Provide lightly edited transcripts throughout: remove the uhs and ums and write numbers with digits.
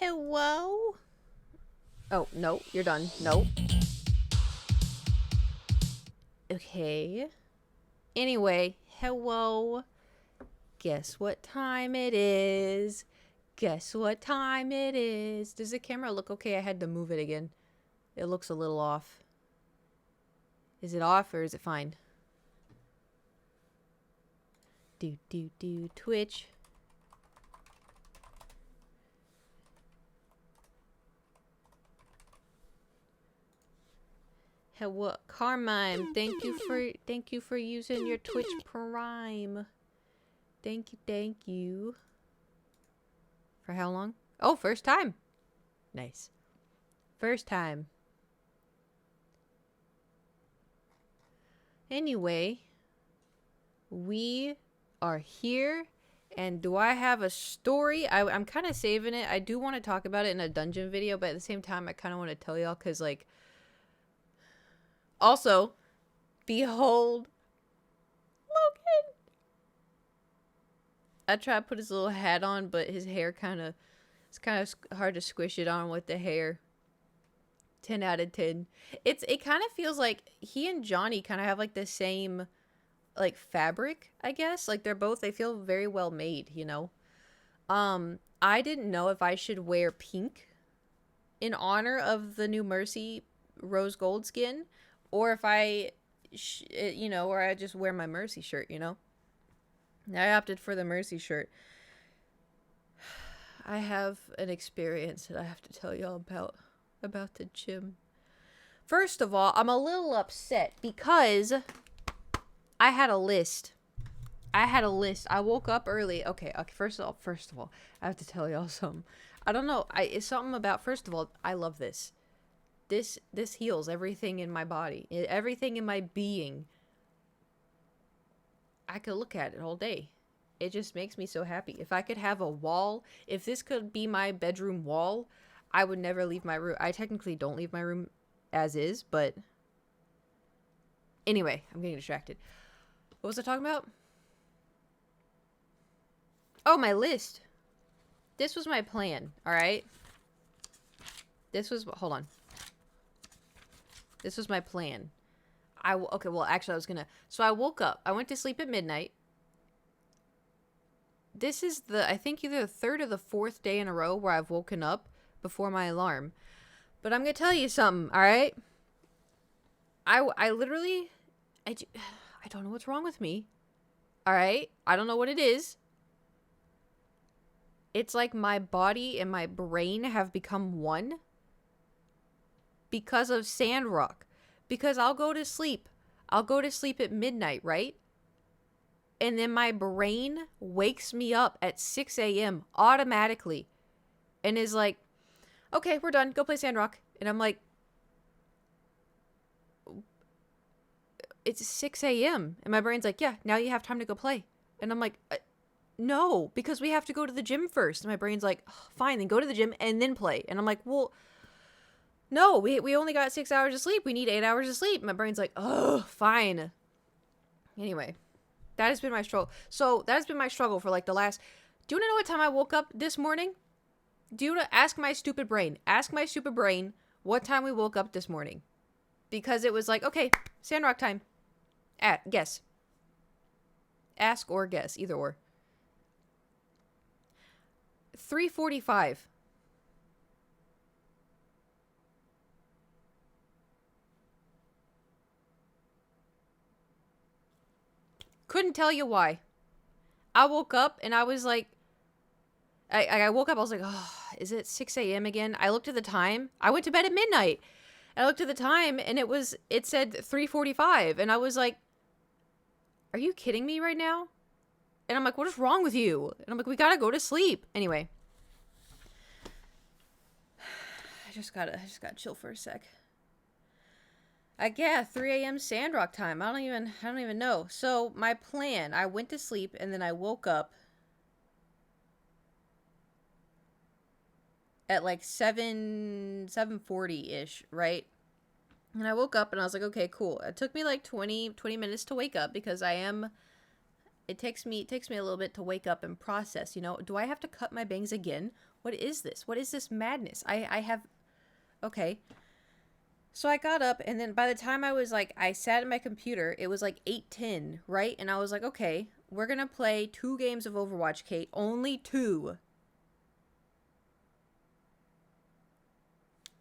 Hello? Oh, no, you're done. No. Okay. Anyway, hello. Guess what time it is? Guess what time it is? Does the camera look okay? I had to move it again. It looks a little off. Is it off or is it fine? Twitch. Hello, Carmine. Thank you for using your Twitch Prime. Thank you. For how long? Oh, first time. Nice. First time. Anyway, we are here. And do I have a story? I'm kind of saving it. I do want to talk about it in a dungeon video, but at the same time, I kind of want to tell y'all because, like, also, behold, Logan. I tried to put his little hat on, but his hair it's kind of hard to squish it on with the hair. 10 out of 10. It kind of feels like he and Johnny kind of have like the same like fabric, I guess. Like they feel very well made, you know. I didn't know if I should wear pink in honor of the new Mercy rose gold skin, or if or I just wear my Mercy shirt, you know. I opted for the Mercy shirt. I have an experience that I have to tell y'all about the gym. First of all, I'm a little upset because I had a list. I woke up early. Okay. First of all, I have to tell y'all something. I don't know. It's something about. First of all, I love this. This heals everything in my body, everything in my being. I could look at it all day. It just makes me so happy. If I could have a wall, if this could be my bedroom wall, I would never leave my room. I technically don't leave my room as is, but anyway, I'm getting distracted. What was I talking about? Oh, my list. This was my plan, all right? Hold on. This was my plan. Okay, well, actually, so I woke up. I went to sleep at midnight. This is I think either the third or the fourth day in a row where I've woken up before my alarm. But I'm going to tell you something, all right? I literally, I don't know what's wrong with me, all right? I don't know what it is. It's like my body and my brain have become one because of Sandrock. Because I'll go to sleep at midnight, right? And then my brain wakes me up at 6 a.m. automatically and is like, okay, we're done. Go play Sandrock. And I'm like, it's 6 a.m. And my brain's like, yeah, now you have time to go play. And I'm like, no, because we have to go to the gym first. And my brain's like, oh, fine, then go to the gym and then play. And I'm like, well, no, we only got 6 hours of sleep. We need 8 hours of sleep. My brain's like, oh, fine. Anyway, that has been my struggle. So that has been my struggle for like the last. Do you want to know what time I woke up this morning? Do you want to ask my stupid brain? Ask my stupid brain what time we woke up this morning. Because it was like, okay, Sandrock time. Guess. Ask or guess, either or. 3:45. Couldn't tell you why. I woke up and I was like, I woke up, I was like, oh, is it 6 a.m. again? I looked at the time. I went to bed at midnight. I looked at the time and it said 3:45. And I was like, are you kidding me right now? And I'm like, what is wrong with you? And I'm like, we gotta go to sleep. Anyway. I just gotta chill for a sec. Yeah, 3 a.m. Sandrock time. I don't even know. So my plan, I went to sleep and then I woke up at like 7:40-ish, right? And I woke up and I was like, okay, cool. It took me like 20 minutes to wake up because it takes me a little bit to wake up and process, you know. Do I have to cut my bangs again? What is this? What is this madness? Okay. So I got up, and then by the time I sat at my computer, it was like 8:10, right? And I was like, okay, we're going to play 2 games of Overwatch, Kate. Only 2.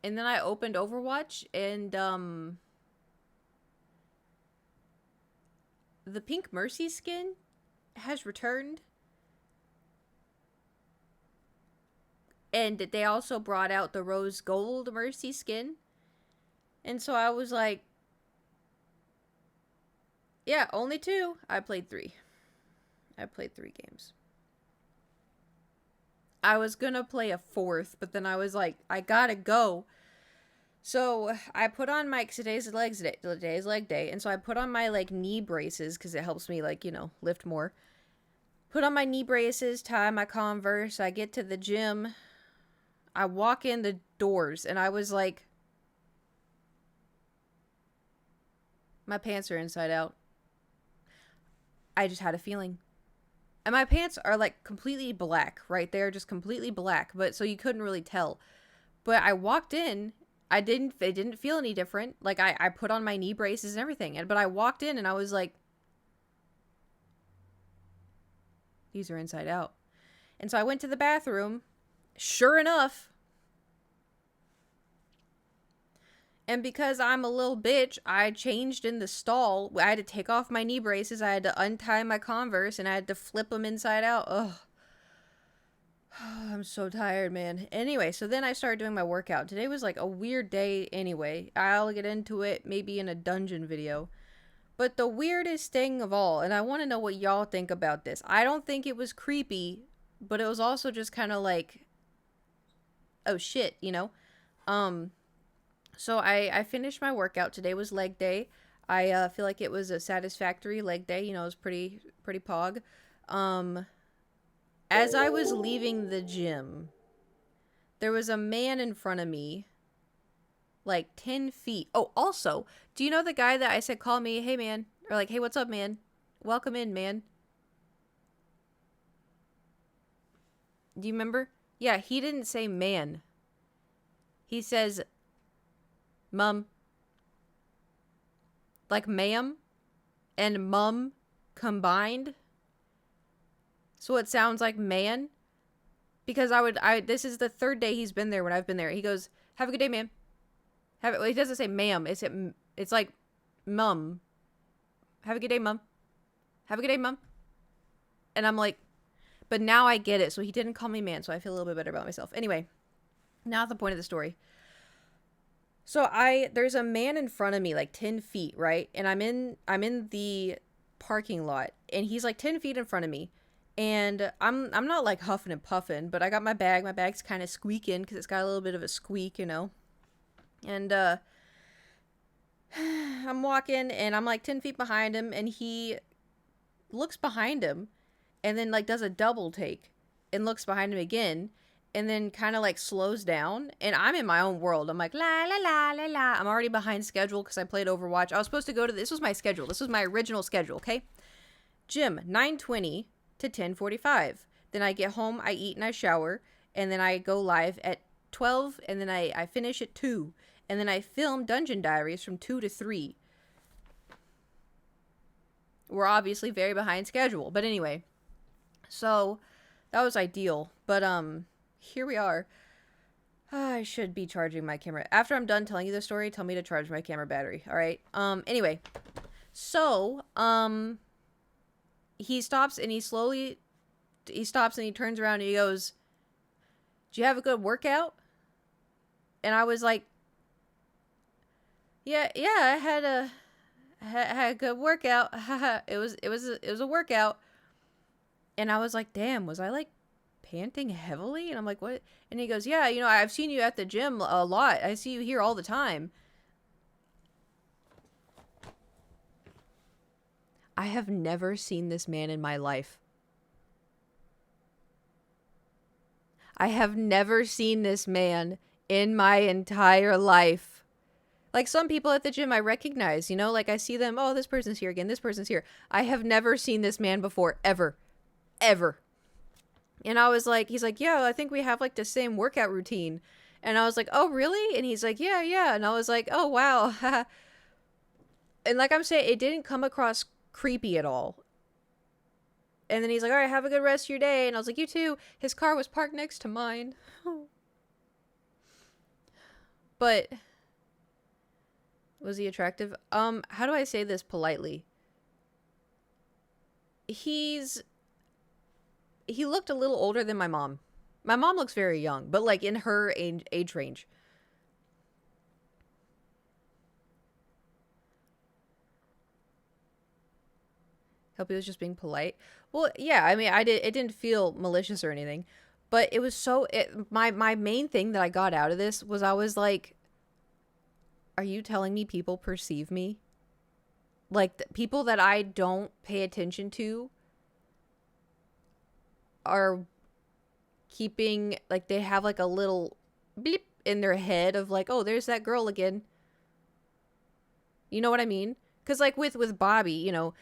And then I opened Overwatch, and the Pink Mercy skin has returned. And they also brought out the Rose Gold Mercy skin. And so I was like, yeah, only 2. I played 3. I played 3 games. I was going to play a 4th, but then I was like, I gotta go. So I put on today's leg day. And so I put on my like knee braces because it helps me like, you know, lift more. Put on my knee braces, tie my Converse. I get to the gym. I walk in the doors and I was like, my pants are inside out. I just had a feeling. And my pants are like completely black, right? They're just completely black, but so you couldn't really tell. But I walked in, It didn't feel any different. Like I put on my knee braces and everything. But I walked in and I was like, these are inside out. And so I went to the bathroom. Sure enough. And because I'm a little bitch, I changed in the stall. I had to take off my knee braces. I had to untie my Converse and I had to flip them inside out. Ugh. I'm so tired, man. Anyway, so then I started doing my workout. Today was like a weird day anyway. I'll get into it maybe in a dungeon video. But the weirdest thing of all, and I want to know what y'all think about this. I don't think it was creepy, but it was also just kind of like, oh shit, you know? So I finished my workout. Today was leg day. I feel like it was a satisfactory leg day. You know, it was pretty pog. As I was leaving the gym, there was a man in front of me, like 10 feet. Oh, also, do you know the guy that I said, call me, hey man, or like, hey, what's up, man? Welcome in, man. Do you remember? Yeah, he didn't say man. He says, mum. Like ma'am and mum combined. So it sounds like man. Because this is the third day he's been there when I've been there. He goes, have a good day, man. Well, he doesn't say ma'am. It's like mum. Have a good day, mum. Have a good day, mum. And I'm like, but now I get it. So he didn't call me man. So I feel a little bit better about myself. Anyway, now the point of the story. So there's a man in front of me, like 10 feet, right? And I'm in the parking lot, and he's like 10 feet in front of me. And I'm not like huffing and puffing, but I got my bag. My bag's kind of squeaking because it's got a little bit of a squeak, you know. And I'm walking, and I'm like 10 feet behind him, and he looks behind him, and then like does a double take, and looks behind him again. And then kind of like slows down, and I'm in my own world. I'm like, la, la, la, la, la. I'm already behind schedule because I played Overwatch. I was supposed to go to, this was my schedule. This was my original schedule, okay? Gym, 9:20 to 10:45. Then I get home, I eat, and I shower. And then I go live at 12, and then I finish at 2. And then I film Dungeon Diaries from 2 to 3. We're obviously very behind schedule. But anyway, so that was ideal. But, here we are. I should be charging my camera. After I'm done telling you the story, tell me to charge my camera battery. All right. Anyway. So, he stops and he stops and he turns around and he goes, "Do you have a good workout?" And I was like, yeah, I had a good workout. it was a workout. And I was like, damn, was I like panting heavily? And I'm like, what? And he goes, yeah, you know, I've seen you at the gym a lot. I see you here all the time. I have never seen this man in my life. I have never seen this man in my entire life. Like some people at the gym I recognize, you know, like I see them, oh, this person's here again, this person's here. I have never seen this man before, ever. And I was like, he's like, yeah, I think we have like the same workout routine. And I was like, oh, really? And he's like, yeah. And I was like, oh, wow. And like I'm saying, it didn't come across creepy at all. And then he's like, all right, have a good rest of your day. And I was like, you too. His car was parked next to mine. But was he attractive? How do I say this politely? He looked a little older than my mom. My mom looks very young, but like in her age range. Hope he was just being polite. Well, yeah, I mean, it didn't feel malicious or anything, but it was my main thing that I got out of this was I was like, are you telling me people perceive me? Like people that I don't pay attention to are keeping, like, they have like a little bleep in their head of like, oh, there's that girl again. You know what I mean? Because like with Bobby, you know,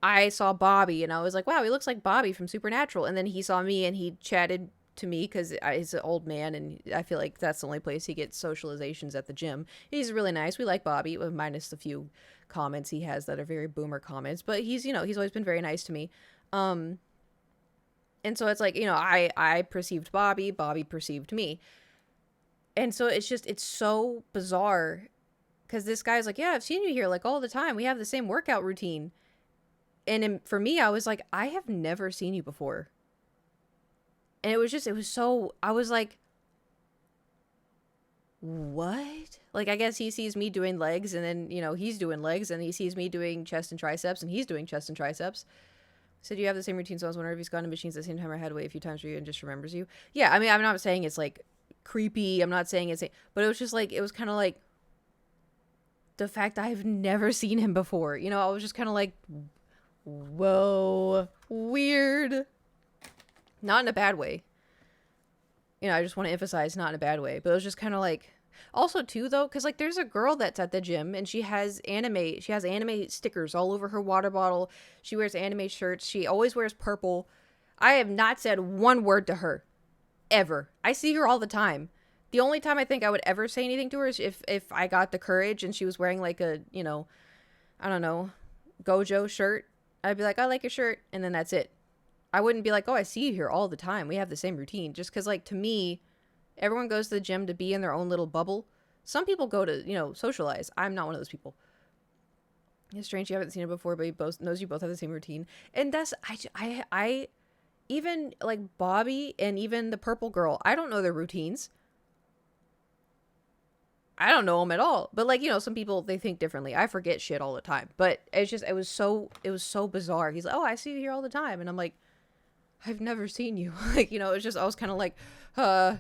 I saw Bobby and I was like, wow, he looks like Bobby from Supernatural. And then he saw me and he chatted to me because he's an old man, and I feel like that's the only place he gets socializations, at the gym. He's really nice. We like Bobby, minus the few comments he has that are very boomer comments, but he's, he's always been very nice to me. And so it's like, I perceived Bobby, Bobby perceived me. And so it's so bizarre because this guy's like, yeah, I've seen you here like all the time. We have the same workout routine. And for me, I was like, I have never seen you before. And it was so, I was like, what? Like, I guess he sees me doing legs, and then, he's doing legs, and he sees me doing chest and triceps, and he's doing chest and triceps. So do you have the same routine? So I was wondering if he's gone to machines at the same time or had to wait a few times for you and just remembers you. Yeah, I mean, I'm not saying it's like creepy. I'm not saying but it was just like, it was kind of like the fact that I've never seen him before. I was just kind of like, whoa, weird. Not in a bad way. I just want to emphasize not in a bad way. But it was just kind of like, also too though, because like there's a girl that's at the gym and she has anime stickers all over her water bottle. She wears anime shirts. She always wears purple. I have not said one word to her ever. I see her all the time. The only time I think I would ever say anything to her is if I got the courage and she was wearing like a, I don't know, Gojo shirt. I'd be like, I like your shirt, and then that's it. I wouldn't be like, oh, I see you here all the time. We have the same routine. Just because, like, to me, everyone goes to the gym to be in their own little bubble. Some people go to, socialize. I'm not one of those people. It's strange you haven't seen it before, but he knows you both have the same routine. And that's, I even, like, Bobby and even the purple girl, I don't know their routines. I don't know them at all. But, like, some people, they think differently. I forget shit all the time. But it's just, it was so bizarre. He's like, oh, I see you here all the time. And I'm like, I've never seen you. Like, it's just, I was kind of like, but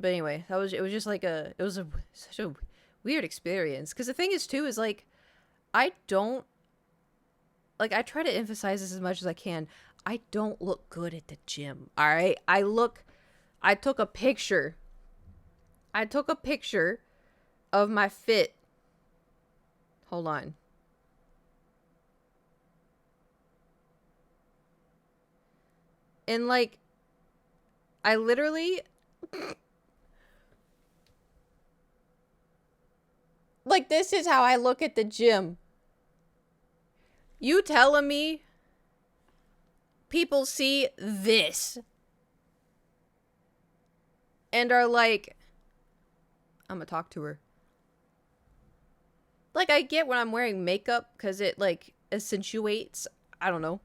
anyway, it was just like such a weird experience. Cause the thing is too, is like, I try to emphasize this as much as I can. I don't look good at the gym. All right. I took a picture of my fit. Hold on. And like, I literally like, this is how I look at the gym. You telling me people see this and are like, I'm gonna talk to her. Like, I get when I'm wearing makeup because it like accentuates, I don't know.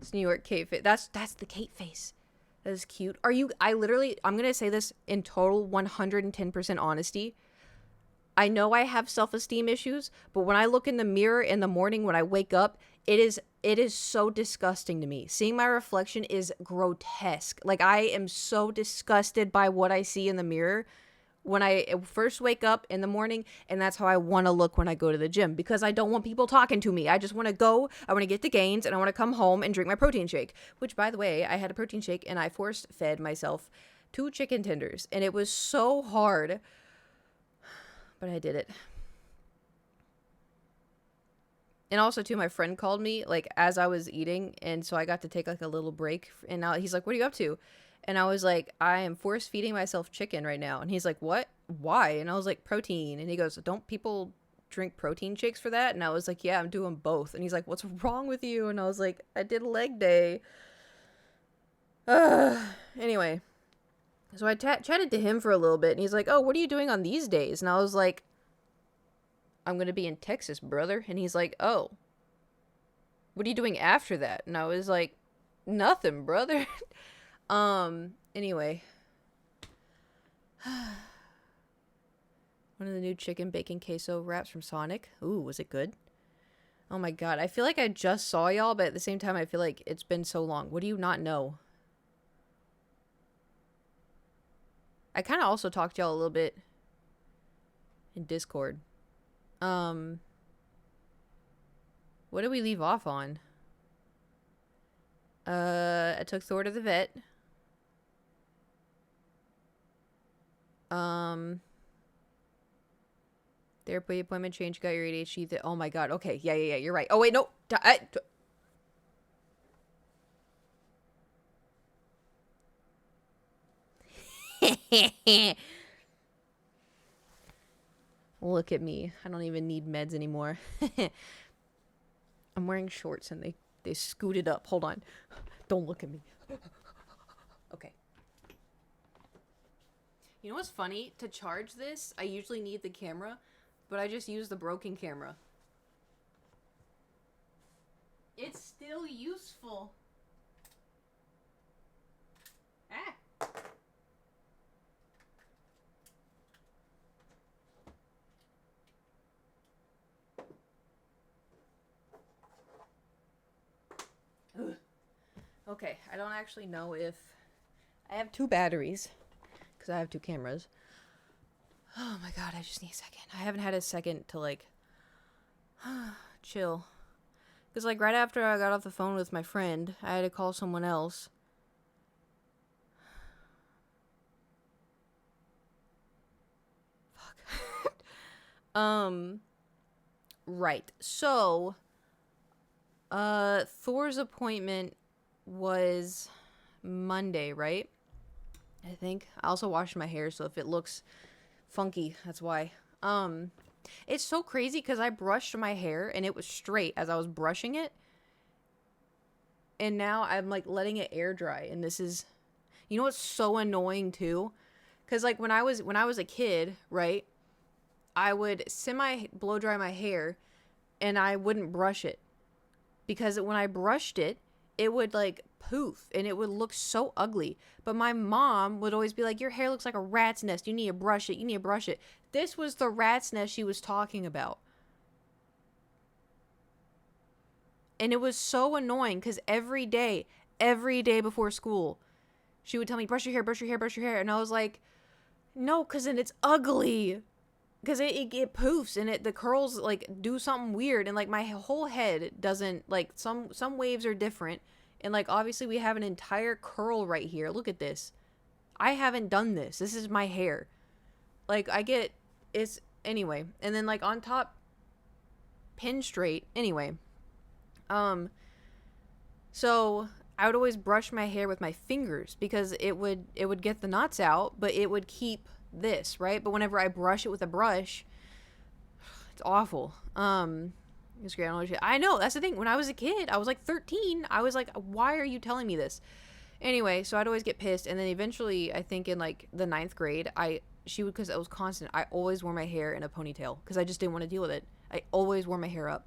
It's New York Kate face. That's the Kate face. That is cute. I'm going to say this in total 110% honesty. I know I have self-esteem issues, but when I look in the mirror in the morning when I wake up, it is so disgusting to me. Seeing my reflection is grotesque. Like, I am so disgusted by what I see in the mirror when I first wake up in the morning, and that's how I want to look when I go to the gym, because I don't want people talking to me. I just want to go, I want to get the gains, and I want to come home and drink my protein shake, which, by the way, I had a protein shake and I force fed myself 2 chicken tenders, and it was so hard, but I did it. And also too, my friend called me like as I was eating, and so I got to take like a little break, and now he's like, what are you up to? And I was like, I am force feeding myself chicken right now. And he's like, what? Why? And I was like, protein. And he goes, don't people drink protein shakes for that? And I was like, yeah, I'm doing both. And he's like, what's wrong with you? And I was like, I did a leg day. Anyway, so I chatted to him for a little bit, and he's like, oh, what are you doing on these days? And I was like, I'm going to be in Texas, brother. And he's like, oh, what are you doing after that? And I was like, nothing, brother. Anyway. One of the new chicken bacon queso wraps from Sonic. Ooh, was it good? Oh my god, I feel like I just saw y'all, but at the same time, I feel like it's been so long. What do you not know? I kind of also talked to y'all a little bit in Discord. What did we leave off on? I took Thor to the vet. Therapy appointment change, got your ADHD. Oh my god. Okay. Yeah, you're right. Oh wait, no. Look at me. I don't even need meds anymore. I'm wearing shorts and they scooted up. Hold on. Don't look at me. Okay. You know what's funny? To charge this, I usually need the camera, but I just use the broken camera. It's still useful. Ah. Ugh. Okay, I don't actually know if I have 2 batteries because I have 2 cameras. Oh my god, I just need a second. I haven't had a second to like chill. Because like right after I got off the phone with my friend, I had to call someone else. Fuck. Right. So, Thor's appointment was Monday, right? I think. I also washed my hair, so if it looks funky, that's why. It's so crazy because I brushed my hair and it was straight as I was brushing it. And now I'm like letting it air dry, and this is, you know what's so annoying too? Cuz like when I was a kid, right? I would semi blow dry my hair and I wouldn't brush it. Because when I brushed it, it would like poof and it would look so ugly. But my mom would always be like, your hair looks like a rat's nest. You need to brush it. You need to brush it. This was the rat's nest she was talking about. And it was so annoying because every day before school, she would tell me, brush your hair, brush your hair, brush your hair. And I was like, no, because then it's ugly. Because it poofs and the curls like do something weird. And like my whole head doesn't, like some waves are different. And like obviously we have an entire curl right here. Look at this. I haven't done this. This is my hair. Like it's anyway. And then like on top, pin straight. Anyway. So I would always brush my hair with my fingers because it would get the knots out, but it would keep this, right? But whenever I brush it with a brush, it's awful. It's great. I know, that's the thing. When I was a kid, I was like 13. I was like, why are you telling me this? Anyway, so I'd always get pissed, and then eventually, I think in like the 9th grade, she would, because it was constant. I always wore my hair in a ponytail because I just didn't want to deal with it. I always wore my hair up.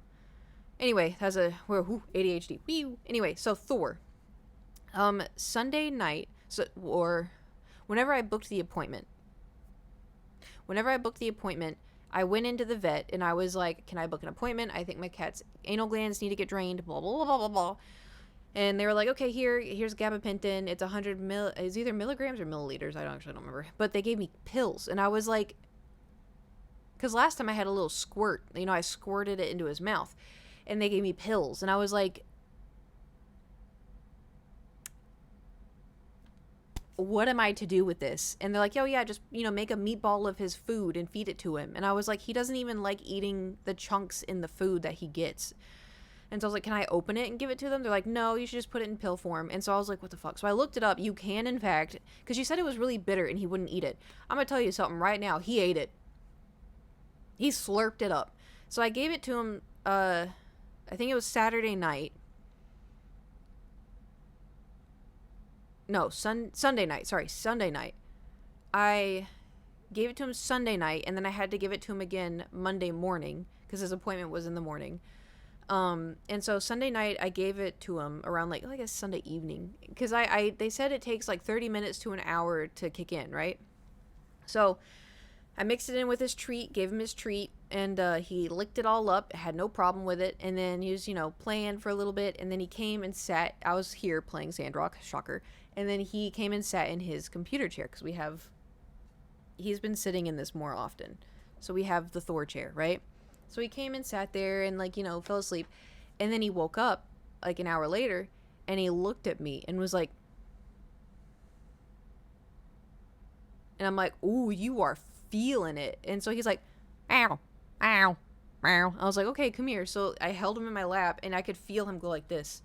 Anyway, that's ADHD. Whew. Anyway, so Thor. Sunday night, or whenever I booked the appointment, I went into the vet and I was like, can I book an appointment? I think my cat's anal glands need to get drained, blah, blah, blah, blah, blah, blah. And they were like, okay, here's gabapentin. It's 100 it's either milligrams or milliliters. I don't remember. But they gave me pills. And I was like, because last time I had a little squirt, I squirted it into his mouth. And they gave me pills. And I was like, what am I to do with this? And they're like, oh yeah, just, make a meatball of his food and feed it to him. And I was like, he doesn't even like eating the chunks in the food that he gets. And so I was like, can I open it and give it to them? They're like, no, you should just put it in pill form. And so I was like, what the fuck? So I looked it up. You can, in fact, because she said it was really bitter and he wouldn't eat it. I'm going to tell you something right now. He ate it. He slurped it up. So I gave it to him, I think it was Saturday night. No, Sunday night. Sorry, Sunday night. I gave it to him Sunday night, and then I had to give it to him again Monday morning because his appointment was in the morning. And so Sunday night I gave it to him around like a Sunday evening because they said it takes like 30 minutes to an hour to kick in, right? So I mixed it in with his treat, gave him his treat, and he licked it all up, had no problem with it. And then he was, playing for a little bit, and then he came and sat. I was here playing Sandrock, shocker. And then he came and sat in his computer chair because he's been sitting in this more often. So we have the Thor chair, right? So he came and sat there and fell asleep. And then he woke up like an hour later and he looked at me and was like, and I'm like, ooh, you are feeling it. And so he's like, ow, ow, ow. I was like, okay, come here. So I held him in my lap and I could feel him go like this.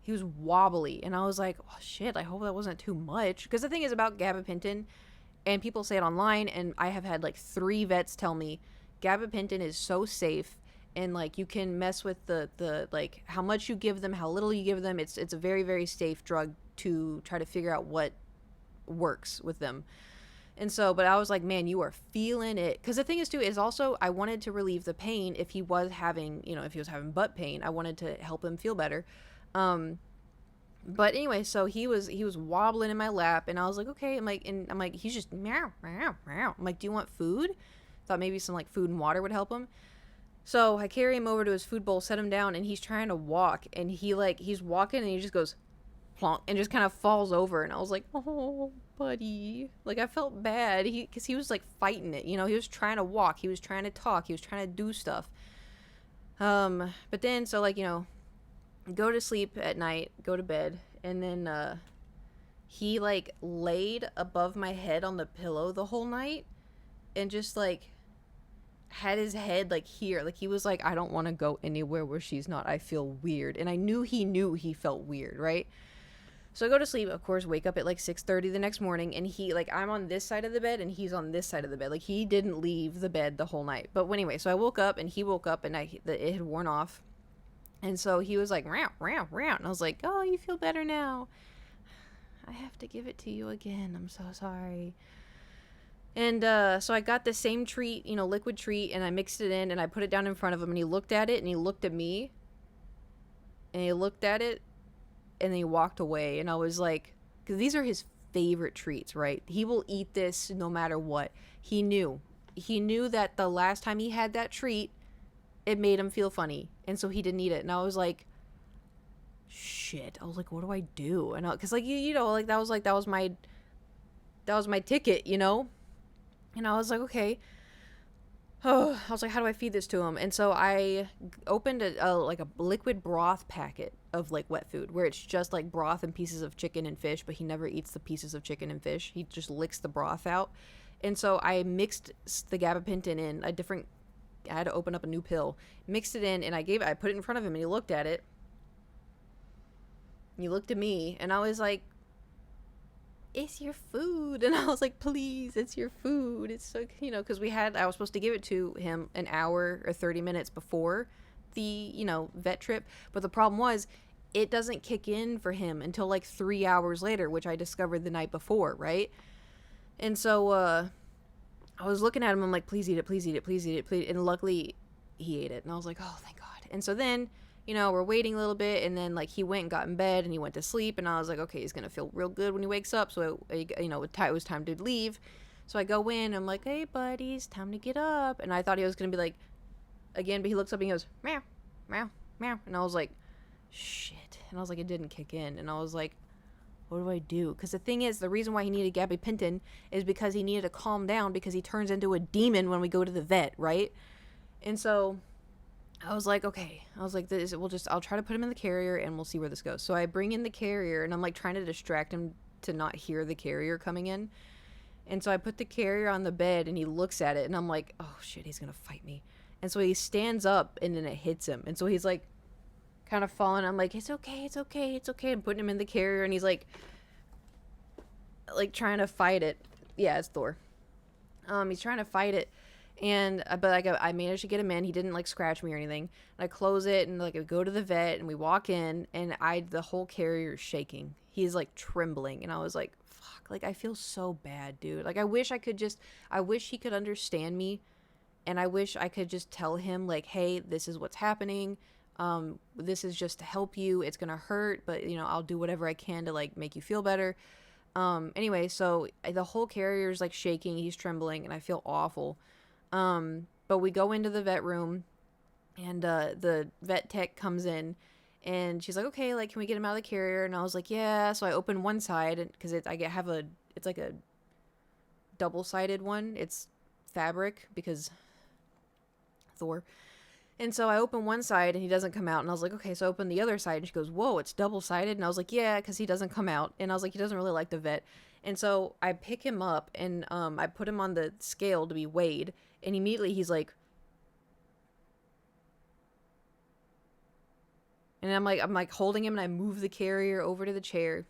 He was wobbly, and I was like, oh shit, I hope that wasn't too much. Because the thing is about gabapentin, and people say it online, and I have had like 3 vets tell me gabapentin is so safe, and like you can mess with the like how much you give them, how little you give them. It's a very, very safe drug to try to figure out what works with them. And so, but I was like, man, you are feeling it. Because the thing is, too, is also I wanted to relieve the pain if he was having, if he was having butt pain. I wanted to help him feel better. But anyway, so he was wobbling in my lap, and I was like, okay. I'm like, he's just meow meow meow. I'm like, do you want food? Thought maybe some like food and water would help him. So I carry him over to his food bowl, set him down, and he's trying to walk, and he's walking, and he just goes plonk and just kind of falls over, and I was like, oh buddy, like I felt bad, because he was like fighting it, he was trying to walk, he was trying to talk, he was trying to do stuff. But then so like go to sleep at night, go to bed, and then he like laid above my head on the pillow the whole night, and just like had his head like here, like he was like, I don't want to go anywhere where she's not, I feel weird. And I knew he felt weird, right? So I go to sleep, of course, wake up at like 6:30 the next morning, and he, like, I'm on this side of the bed, and he's on this side of the bed. Like, he didn't leave the bed the whole night. But anyway, so I woke up, and he woke up, and it had worn off. And so he was like, round, round, round. And I was like, oh, you feel better now. I have to give it to you again. I'm so sorry. And so I got the same treat, liquid treat, and I mixed it in, and I put it down in front of him, and he looked at it, and he looked at me, and he looked at it, and then he walked away. And I was like, because these are his favorite treats, right? He will eat this no matter what. He knew that the last time he had that treat, it made him feel funny, and so he didn't eat it. And I was like, shit. I was like, what do I do? And because like like that was my ticket, And I was like, okay. Oh, I was like, how do I feed this to him? And so I opened a liquid broth packet of like wet food, where it's just like broth and pieces of chicken and fish, but he never eats the pieces of chicken and fish. He just licks the broth out. And so I mixed the gabapentin in I had to open up a new pill, mixed it in, and I put it in front of him, and he looked at it. He looked at me, and I was like, it's your food. And I was like, please, it's your food. It's so, because I was supposed to give it to him an hour or 30 minutes before the, vet trip. But the problem was, it doesn't kick in for him until like 3 hours later, which I discovered the night before, right? And so I was looking at him, I'm like, please eat it, please eat it, please eat it, please. And luckily he ate it. And I was like, oh, thank God. And so then, we're waiting a little bit, and then like he went and got in bed, and he went to sleep, and I was like, okay, he's gonna feel real good when he wakes up. So it was time to leave. So I go in, I'm like, hey buddy, it's time to get up. And I thought he was gonna be like again, but he looks up and he goes meow meow meow, and I was like, shit. And I was like, it didn't kick in. And I was like, what do I do? Because the thing is, the reason why he needed gabapentin is because he needed to calm down, because he turns into a demon when we go to the vet, right? And so I was like, okay. I was like, I'll try to put him in the carrier, and we'll see where this goes. So I bring in the carrier, and I'm like trying to distract him to not hear the carrier coming in. And so I put the carrier on the bed, and he looks at it, and I'm like, oh shit, he's gonna fight me. And so he stands up, and then it hits him. And so he's like kind of falling. I'm like, it's okay, it's okay, it's okay. I'm putting him in the carrier, and he's like trying to fight it. Yeah, it's Thor. He's trying to fight it. And but I managed to get him in. He didn't like scratch me or anything. And I close it, and like I go to the vet, and we walk in, and the whole carrier is shaking. He's like trembling, and I was like, fuck, like I feel so bad, dude. Like I wish he could understand me, and I wish I could just tell him like, hey, this is what's happening. This is just to help you. It's gonna hurt, but I'll do whatever I can to like make you feel better. Anyway, so the whole carrier's like shaking. He's trembling, and I feel awful. But we go into the vet room, and the vet tech comes in, and she's like, okay, like, can we get him out of the carrier? And I was like, yeah. So I open one side, because it's like a double-sided one. It's fabric, because Thor. And so I open one side, and he doesn't come out. And I was like, okay. So I open the other side, and she goes, whoa, it's double-sided. And I was like, yeah, because he doesn't come out. And I was like, he doesn't really like the vet. And so I pick him up, and I put him on the scale to be weighed. And immediately he's like, And I'm like holding him, and I move the carrier over to the chair.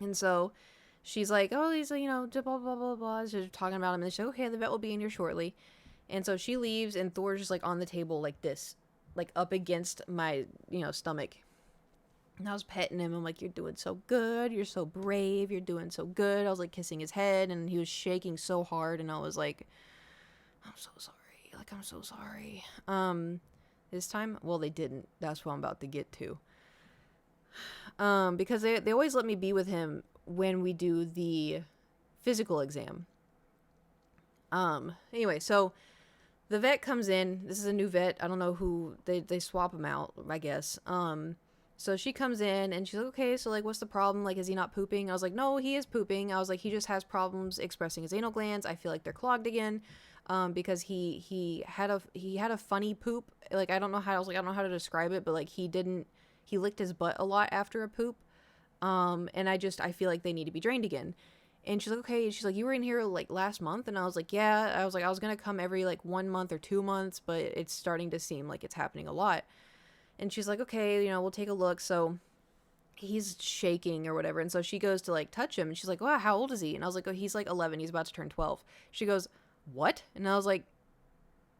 And so she's like, oh, he's like, blah, blah, blah, blah, blah. She's talking about him. And she's like, okay, the vet will be in here shortly. And so she leaves, and Thor's just like on the table like this, like up against my, stomach. And I was petting him. I'm like, you're doing so good. You're so brave. You're doing so good. I was like kissing his head, and he was shaking so hard. And I was like, I'm so sorry. Like, I'm so sorry. This time, well, they didn't. That's what I'm about to get to. Because they always let me be with him when we do the physical exam. Anyway, so the vet comes in. This is a new vet. I don't know who they swap him out, I guess. So she comes in, and she's like, okay, so like, what's the problem? Like, is he not pooping? I was like, no, he is pooping. I was like, he just has problems expressing his anal glands. I feel like they're clogged again. Because he had a funny poop. Like, I don't know how to describe it, but like he licked his butt a lot after a poop. And I feel like they need to be drained again. And she's like, okay. And she's like, you were in here like last month. And I was like, yeah. I was like, I was going to come every like 1 month or 2 months, but it's starting to seem like it's happening a lot. And she's like, okay, we'll take a look. So he's shaking or whatever. And so she goes to like touch him, and she's like, wow, how old is he? And I was like, oh, he's like 11. He's about to turn 12. She goes, what? And I was like,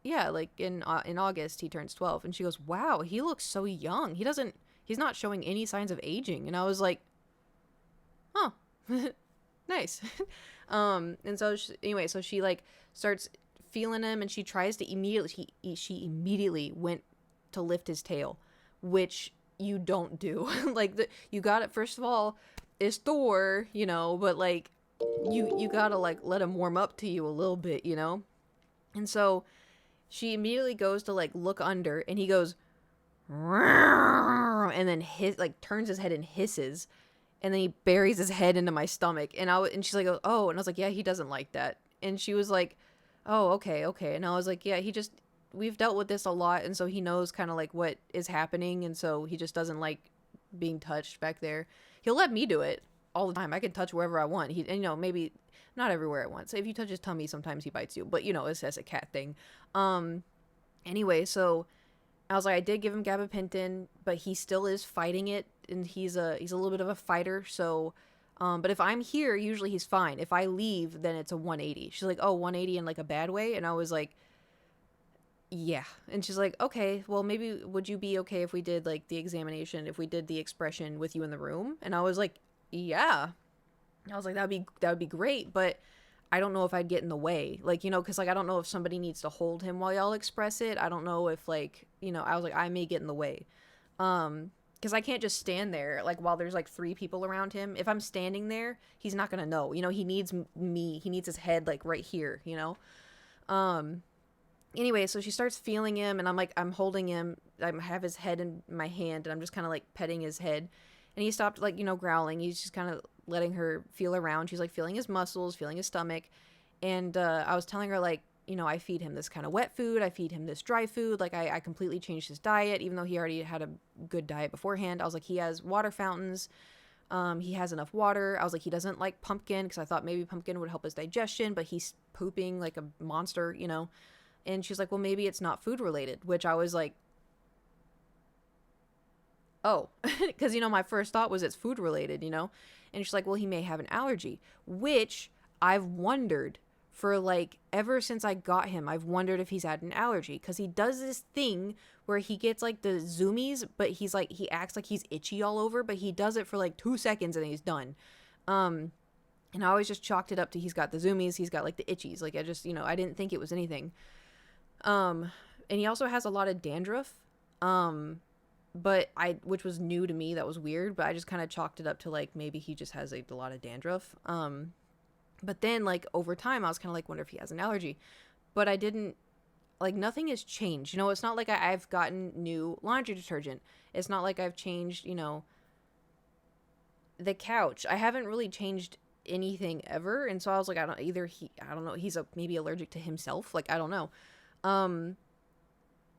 yeah, like in August he turns 12. And she goes, wow, he looks so young. He's not showing any signs of aging. And I was like, huh. Nice. And so so she like starts feeling him, and she tries to she immediately went to lift his tail, which you don't do. Like, you got it. First of all, it's Thor, but like you gotta like let him warm up to you a little bit, And so she immediately goes to like look under, and he goes, and then turns his head and hisses, and then he buries his head into my stomach. And she's like, oh, and I was like, yeah, he doesn't like that. And she was like, oh, okay. And I was like, yeah, we've dealt with this a lot, and so he knows kind of like what is happening, and so he just doesn't like being touched back there. He'll let me do it all the time. I can touch wherever I want. Maybe not everywhere at once. If you touch his tummy, sometimes he bites you, but it's a cat thing. Anyway, so I was like, I did give him gabapentin, but he still is fighting it, and he's a little bit of a fighter. So, but if I'm here, usually he's fine. If I leave, then it's a 180. She's like, oh, 180 in like a bad way, and I was like, yeah. And she's like, okay, well, maybe would you be okay if we did like the examination, if we did the expression with you in the room? And I was like, yeah. I was like, that would be great, but I don't know if I'd get in the way, like, because like I don't know if somebody needs to hold him while y'all express it. I don't know if like, I was like, I may get in the way, because I can't just stand there like while there's like 3 people around him. If I'm standing there, he's not gonna know. He needs me. He needs his head like right here. Anyway, so she starts feeling him, and I'm holding him. I have his head in my hand, and I'm just kind of like petting his head. And he stopped like, growling. He's just kind of letting her feel around. She's like feeling his muscles, feeling his stomach. And I was telling her like, I feed him this kind of wet food. I feed him this dry food. Like I completely changed his diet, even though he already had a good diet beforehand. I was like, he has water fountains. He has enough water. I was like, he doesn't like pumpkin, because I thought maybe pumpkin would help his digestion, but he's pooping like a monster, And she's like, well, maybe it's not food related, which I was like, oh, because, my first thought was it's food related, And she's like, well, he may have an allergy, which I've wondered for like ever since I got him. I've wondered if he's had an allergy, because he does this thing where he gets like the zoomies, but he acts like he's itchy all over, but he does it for like 2 seconds and he's done. And I always just chalked it up to he's got the zoomies, he's got like the itchies. Like I just, I didn't think it was anything. And he also has a lot of dandruff, which was new to me. That was weird, but I just kind of chalked it up to like, maybe he just has like a lot of dandruff. But then like over time, I was kind of like, wonder if he has an allergy, but I didn't, like, nothing has changed. It's not like I've gotten new laundry detergent. It's not like I've changed, the couch. I haven't really changed anything ever. And so I was like, I don't know. He's maybe allergic to himself. Like, I don't know.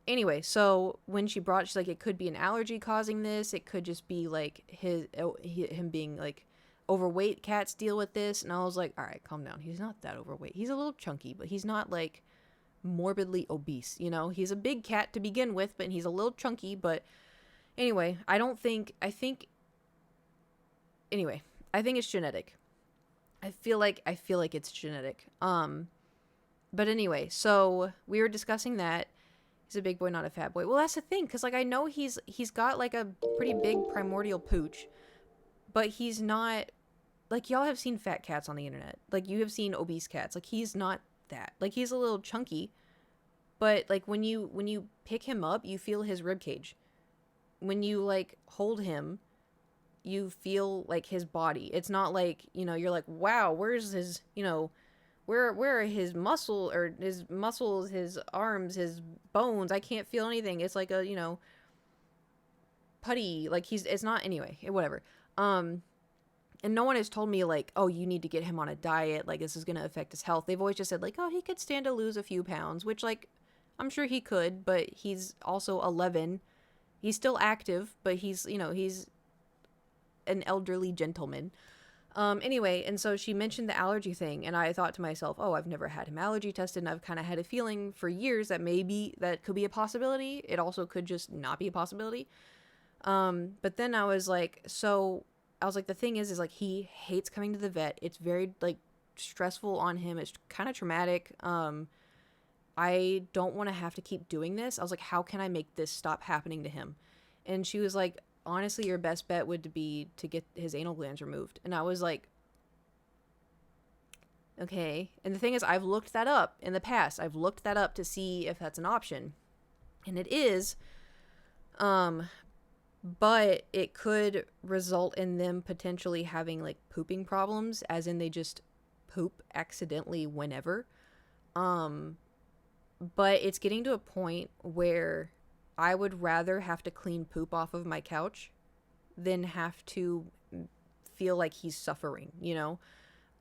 Anyway, so when she's like, it could be an allergy causing this. It could just be like him being like overweight. Cats deal with this. And I was like, all right, calm down. He's not that overweight. He's a little chunky, but he's not like morbidly obese. He's a big cat to begin with, but he's a little chunky. But Anyway, I think anyway, I think it's genetic. I feel like it's genetic. But anyway, so we were discussing that. He's a big boy, not a fat boy. Well, that's the thing, cuz like I know he's got like a pretty big primordial pooch, but he's not like y'all have seen fat cats on the internet. Like you have seen obese cats. Like he's not that. Like he's a little chunky, but like when you pick him up, you feel his rib cage. When you like hold him, you feel like his body. It's not like, you're like, wow, where's his, where are his muscles, his arms, his bones? I can't feel anything. It's like a, putty. Like it's not, anyway, whatever. And no one has told me like, oh, you need to get him on a diet. Like this is going to affect his health. They've always just said like, oh, he could stand to lose a few pounds, which like, I'm sure he could, but he's also 11. He's still active, but he's an elderly gentleman. Anyway, and so she mentioned the allergy thing, and I thought to myself, oh, I've never had him allergy tested, and I've kind of had a feeling for years that maybe that could be a possibility. It also could just not be a possibility. But then I was like, the thing is like he hates coming to the vet. It's very like stressful on him. It's kind of traumatic. I don't want to have to keep doing this. I was like, how can I make this stop happening to him? And she was like, honestly, your best bet would be to get his anal glands removed. And I was like, okay. And the thing is, I've looked that up in the past. I've looked that up to see if that's an option. And it is. But it could result in them potentially having like pooping problems, as in they just poop accidentally whenever. But it's getting to a point where I would rather have to clean poop off of my couch than have to feel like he's suffering,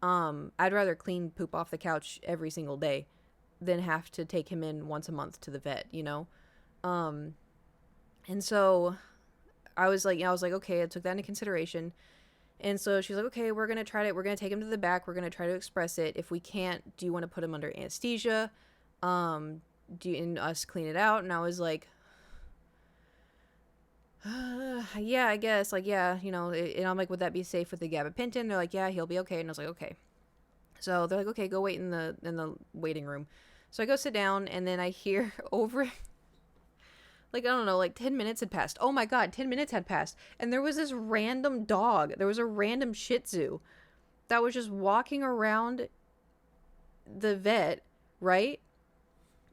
I'd rather clean poop off the couch every single day than have to take him in once a month to the vet, And so I was like, okay, I took that into consideration. And so she's like, okay, we're going to take him to the back. We're going to try to express it. If we can't, do you want to put him under anesthesia? And us clean it out? And I was like, yeah, I guess, like, yeah, and I'm like, would that be safe with the gabapentin? They're like, yeah, he'll be okay. And I was like, okay. So they're like, okay, go wait in the waiting room. So I go sit down, and then I hear over, like, I don't know, like 10 minutes had passed. Oh my God, 10 minutes had passed. And there was this random dog. There was a random Shih Tzu that was just walking around the vet, right?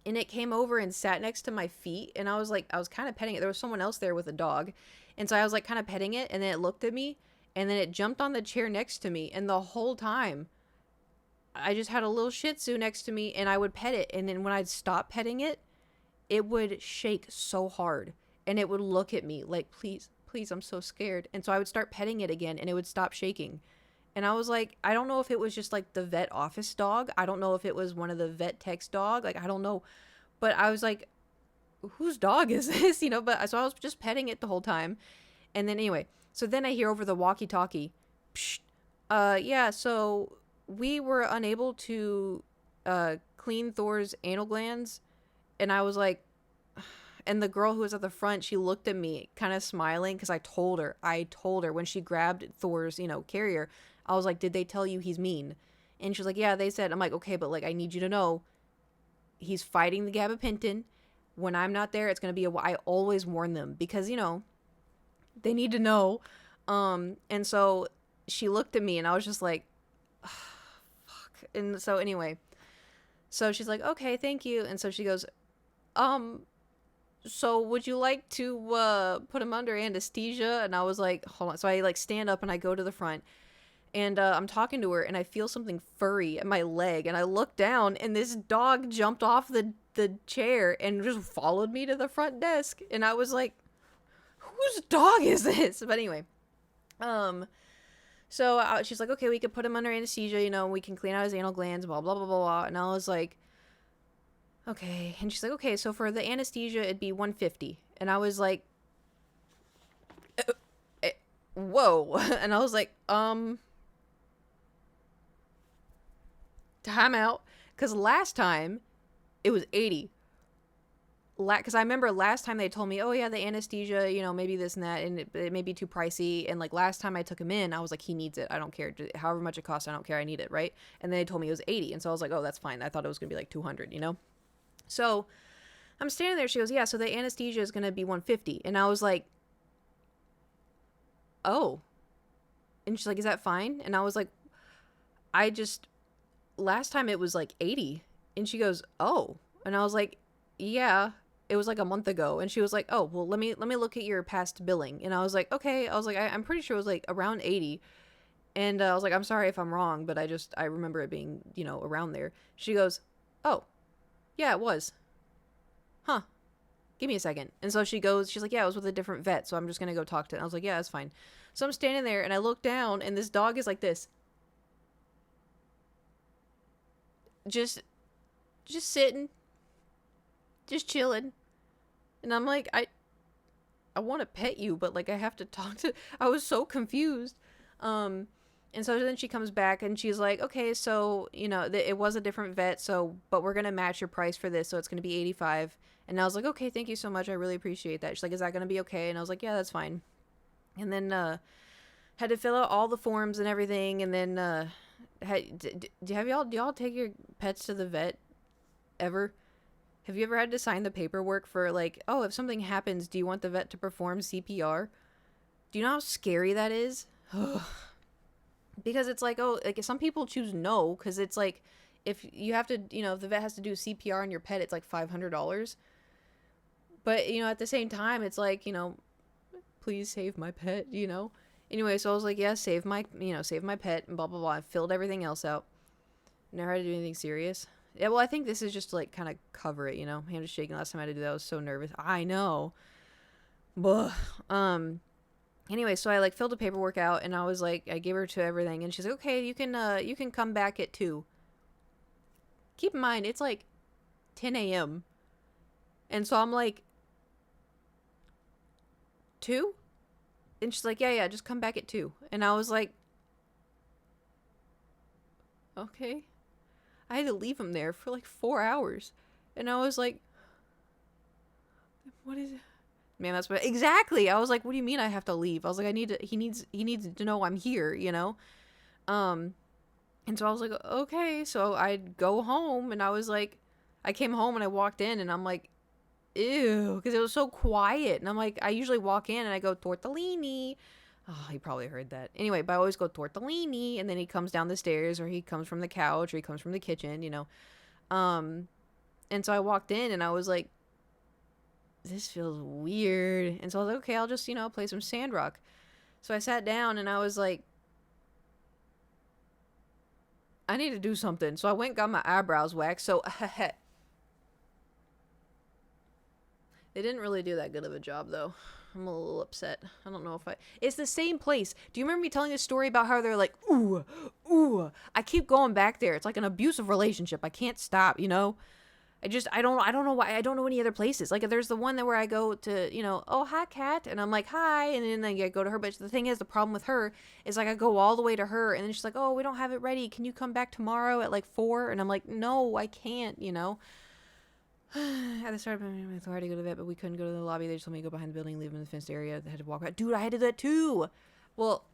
And it came over and sat next to my feet, and I was kind of petting it. There was someone else there with a dog, and so I was like kind of petting it, and then it looked at me, and then it jumped on the chair next to me, and the whole time I just had a little Shih Tzu next to me, and I would pet it, and then when I'd stop petting it, it would shake so hard, and it would look at me like, please, please, I'm so scared. And so I would start petting it again, and it would stop shaking. And I was like, I don't know if it was just like the vet office dog. I don't know if it was one of the vet tech's dog. Like, I don't know. But I was like, whose dog is this? But so I was just petting it the whole time. And then anyway, so then I hear over the walkie-talkie, psh, yeah, so we were unable to clean Thor's anal glands. And I was like, and the girl who was at the front, she looked at me kind of smiling, because I told her when she grabbed Thor's, carrier, I was like, did they tell you he's mean? And she was like, yeah, they said. I'm like, okay, but like, I need you to know he's fighting the gabapentin. When I'm not there, it's going to be I always warn them, because, they need to know. And so she looked at me, and I was just like, oh, fuck. And so anyway, so she's like, okay, thank you. And so she goes, so would you like to put him under anesthesia? And I was like, hold on. So I like stand up and I go to the front, and I'm talking to her, and I feel something furry at my leg, and I look down, and this dog jumped off the chair and just followed me to the front desk. And I was like, whose dog is this? But anyway, so she's like, okay, we could put him under anesthesia, we can clean out his anal glands, blah, blah, blah, blah, blah. And I was like, okay. And she's like, okay, so for the anesthesia, it'd be $150. And I was like, whoa. And I was like, time out. Because last time, it was $80. because I remember last time they told me, oh yeah, the anesthesia, maybe this and that, and it may be too pricey. And like last time I took him in, I was like, he needs it. I don't care. However much it costs, I don't care. I need it, right? And then they told me it was 80, and so I was like, oh, that's fine. I thought it was gonna be like 200. So I'm standing there. She goes, yeah. So the anesthesia is gonna be 150, and I was like, oh. And she's like, is that fine? And I was like, last time it was like 80. And she goes, oh. And I was like, yeah, it was like a month ago. And she was like, oh, well, let me look at your past billing. And I was like, okay. I was like, I'm pretty sure it was like around 80. And I was like, I'm sorry if I'm wrong, but I remember it being, around there. She goes, oh, yeah, it was. Huh. Give me a second. And so she's like, yeah, I was with a different vet, so I'm just going to go talk to it. And I was like, yeah, that's fine. So I'm standing there, and I look down, and this dog is like this. Just sitting. Just chilling. And I'm like, I want to pet you, but like I have to talk to. I was so confused. And so then she comes back and she's like, okay, so it was a different vet, but we're gonna match your price for this, so it's gonna be 85. And I was like, okay, thank you so much, I really appreciate that. She's like, is that gonna be okay? And I was like, yeah, that's fine. And then had to fill out all the forms and everything, and then do y'all take your pets to the vet ever? Have you ever had to sign the paperwork for like, oh, if something happens, do you want the vet to perform CPR? Do you know how scary that is? Because it's like, oh, like some people choose no, because it's like, if you have to, if the vet has to do CPR on your pet, it's like $500. But, at the same time, it's like, please save my pet, Anyway, so I was like, yeah, save my pet, and blah, blah, blah. I filled everything else out. Never had to do anything serious. Yeah, well, I think this is just to, like, kind of cover it, I'm just shaking. Last time I had to do that, I was so nervous. I know. But, anyway, so I, like, filled the paperwork out, and I was like, I gave her to everything, and she's like, okay, you can come back at 2. Keep in mind, it's, like, 10 a.m. And so I'm like, 2? And she's like, yeah, just come back at 2. And I was like, okay. I had to leave him there for like 4 hours. And I was like, what is it? Man, that's what exactly. I was like, what do you mean I have to leave? I was like, he needs to know I'm here, And so I was like, okay. So I'd go home, and I was like, I came home and I walked in, and I'm like, ew, because it was so quiet. And I'm like, I usually walk in and I go, tortellini. Oh, he probably heard that. Anyway, but I always go, tortellini, and then he comes down the stairs, or he comes from the couch, or he comes from the kitchen, And so I walked in, and I was like, this feels weird. And so I was like, okay, I'll just, play some Sandrock. So I sat down, and I was like, I need to do something. So I went and got my eyebrows waxed. So they didn't really do that good of a job, though. I'm a little upset. I don't know if it's the same place. Do you remember me telling this story about how they're like, ooh, I keep going back there. It's like an abusive relationship. I can't stop, I don't know why. I don't know any other places. Like, there's the one where I go to, oh, hi, Kat. And I'm like, hi. And then I go to her. But the thing is, the problem with her is, like, I go all the way to her. And then she's like, oh, we don't have it ready. Can you come back tomorrow at, like, 4? And I'm like, no, I can't, At the start of my authority to go to the vet, but we couldn't go to the lobby. They just told me to go behind the building, leave them in the fenced area. I had to walk out. Dude, I had to do that too. Well,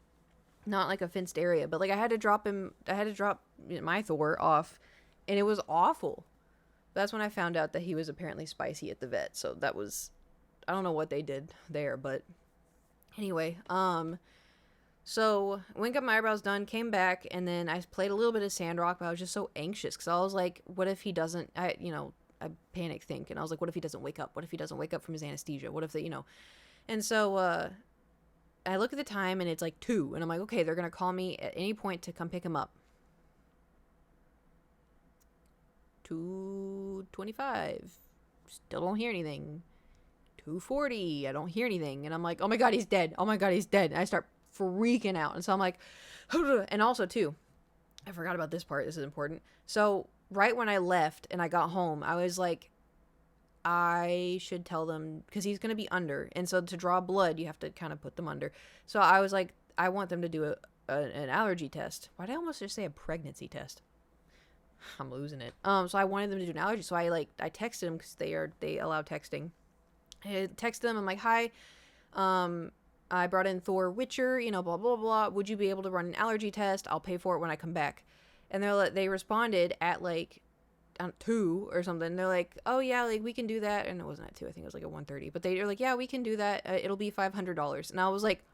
not like a fenced area, but like I had to drop my Thor off, and it was awful. That's when I found out that he was apparently spicy at the vet. So that was, I don't know what they did there, but anyway, so went got my eyebrows done, came back, and then I played a little bit of Sandrock, but I was just so anxious because I was like, what if he doesn't, I panic think, and I was like, what if he doesn't wake up? What if he doesn't wake up from his anesthesia? What if and so I look at the time, and it's like 2, and I'm like, okay, they're gonna call me at any point to come pick him up. 2:25, still don't hear anything. 2:40, I don't hear anything, and I'm like, oh my god, he's dead. And I start freaking out, and so I'm like, and also too, I forgot about this part, this is important. So right when I left and I got home, I was like, I should tell them, because he's going to be under. And so to draw blood, you have to kind of put them under. So I was like, I want them to do an allergy test. Why did I almost just say a pregnancy test? I'm losing it. So I wanted them to do an allergy. So I texted them because they allow texting. I texted them. I'm like, hi, I brought in Thor Witcher, blah blah blah. Would you be able to run an allergy test? I'll pay for it when I come back. And they responded at like 2 or something. They're like, oh yeah, like we can do that. And it wasn't at 2. I think it was like at 1:30. But they were like, yeah, we can do that. It'll be $500. And I was like,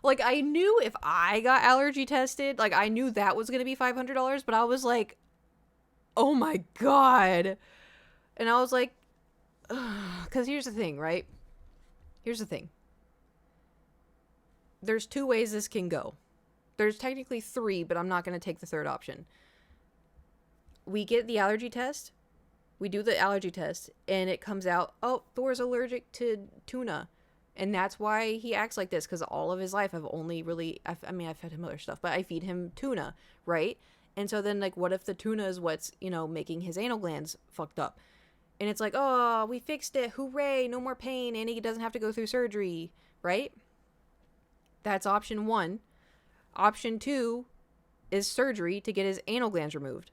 I knew if I got allergy tested, like I knew that was gonna be $500. But I was like, oh my god. And I was like, because here's the thing, right? Here's the thing. There's 2 ways this can go. There's technically 3, but I'm not going to take the third option. We get the allergy test. We do the allergy test, and it comes out, oh, Thor's allergic to tuna. And that's why he acts like this, because all of his life I've fed him other stuff, but I feed him tuna, right? And so then, like, what if the tuna is what's, making his anal glands fucked up? And it's like, oh, we fixed it. Hooray, no more pain, and he doesn't have to go through surgery, right? That's option 1. Option 2 is surgery to get his anal glands removed.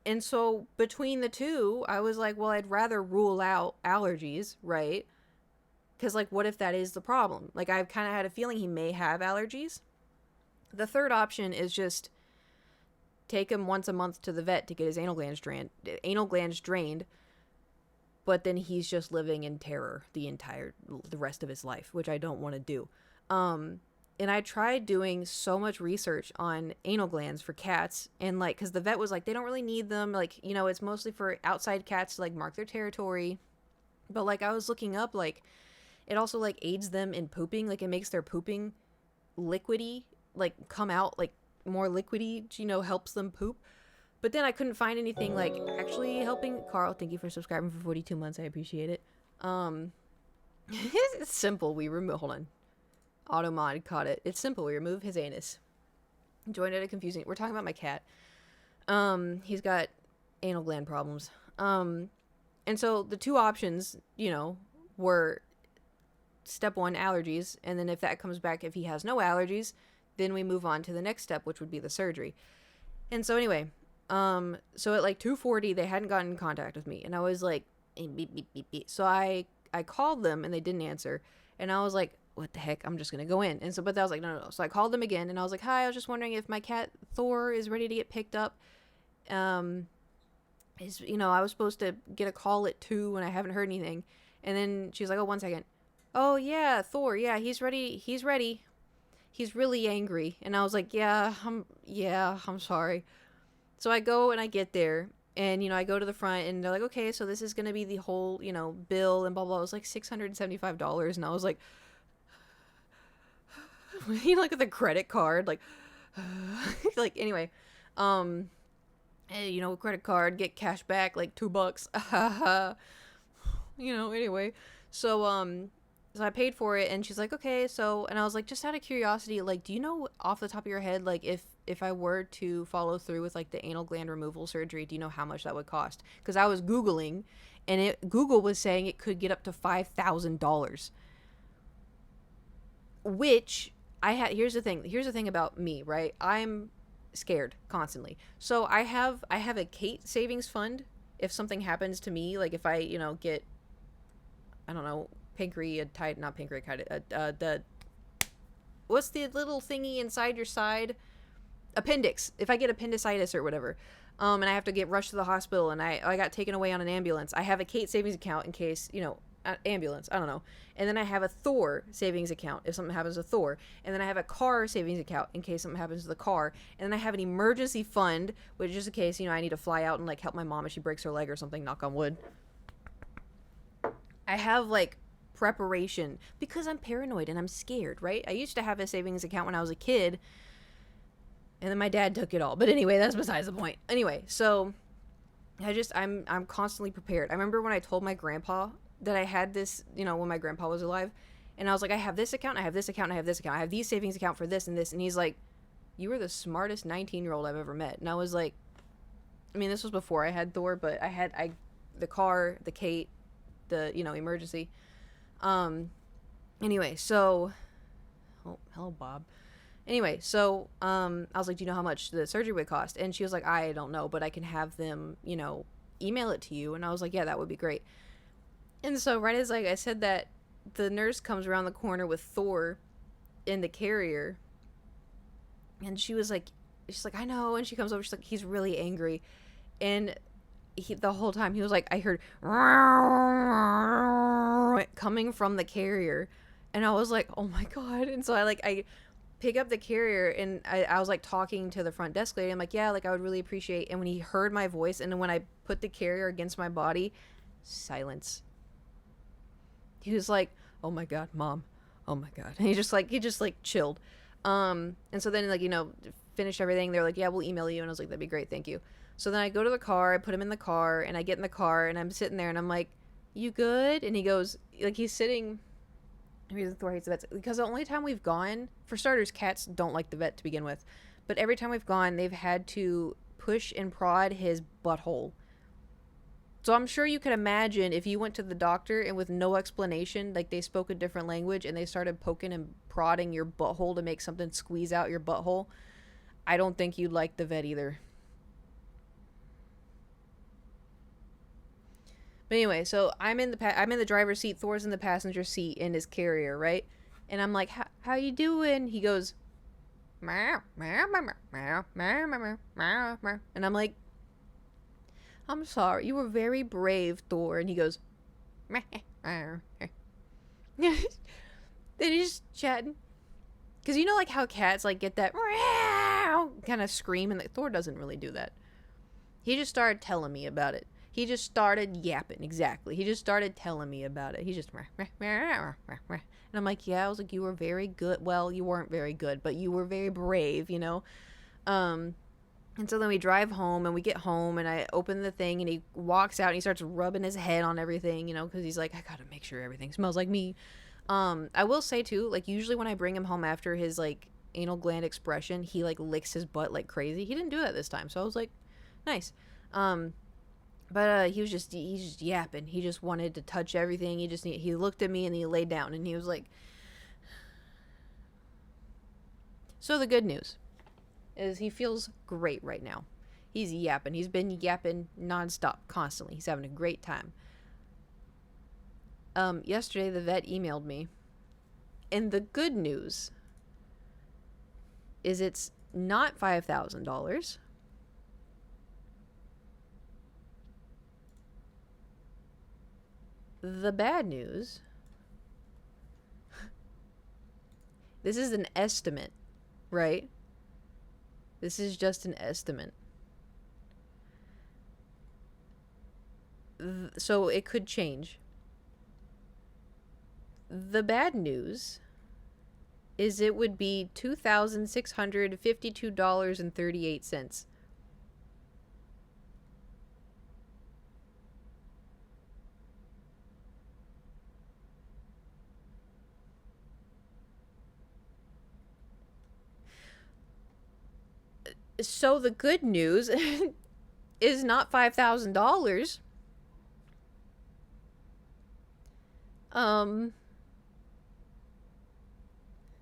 And so between the 2, I was like, well, I'd rather rule out allergies, right? Because, like, what if that is the problem? Like, I've kind of had a feeling he may have allergies. The third option is just take him once a month to the vet to get his anal glands drained, but then he's just living in terror the rest of his life, which I don't want to do. And I tried doing so much research on anal glands for cats, and like, because the vet was like, they don't really need them, like, it's mostly for outside cats to like mark their territory. But like, I was looking up, like, it also like aids them in pooping, like it makes their pooping liquidy, like come out like more liquidy, helps them poop. But then I couldn't find anything like actually helping. Carl, thank you for subscribing for 42 months. I appreciate it. It's simple. Hold on. Automod caught it. It's simple. We remove his anus. Joined at a confusing. We're talking about my cat. He's got anal gland problems. And so the 2 options, were step 1, allergies, and then if that comes back, if he has no allergies, then we move on to the next step, which would be the surgery. And so anyway, so at like 2:40, they hadn't gotten in contact with me, and I was like, beep, beep, beep, beep. So I called them, and they didn't answer, and I was like, what the heck, I'm just gonna go in. And so, but I was like, no. So I called them again, and I was like, hi, I was just wondering if my cat Thor is ready to get picked up. I was supposed to get a call at 2, and I haven't heard anything. And then she's like, oh, 1 second. Oh yeah, Thor, yeah, he's ready. He's really angry. And I was like, I'm sorry. So I go and I get there, and I go to the front, and they're like, okay, so this is gonna be the whole bill and blah blah. It was like $675, and I was like, look at the credit card, like like, anyway, credit card, get cash back like $2. Anyway, so I paid for it, and she's like, okay, so, and I was like, just out of curiosity, like, do you know off the top of your head, like, if I were to follow through with like the anal gland removal surgery, do you know how much that would cost? Because I was Googling, and Google was saying it could get up to $5,000, which here's the thing about me, right? I'm scared constantly. So I have a Kate savings fund. If something happens to me, like if I, get, I don't know, what's the little thingy inside your side? Appendix. If I get appendicitis or whatever, and I have to get rushed to the hospital, and I got taken away on an ambulance, I have a Kate savings account in case, ambulance, I don't know. And then I have a Thor savings account if something happens to Thor. And then I have a car savings account in case something happens to the car. And then I have an emergency fund, which is just in case, I need to fly out and like help my mom if she breaks her leg or something, knock on wood. I have like preparation because I'm paranoid and I'm scared, right? I used to have a savings account when I was a kid, and then my dad took it all. But anyway, that's besides the point. Anyway, so I'm constantly prepared. I remember when I told my grandpa that I had this, when my grandpa was alive, and I was like, I have this account, I have this account, I have this account, I have these savings account for this and this. And he's like, you were the smartest 19-year-old I've ever met. And I was like, I mean, this was before I had Thor, but I had the car, the Kate, the, emergency. Anyway, so, oh, hello, Bob. Anyway, so I was like, do you know how much the surgery would cost? And she was like, I don't know, but I can have them, email it to you. And I was like, yeah, that would be great. And so right as like I said that, the nurse comes around the corner with Thor in the carrier, and she's like, I know. And she comes over, she's like, he's really angry. And the whole time he was like, I heard coming from the carrier, and I was like, oh my god. And so I pick up the carrier, and I was like talking to the front desk lady. I'm like, yeah, like I would really appreciate. And when he heard my voice, and then when I put the carrier against my body, silence. He was like, oh my god, mom, oh my god. And he just chilled. And so then finished everything. They're like, yeah, we'll email you. And I was like, that'd be great, thank you. So then I go to the car, I put him in the car, and I get in the car, and I'm sitting there, and I'm like, you good? And he goes, like, he's sitting. Reason Thor hates the vets, because the only time we've gone, for starters, cats don't like the vet to begin with, but every time we've gone, they've had to push and prod his butthole. So I'm sure you can imagine if you went to the doctor and with no explanation, like they spoke a different language and they started poking and prodding your butthole to make something squeeze out your butthole, I don't think you'd like the vet either. But anyway, so I'm in the driver's seat, Thor's in the passenger seat in his carrier, right? And I'm like, how you doing? He goes, meow, meow, meow, meow, meow, meow, meow, meow. And I'm like, I'm sorry, you were very brave, Thor. And he goes, meow, meow. Then he's just chatting. Because you know like how cats like get that kind of scream, and Thor doesn't really do that. He just started telling me about it. He just started yapping, exactly. He just started telling me about it. He just, and I'm like, yeah, I was like, you were very good. Well, you weren't very good, but you were very brave, And so then we drive home, and we get home, and I open the thing, and he walks out, and he starts rubbing his head on everything, because he's like, I gotta make sure everything smells like me. I will say too, like usually when I bring him home after his like anal gland expression, he like licks his butt like crazy. He didn't do that this time, so I was like, nice. But he's just yapping. He just wanted to touch everything. He looked at me and he laid down and he was like. So the good news is he feels great right now. He's yapping. He's been yapping nonstop, constantly. He's having a great time. Yesterday the vet emailed me, and the good news is it's not $5,000. The bad news, this is an estimate, right? This is just an estimate. So it could change. The bad news is it would be $2,652.38. So the good news is not $5,000.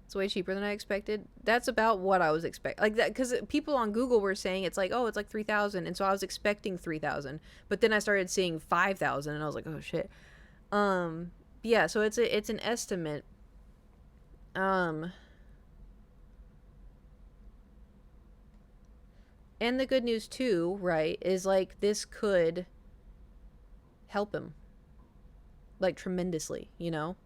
It's way cheaper than I expected. That's about what I was expecting. Like that, because people on Google were saying it's like, oh, it's like 3,000, and so I was expecting 3,000. But then I started seeing 5,000, and I was like, oh shit. Yeah. So it's an estimate. And the good news too, right, is like this could help him, like tremendously, And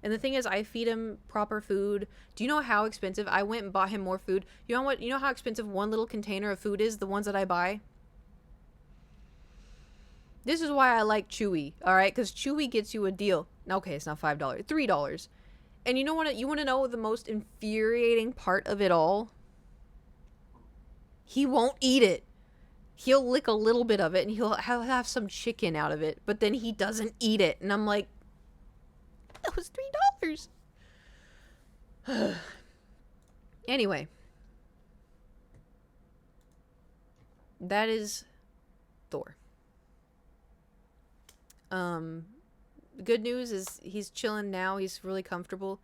the thing is, I feed him proper food. Do you know how expensive? I went and bought him more food. You know what? You know how expensive one little container of food is? The ones that I buy? This is why I like Chewy, all right? Because Chewy gets you a deal. Okay, it's not $5, $3. And you want to know the most infuriating part of it all? He won't eat it. He'll lick a little bit of it, and he'll have some chicken out of it, but then he doesn't eat it. And I'm like, that was $3. Anyway, that is Thor. Good news is he's chilling now. He's really comfortable.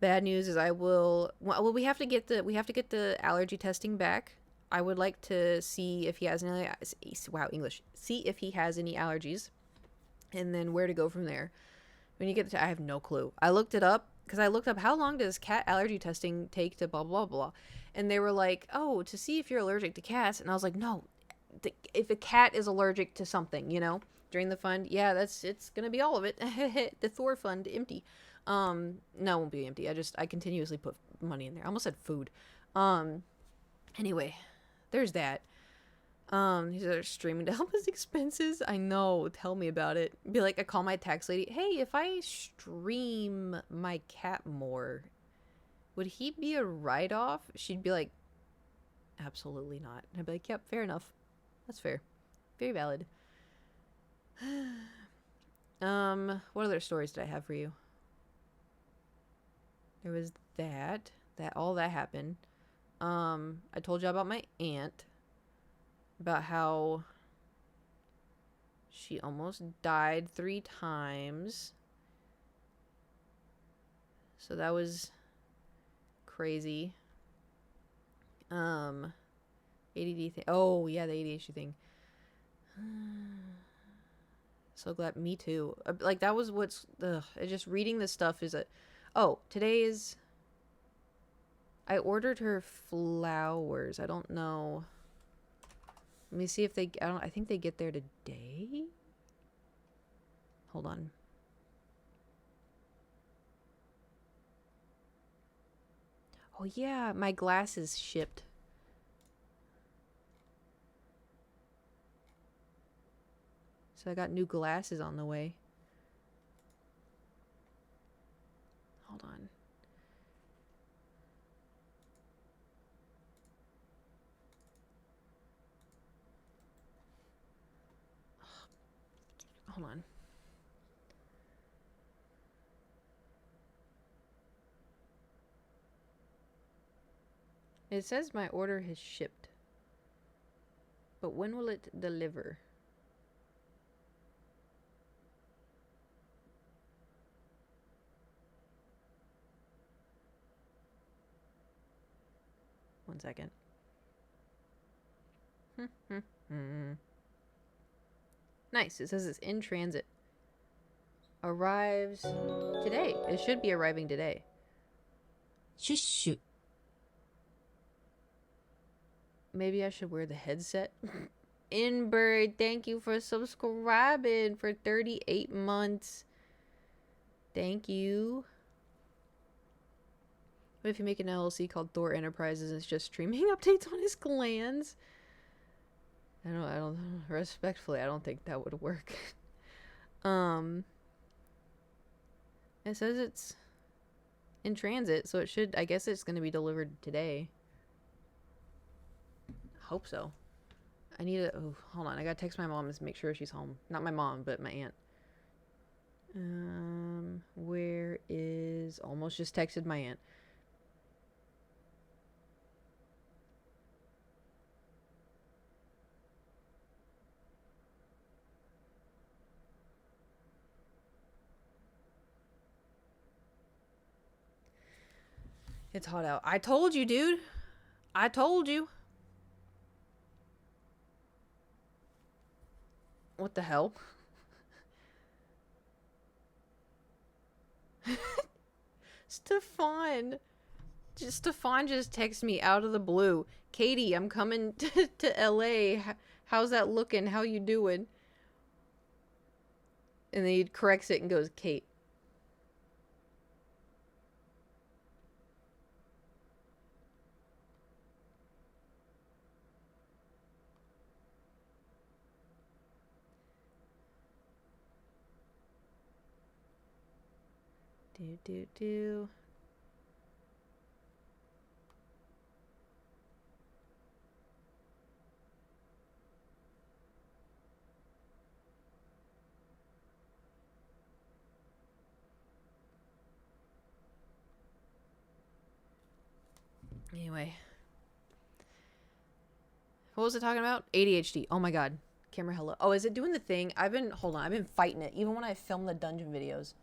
Bad news is I will. Well, we have to get the allergy testing back. I would like to see if he has any. Wow, English. See if he has any allergies, and then where to go from there. When you get to, I have no clue. I looked it up because I looked up how long does cat allergy testing take to blah blah blah, and they were like, oh, to see if you're allergic to cats, and I was like, no, if a cat is allergic to something, drain the fund. Yeah, it's gonna be all of it. The Thor fund empty. No, it won't be empty. I continuously put money in there. I almost said food. Anyway, there's that. These are streaming to help his expenses. I know. Tell me about it. Be like, I call my tax lady. Hey, if I stream my cat more, would he be a write-off? She'd be like, absolutely not. And I'd be like, yep, fair enough. That's fair. Very valid. What other stories did I have for you? There was all that happened. I told you about my aunt. About how she almost died 3 times. So that was crazy. ADD thing. Oh, yeah, the ADHD thing. So glad. Me too. Like, that was what's... just reading this stuff is a... Oh, today is... I ordered her flowers. I don't know... Let me see if they... I think they get there today? Hold on. Oh, yeah. My glasses shipped. So I got new glasses on the way. Hold on. Hold on. It says my order has shipped. But when will it deliver? One second. Nice. It says it's in transit. Arrives today. It should be arriving today. Shushu. Maybe I should wear the headset. Inbird, thank you for subscribing for 38 months. Thank you. What if you make an LLC called Thor Enterprises and it's just streaming updates on his glands? I don't respectfully, I don't think that would work. It says it's in transit, so it should, I guess it's going to be delivered today. Hope so. I need to, oh, hold on. I gotta text my mom to make sure she's home. Not my mom, but my aunt. Where is, almost just texted my aunt. It's hot out. I told you, dude. I told you. What the hell? Stefan just texted me out of the blue. Katie, I'm coming to LA. How's that looking? How you doing? And then he corrects it and goes, Kate. Do. Anyway. What was it talking about? ADHD. Oh my god. Camera hello. Oh, is it doing the thing? Hold on, I've been fighting it. Even when I film the dungeon videos.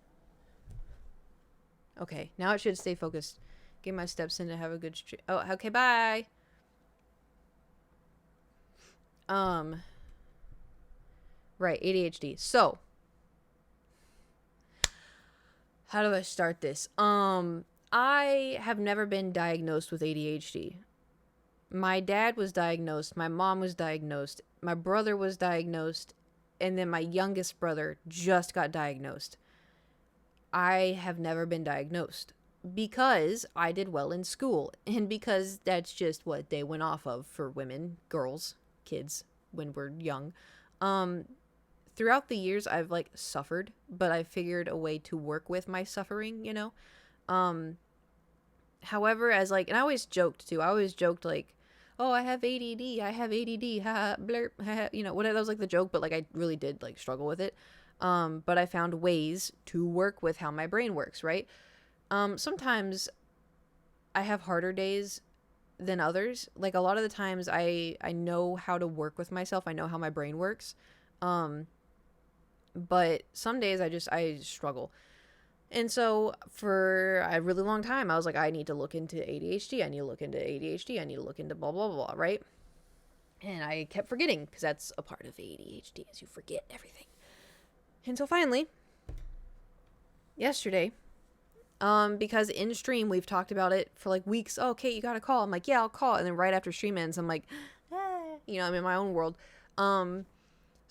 Okay, now it should stay focused. Get my steps in to have a good stream. Oh, okay, bye. Right, ADHD. So, how do I start this? I have never been diagnosed with ADHD. My dad was diagnosed, my mom was diagnosed, my brother was diagnosed, and then my youngest brother just got diagnosed. I have never been diagnosed because I did well in school and because that's just what they went off of for women, girls, kids when we're young. Um Throughout the years I've like suffered, but I figured a way to work with my suffering, you know. Um However, as like, and I always joked too. I always joked like, "Oh, I have ADD. I have ADD." Ha, blurp. Ha, you know, whatever. That was like the joke, but like I really did like struggle with it. But I found ways to work with how my brain works. Right. Sometimes I have harder days than others. Like a lot of the times, I know how to work with myself. I know how my brain works. Um, but some days I struggle. And so for a really long time, I was like, I need to look into ADHD. I need to look into ADHD. I need to look into blah, blah, blah, right? And I kept forgetting because that's a part of ADHD is you forget everything. And so finally, yesterday, because in stream we've talked about it for like weeks. Oh, Kate, you got to call. I'm like, yeah, I'll call. And then right after stream ends, I'm like, ah, you know, I'm in my own world.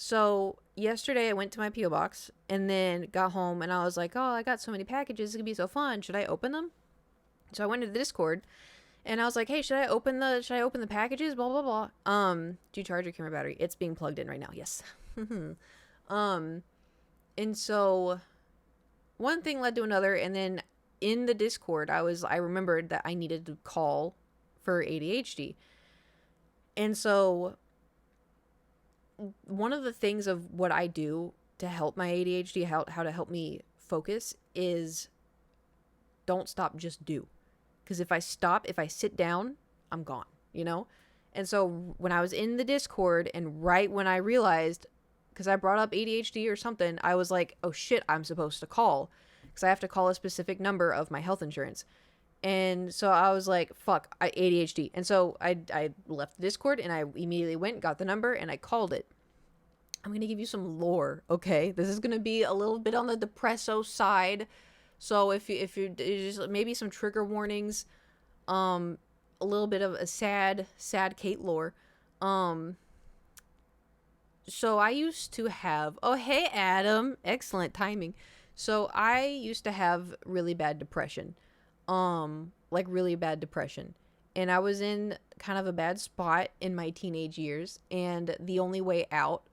So yesterday I went to my P.O. box and then got home and I was like, oh, I got so many packages. It's going to be so fun. Should I open them? So I went to the Discord and I was like, hey, should I open the packages? Blah, blah, blah. Do you charge your camera battery? It's being plugged in right now. Yes. And so one thing led to another. And then in the Discord, I remembered that I needed to call for ADHD. And so one of the things of what I do to help my ADHD, how to help me focus is don't stop, just do. Because if I sit down, I'm gone, you know? And so when I was in the Discord and right when I realized, because I brought up ADHD or something, I was like, oh shit, I'm supposed to call. Because I have to call a specific number of my health insurance. And so I was like, fuck, ADHD. And so I left the Discord and I immediately went, got the number, and I called it. I'm going to give you some lore, okay? This is going to be a little bit on the depresso side. So if you just maybe some trigger warnings, a little bit of a sad Kate lore. So I used to have, oh, hey, Adam. Excellent timing. So I used to have really bad depression. Like really bad depression. And I was in kind of a bad spot in my teenage years. And the only way out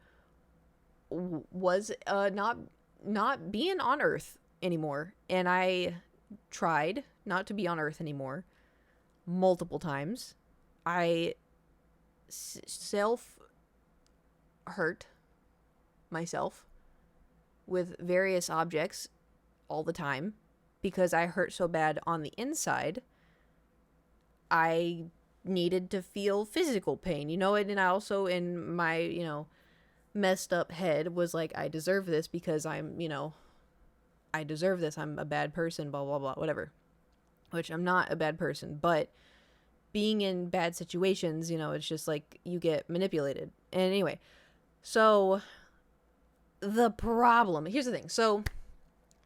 was not being on Earth anymore. And I tried not to be on Earth anymore multiple times. I self hurt myself with various objects all the time because I hurt so bad on the inside. I needed to feel physical pain, you know, and I also in my, you know, messed up head was like, I deserve this because I'm, you know, I deserve this. I'm a bad person, blah, blah, blah, whatever. Which I'm not a bad person, but being in bad situations, you know, it's just like you get manipulated. And anyway, so the problem, here's the thing. So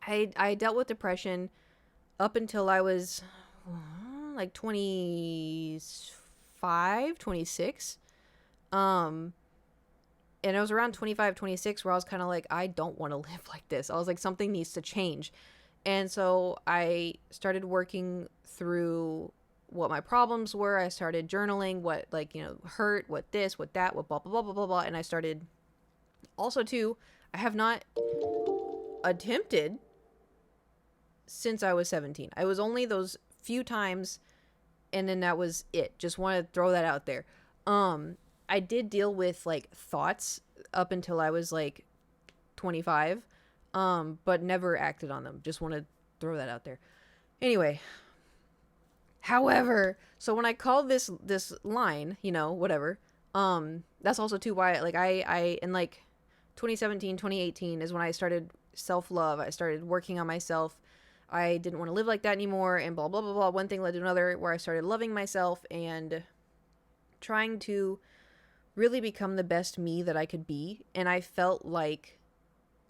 I dealt with depression up until I was like 25, 26. And it was around 25, 26 where I was kind of like, I don't want to live like this. I was like, something needs to change. And so I started working through what my problems were. I started journaling what, like, you know, hurt, what this, what that, what blah, blah, blah, blah, blah, blah. And I started also too, I have not attempted since I was 17. I was only those few times and then that was it. Just want to throw that out there. I did deal with like thoughts up until I was like 25, but never acted on them. Just want to throw that out there. Anyway, however, so when I called this line, you know, whatever, that's also too why like I in like 2017, 2018 is when I started self-love. I started working on myself. I didn't want to live like that anymore, and blah, blah, blah, blah. One thing led to another, where I started loving myself and trying to really become the best me that I could be. And I felt like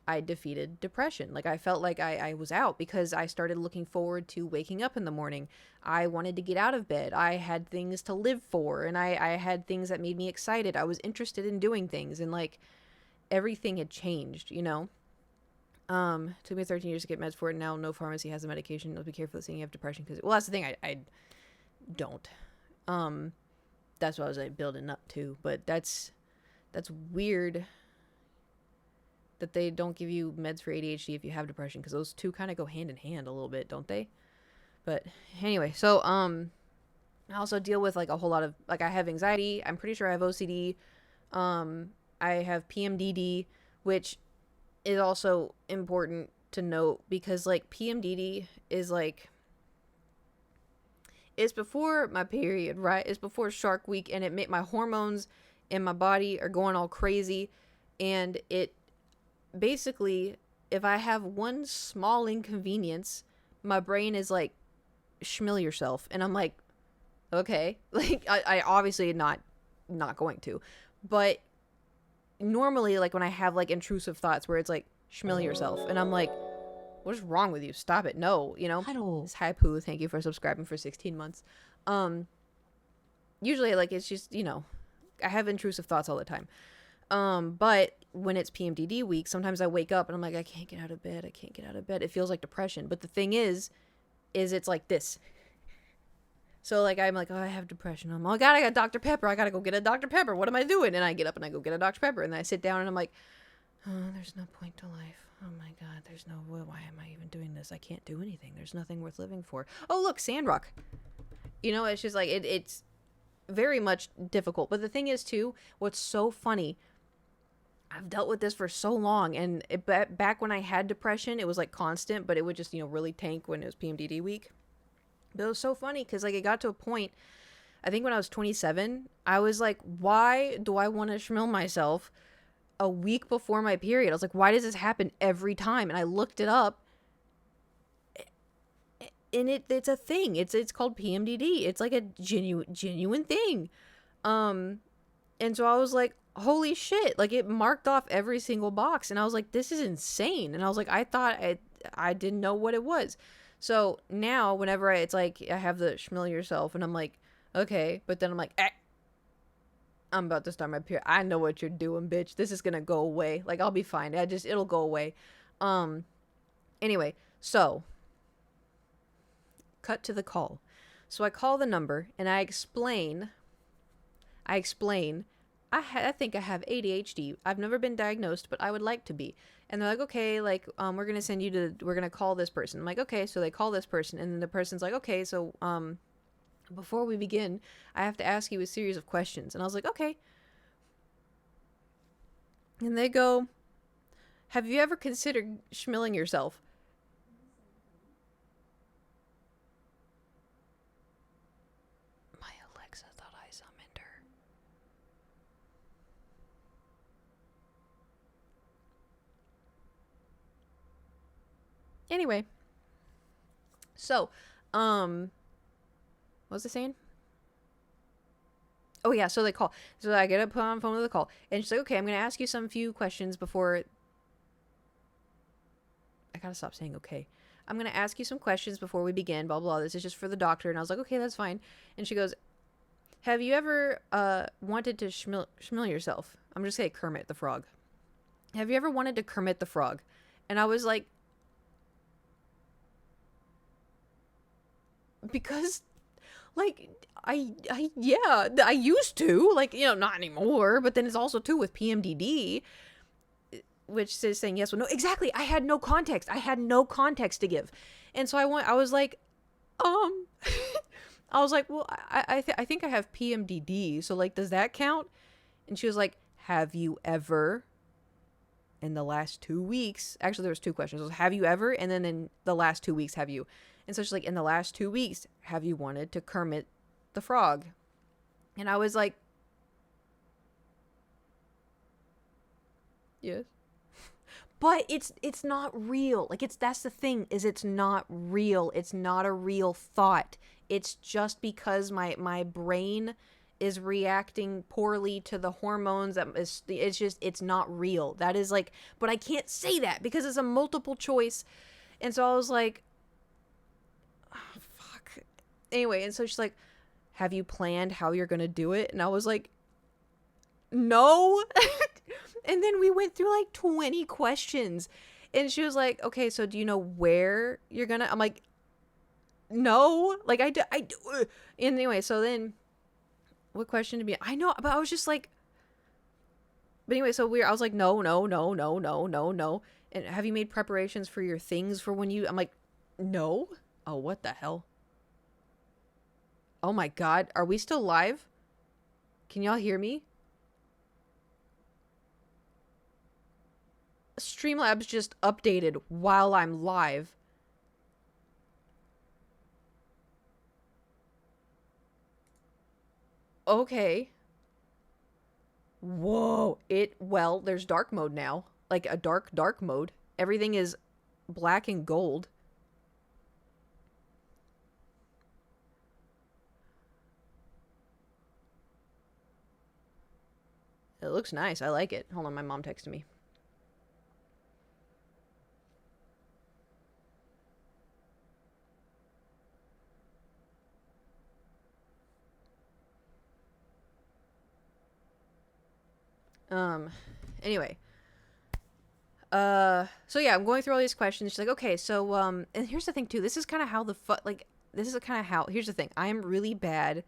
I defeated depression. Like, I felt like I was out, because I started looking forward to waking up in the morning. I wanted to get out of bed. I had things to live for, and I had things that made me excited. I was interested in doing things, and like everything had changed, you know? Took me 13 years to get meds for it. Now no pharmacy has the medication. Let's be careful saying you have depression, because, well, that's the thing. I don't. That's what I was like building up to. But that's weird that they don't give you meds for ADHD if you have depression, because those two kind of go hand in hand a little bit, don't they? But anyway, so I also deal with like a whole lot of, like, I have anxiety. I'm pretty sure I have OCD. I have PMDD, which is also important to note, because like PMDD is like, it's before my period, right? It's before Shark Week, and it made my hormones in my body are going all crazy, and it basically, if I have one small inconvenience, my brain is like, schmill yourself, and I'm like, okay, like I obviously not going to, but normally, like, when I have like intrusive thoughts where it's like, schmill yourself, and I'm like, what is wrong with you? Stop it. No, you know. Hello. It's Hi Poo, thank you for subscribing for 16 months. Usually, like, it's just, you know, I have intrusive thoughts all the time. But when it's PMDD week, sometimes I wake up and I'm like, I can't get out of bed. It feels like depression. But the thing is it's like this. So, like, I'm like, oh, I have depression. I'm, oh, God, I got Dr. Pepper. I got to go get a Dr. Pepper. What am I doing? And I get up and I go get a Dr. Pepper. And then I sit down and I'm like, oh, there's no point to life. Oh, my God, there's no, why am I even doing this? I can't do anything. There's nothing worth living for. Oh, look, Sandrock. You know, it's just like, it's very much difficult. But the thing is, too, what's so funny, I've dealt with this for so long. And back when I had depression, it was like constant, but it would just, you know, really tank when it was PMDD week. But it was so funny because, like, it got to a point, I think when I was 27, I was like, why do I want to schmill myself a week before my period? I was like, why does this happen every time? And I looked it up, and it's a thing. It's called PMDD. It's like a genuine thing. And so I was like, holy shit. Like, it marked off every single box. And I was like, this is insane. And I was like, I thought I didn't know what it was. So now whenever it's like, I have the schmill yourself, and I'm like, okay. But then I'm like, I'm about to start my period. I know what you're doing, bitch. This is going to go away. Like, I'll be fine. It'll go away. Anyway, so cut to the call. So I call the number and I explain, I think I have ADHD. I've never been diagnosed, but I would like to be. And they're like, okay, like, we're going to call this person. I'm like, okay. So they call this person, and then the person's like, okay, so, before we begin, I have to ask you a series of questions. And I was like, okay. And they go, have you ever considered schmilling yourself? My Alexa thought I summoned her. Anyway. So, what was I saying? Oh, yeah, so they call. So I get up on the phone with the call. And she's like, okay, I'm going to ask you some few questions before... I gotta stop saying okay. I'm going to ask you some questions before we begin, blah, blah, blah. This is just for the doctor. And I was like, okay, that's fine. And she goes, have you ever wanted to schmill yourself? I'm just saying Kermit the Frog. Have you ever wanted to Kermit the Frog? And I was like... Because... Like, yeah, I used to, like, you know, not anymore, but then it's also, too, with PMDD, which is saying yes or no. Exactly, I had no context to give, and so I was like, I was like, well, I think I have PMDD, so, like, does that count? And she was like, have you ever, in the last 2 weeks, actually, there was two questions, it was, have you ever, and then in the last 2 weeks, have you? And so she's like, in the last 2 weeks, have you wanted to Kermit the Frog? And I was like, yes. but it's not real. Like, that's the thing, is it's not real. It's not a real thought. It's just because my brain is reacting poorly to the hormones. It's just, it's not real. That is like, but I can't say that because it's a multiple choice. And so I was like, oh, fuck. Anyway, and so she's like, have you planned how you're gonna do it? And I was like, no. And then we went through like 20 questions, and she was like, okay, so do you know where you're gonna? I'm like, no, like I do. Anyway, so then what question to be? I know, but I was just like, but anyway, so I was like, no, no, no, no, no, no, no. And have you made preparations for your things for when you? I'm like, no. Oh, what the hell? Oh my God, are we still live? Can y'all hear me? Streamlabs just updated while I'm live. Okay. Whoa. Well, there's dark mode now. Like a dark mode. Everything is black and gold. It looks nice. I like it. Hold on, my mom texted me. Anyway. So yeah, I'm going through all these questions. She's like, okay, so, and here's the thing too. This is kind of how here's the thing. I am really bad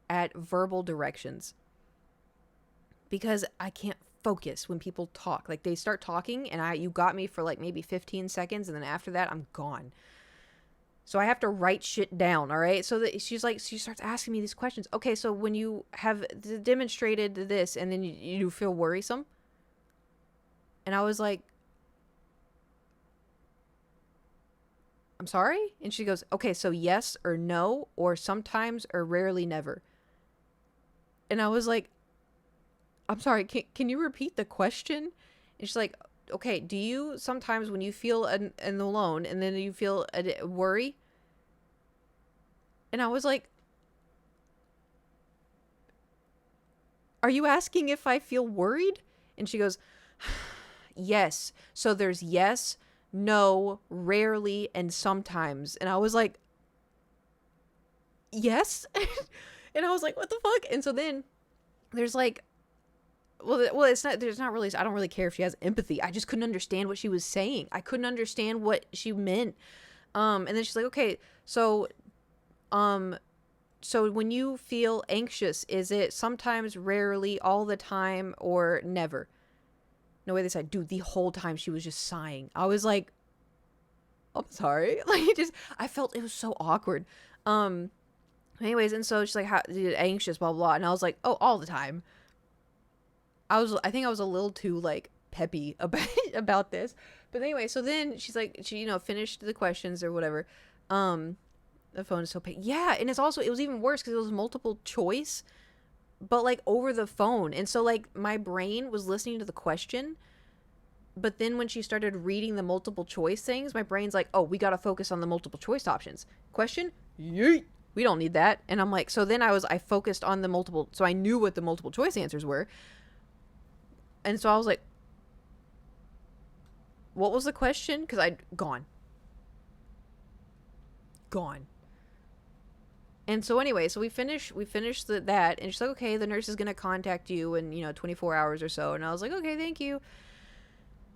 at verbal directions because I can't focus when people talk. Like, they start talking and you got me for like maybe 15 seconds, and then after that I'm gone. So I have to write shit down, all right? So that she starts asking me these questions. Okay, so when you have demonstrated this and then you feel worrisome? And I was like, I'm sorry? And she goes, okay, so yes or no, or sometimes or rarely never. And I was like, I'm sorry, can you repeat the question? And she's like, okay, do you sometimes when you feel an alone and then you feel a worry? And I was like, are you asking if I feel worried? And she goes, yes. So there's yes, no, rarely, and sometimes. And I was like, yes. And I was like, what the fuck? And so then there's like, it's not, there's not really, I don't really care if she has empathy. I just couldn't understand what she was saying. I couldn't understand what she meant. And then she's like, okay, so when you feel anxious, is it sometimes, rarely, all the time, or never? No way, they said, dude, the whole time she was just sighing. I was like, I'm sorry. Like, I felt it was so awkward. Anyways, and so she's like, how anxious, blah, blah, blah. And I was like, oh, all the time. I think I was a little too like peppy about this. But anyway, so then she's like, she finished the questions or whatever. The phone is so yeah, and it was even worse because it was multiple choice, but like over the phone. And so like my brain was listening to the question, but then when she started reading the multiple choice things, my brain's like, oh, we got to focus on the multiple choice options. Question? Yeet. We don't need that. And I'm like, so then I focused on the multiple, so I knew what the multiple choice answers were. And so I was like, what was the question? Because I'd gone. And so anyway, so we finished that, and she's like, okay, the nurse is going to contact you in, 24 hours or so. And I was like, okay, thank you.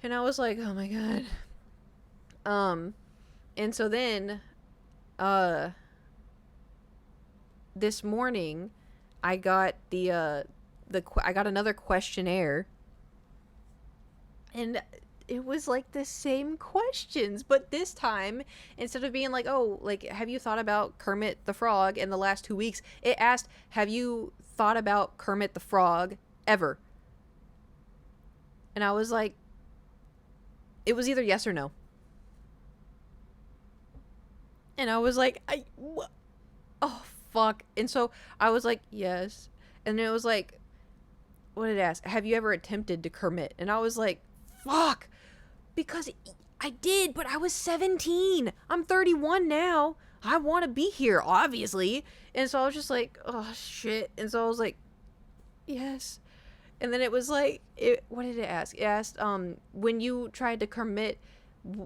And I was like, oh my God. And so then, this morning, I got I got another questionnaire. And it was like the same questions, but this time, instead of being like, oh, like, have you thought about Kermit the Frog in the last 2 weeks? It asked, have you thought about Kermit the Frog ever? And I was like, it was either yes or no. And I was like, oh, fuck. And so I was like, yes. And it was like, what did it ask? Have you ever attempted to Kermit? And I was like, fuck. Because I did, but I was 17. I'm 31 now. I want to be here, obviously. And so I was just like, oh, shit. And so I was like, yes. And then it was like, what did it ask? It asked, when you tried to commit,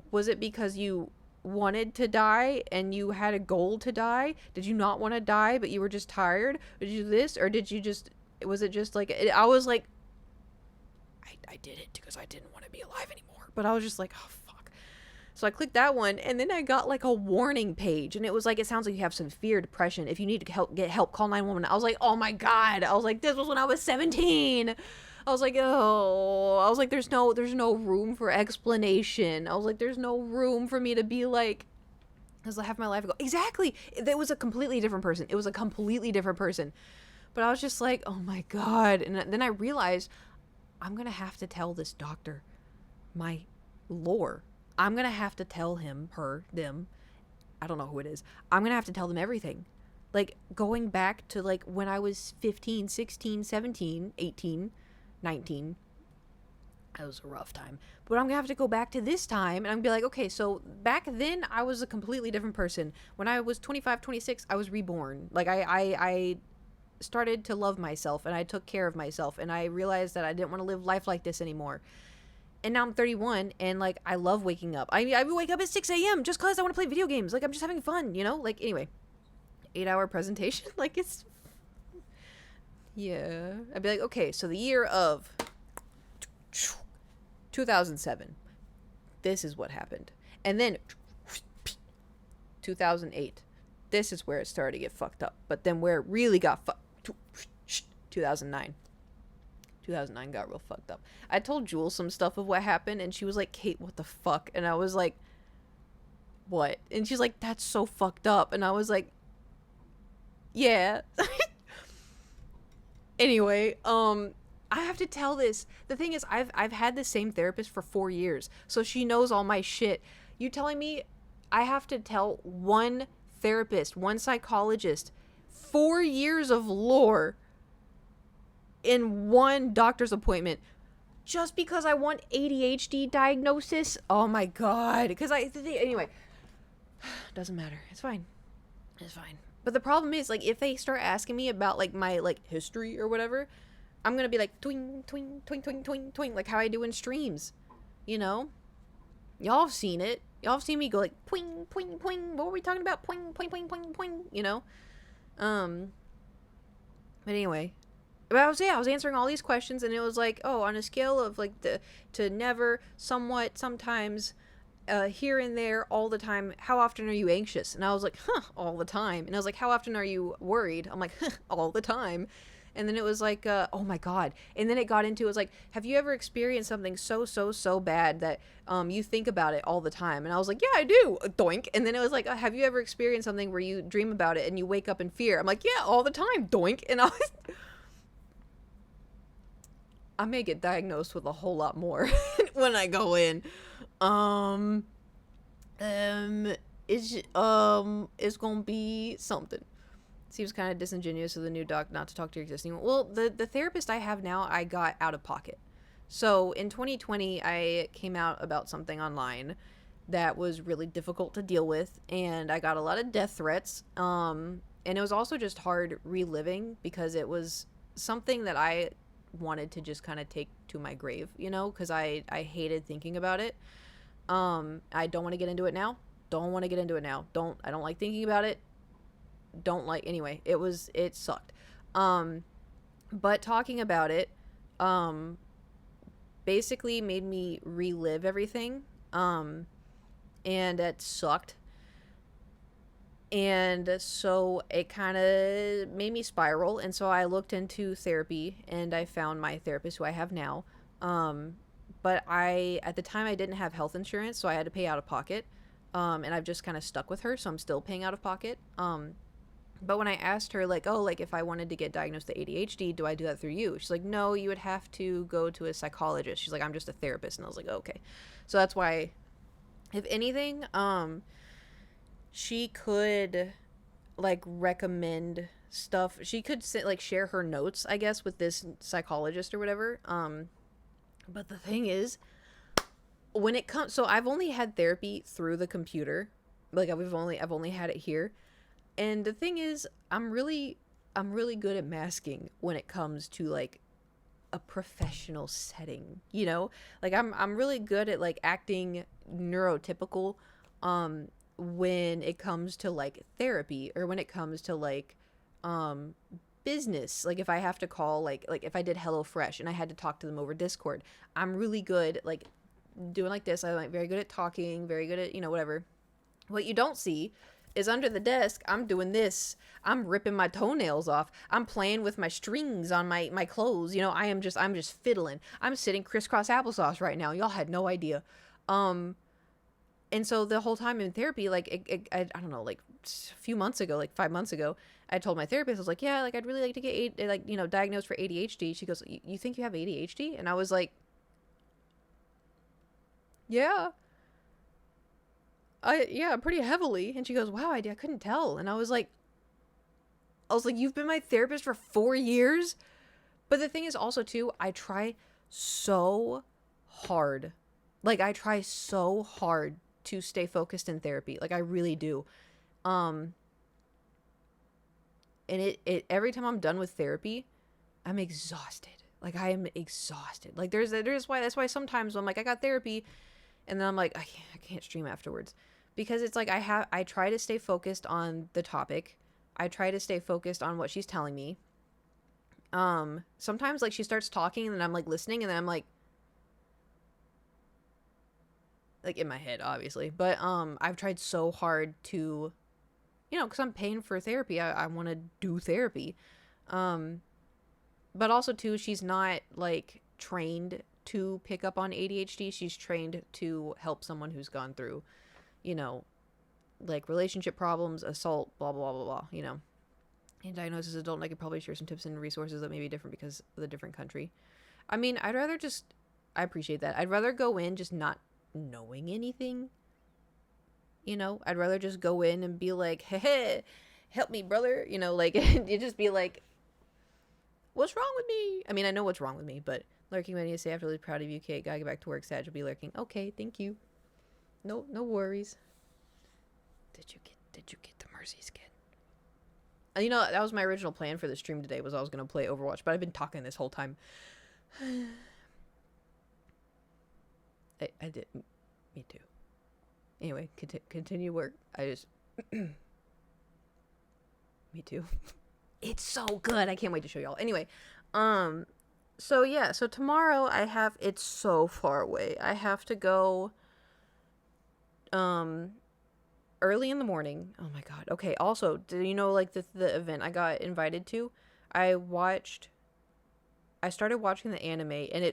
was it because you wanted to die and you had a goal to die? Did you not want to die, but you were just tired? Did you do this? Or did you just, was it just like, I was like, I did it because I didn't want to be alive anymore. But I was just like, oh, fuck. So I clicked that one, and then I got like a warning page, and it was like, it sounds like you have severe depression. If you need to get help, call 911. I was like, oh my God. I was like, this was when I was 17. I was like, oh, I was like, there's no room for explanation. I was like, there's no room for me to be like, because I have my life ago. Exactly. It was a completely different person. It was a completely different person. But I was just like, oh my God. And then I realized I'm going to have to tell this doctor my lore. I'm going to have to tell him, her, them. I don't know who it is. I'm going to have to tell them everything. Like, going back to, like, when I was 15, 16, 17, 18, 19. That was a rough time. But I'm going to have to go back to this time, and I'm going to be like, okay, so back then, I was a completely different person. When I was 25, 26, I was reborn. Like, I started to love myself, and I took care of myself, and I realized that I didn't want to live life like this anymore. And now I'm 31, and like, I love waking up. I wake up at 6 a.m. just because I want to play video games. Like, I'm just having fun, you know? Like, anyway, 8-hour presentation. Like, it's, yeah. I'd be like, okay, so the year of 2007. This is what happened. And then 2008. This is where it started to get fucked up. But then where it really got fucked, 2009. 2009 got real fucked up. I told Jules some stuff of what happened, and she was like, Kate, what the fuck? And I was like, what? And she's like, that's so fucked up. And I was like, yeah. Anyway, I have to tell this. The thing is, I've had the same therapist for 4 years, so she knows all my shit. You telling me I have to tell one therapist, one psychologist, 4 years of lore in one doctor's appointment just because I want ADHD diagnosis? Oh my God. Because anyway, doesn't matter. It's fine. It's fine. But the problem is, like, if they start asking me about, like, my, like, history or whatever, I'm gonna be like, twing, twing, twing, twing, twing, twing, like how I do in streams, you know? Y'all have seen it. Y'all have seen me go like, poing, poing, poing. What were we talking about? Poing, poing, poing, poing, poing, you know? But anyway, but I was answering all these questions, and it was like, oh, on a scale of like to never, somewhat, sometimes, here and there, all the time, how often are you anxious? And I was like, all the time. And I was like, how often are you worried? I'm like, all the time. And then it was like, oh my God. And then it got into, it was like, have you ever experienced something so bad that you think about it all the time? And I was like, yeah, I do. Doink. And then it was like, have you ever experienced something where you dream about it and you wake up in fear? I'm like, yeah, all the time. Doink. And I may get diagnosed with a whole lot more when I go in. It's gonna be something. Seems kind of disingenuous of the new doc not to talk to your existing one. Well, the therapist I have now, I got out of pocket. So in 2020, I came out about something online that was really difficult to deal with, and I got a lot of death threats. And it was also just hard reliving because it was something that I wanted to just kind of take to my grave, you know, because I hated thinking about it. I don't want to get into it now. Don't want to get into it now. I don't like thinking about it. Anyway, it sucked. But talking about it, basically made me relive everything. And it sucked. And so it kind of made me spiral. And so I looked into therapy, and I found my therapist, who I have now. But at the time I didn't have health insurance, so I had to pay out of pocket. And I've just kind of stuck with her, so I'm still paying out of pocket. But when I asked her, like, oh, like, if I wanted to get diagnosed with ADHD, do I do that through you? She's like, no, you would have to go to a psychologist. She's like, I'm just a therapist. And I was like, okay. So that's why, if anything, she could, like, recommend stuff. She could, like, share her notes, I guess, with this psychologist or whatever. But the thing is, when it comes, so I've only had therapy through the computer. Like I've only had it here. And the thing is, I'm really good at masking when it comes to like a professional setting, you know? Like I'm really good at like acting neurotypical when it comes to like therapy, or when it comes to like um business. Like if I have to call, like if I did HelloFresh and I had to talk to them over Discord, I'm really good like doing like this. I'm like very good at talking, very good at, you know, whatever. What you don't see is under the desk, I'm doing this. I'm ripping my toenails off. I'm playing with my strings on my clothes. You know, I'm just fiddling. I'm sitting crisscross applesauce right now. Y'all had no idea. Um and so the whole time in therapy, like I don't know, like a few months ago, like 5 months ago, I told my therapist, I was like, yeah, like I'd really like to get like, you know, diagnosed for ADHD. She goes, you think you have ADHD? And I was like, yeah. Yeah, pretty heavily. And she goes, wow, I couldn't tell. And I was like, you've been my therapist for 4 years? But the thing is also too, I try so hard. Like I try so hard to stay focused in therapy. Like I really do. Um and it every time I'm done with therapy, I'm exhausted. Like I am exhausted. Like there's why that's why sometimes I'm like I got therapy, and then I'm like I can't stream afterwards, because it's like I try to stay focused on the topic. I try to stay focused on what she's telling me. Sometimes like she starts talking and then I'm like listening, and then I'm like in my head obviously, but I've tried so hard to, you know, because I'm paying for therapy. I want to do therapy. Um but also too, she's not like trained to pick up on ADHD. She's trained to help someone who's gone through, you know, like relationship problems, assault, blah blah blah blah, you know. And diagnosed as an adult, and I could probably share some tips and resources that may be different because of the different country. I mean, I'd rather just, I appreciate that. I'd rather go in just not knowing anything, you know. I'd rather just go in and be like, hey, help me, brother, you know, like you just be like, what's wrong with me? I mean, I know what's wrong with me, but lurking many say after really proud of you, Kate. Gotta get back to work. Sad you'll be lurking. Okay, thank you. No worries. Did you get the mercy skin? You know, that was my original plan for the stream today, was I was gonna play Overwatch, but I've been talking this whole time. I did. Me too. Anyway, continue work. I just. Me too. It's so good. I can't wait to show y'all. Anyway, so yeah, so tomorrow it's so far away. I have to go um early in the morning. Oh my god. Okay, also, do you know like the event I got invited to? I started watching the anime, and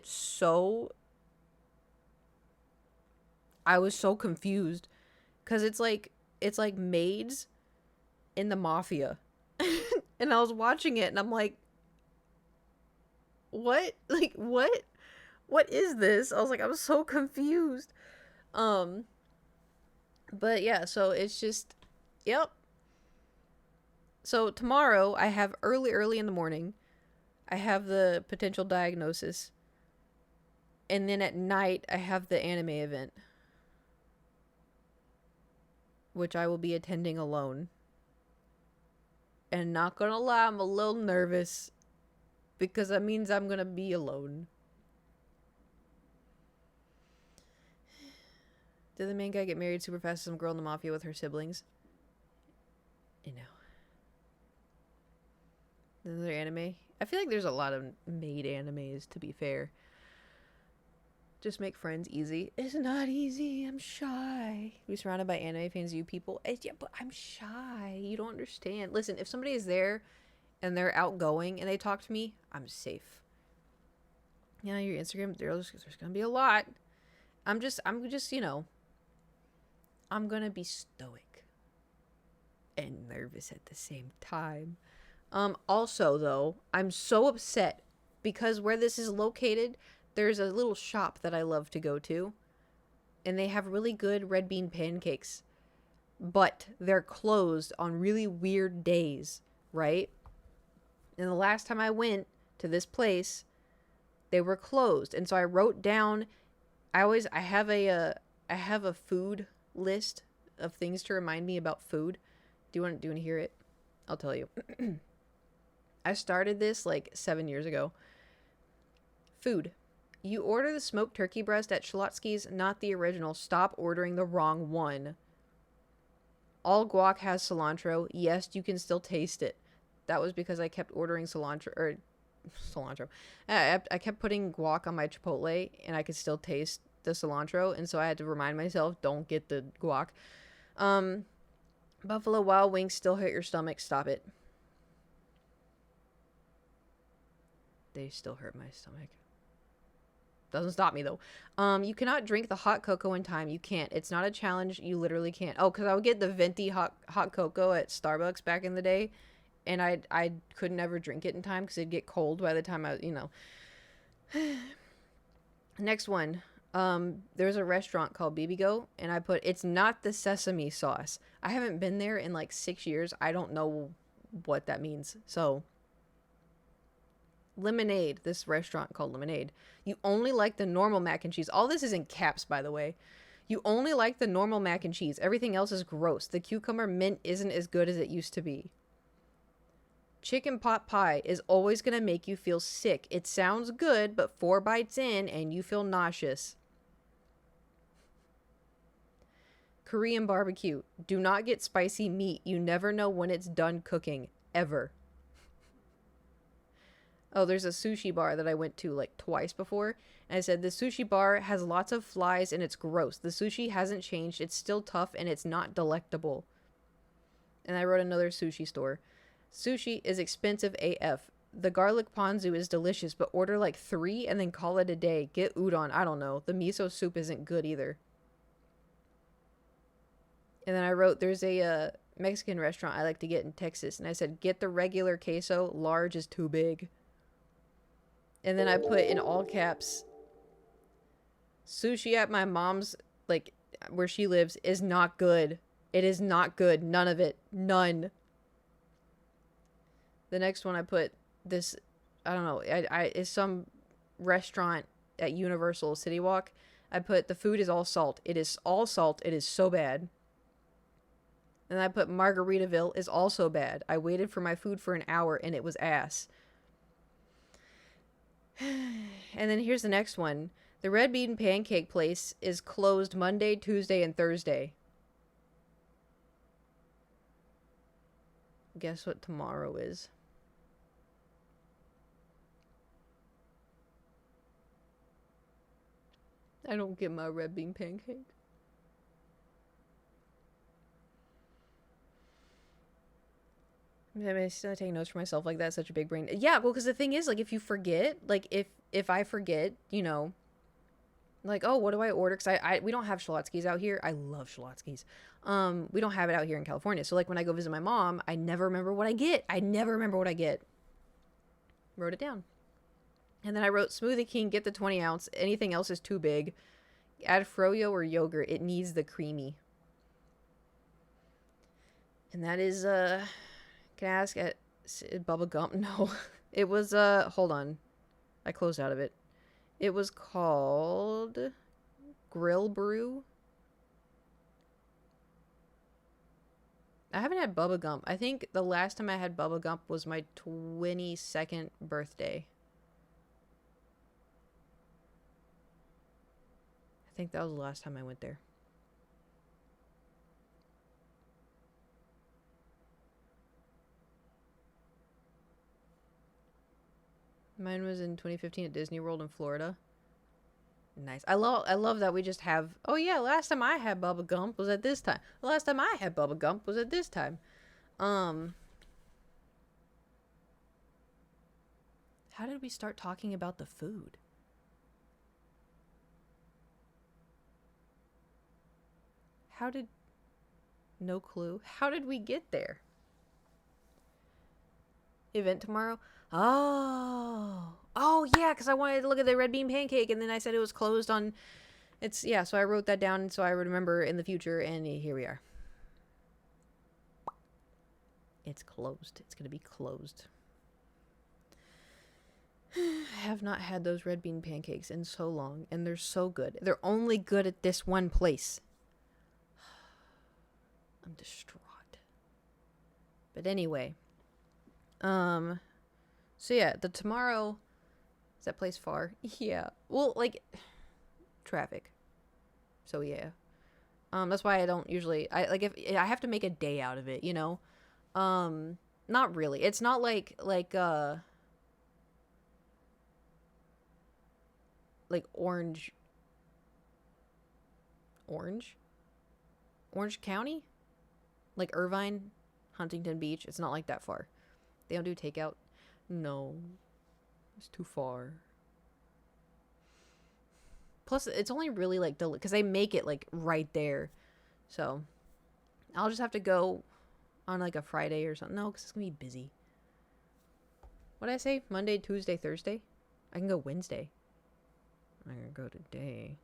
I was so confused, cuz it's like maids in the mafia. And I was watching it and I'm like, what? Like what? What is this? I was like, I'm so confused. Um but yeah, so it's just, yep. So tomorrow I have early in the morning, I have the potential diagnosis. And then at night I have the anime event, which I will be attending alone. And not gonna lie, I'm a little nervous, because that means I'm gonna be alone. Did the main guy get married super fast to some girl in the mafia with her siblings? You know. Another anime? I feel like there's a lot of made animes, to be fair. Just make friends easy. It's not easy. I'm shy. Be surrounded by anime fans, you people. Yeah, but I'm shy. You don't understand. Listen, if somebody is there and they're outgoing and they talk to me, I'm safe. Yeah, your Instagram, there's gonna be a lot. I'm just, you know, I'm gonna be stoic and nervous at the same time. Also though, I'm so upset because where this is located, there's a little shop that I love to go to, and they have really good red bean pancakes, but they're closed on really weird days, right? And the last time I went to this place, they were closed. And so I wrote down I have I have a food list of things to remind me about food. Do you want to hear it? I'll tell you. I started this like 7 years ago. Food. You order the smoked turkey breast at Schlotsky's, not the original. Stop ordering the wrong one. All guac has cilantro. Yes, you can still taste it. That was because I kept ordering cilantro. I kept putting guac on my Chipotle, and I could still taste the cilantro, and so I had to remind myself, don't get the guac. Um, Buffalo Wild Wings still hurt your stomach. Stop it. They still hurt my stomach. Doesn't stop me though. You cannot drink the hot cocoa in time. You can't. It's not a challenge. You literally can't. Oh, because I would get the venti hot cocoa at Starbucks back in the day, and I could never drink it in time because it'd get cold by the time I. Next one. There's a restaurant called Bibigo, and I put it's not the sesame sauce. I haven't been there in like 6 years. I don't know what that means. So Lemonade, this restaurant called Lemonade. You only like the normal mac and cheese. All this is in caps, by the way. You only like the normal mac and cheese. Everything else is gross. The cucumber mint isn't as good as it used to be. Chicken pot pie is always going to make you feel sick. It sounds good, but 4 bites in and you feel nauseous. Korean barbecue. Do not get spicy meat. You never know when it's done cooking. Ever. Oh, there's a sushi bar that I went to like twice before. And I said, the sushi bar has lots of flies and it's gross. The sushi hasn't changed. It's still tough and it's not delectable. And I wrote another sushi store. Sushi is expensive AF. The garlic ponzu is delicious, but order like 3 and then call it a day. Get udon. I don't know. The miso soup isn't good either. And then I wrote, there's a Mexican restaurant I like to get in Texas. And I said, get the regular queso. Large is too big. And then I put in all caps, sushi at my mom's, like, where she lives, is not good. It is not good. None of it. None. The next one I put this, I don't know, it's some restaurant at Universal City Walk. I put, the food is all salt. It is all salt. It is so bad. And I put Margaritaville is also bad. I waited for my food for an hour and it was ass. And then here's the next one. The Red Bean Pancake place is closed Monday, Tuesday, and Thursday. Guess what tomorrow is? I don't get my red bean pancake. I still take notes for myself like that. Such a big brain. Yeah, well, because the thing is, like, if you forget, like, if I forget, like, oh, what do I order? Because we don't have Schlotsky's out here. I love Schlotsky's. We don't have it out here in California. So, like, when I go visit my mom, I never remember what I get. Wrote it down. And then I wrote Smoothie King, get the 20 ounce. Anything else is too big. Add froyo or yogurt. It needs the creamy. And that is, can I ask at Bubba Gump? No. It was, hold on. I closed out of it. It was called Grill Brew. I haven't had Bubba Gump. I think the last time I had Bubba Gump was my 22nd birthday. I think that was the last time I went there. Mine was in 2015 at Disney World in Florida. Nice. I love that we just have, oh yeah, last time I had Bubba Gump was at this time. The last time I had Bubba Gump was at this time. How did we start talking about the food? No clue. How did we get there? Event tomorrow? Oh yeah, because I wanted to look at the red bean pancake, and then I said it was closed on. So I wrote that down so I would remember in the future, and here we are. It's closed. It's gonna be closed. I have not had those red bean pancakes in so long, and they're so good. They're only good at this one place. I'm distraught. But anyway, so yeah, the tomorrow, is that place far? Yeah. Well, like, traffic. So yeah. That's why I don't usually, I like, if I have to make a day out of it, you know? Not really. It's not like Orange County, like Irvine, Huntington Beach. It's not like that far. They don't do takeout. No, it's too far. Plus, it's only really like because they make it like right there, so I'll just have to go on like a Friday or something. No, because it's gonna be busy. What did I say? Monday, Tuesday, Thursday. I can go Wednesday. I can go today.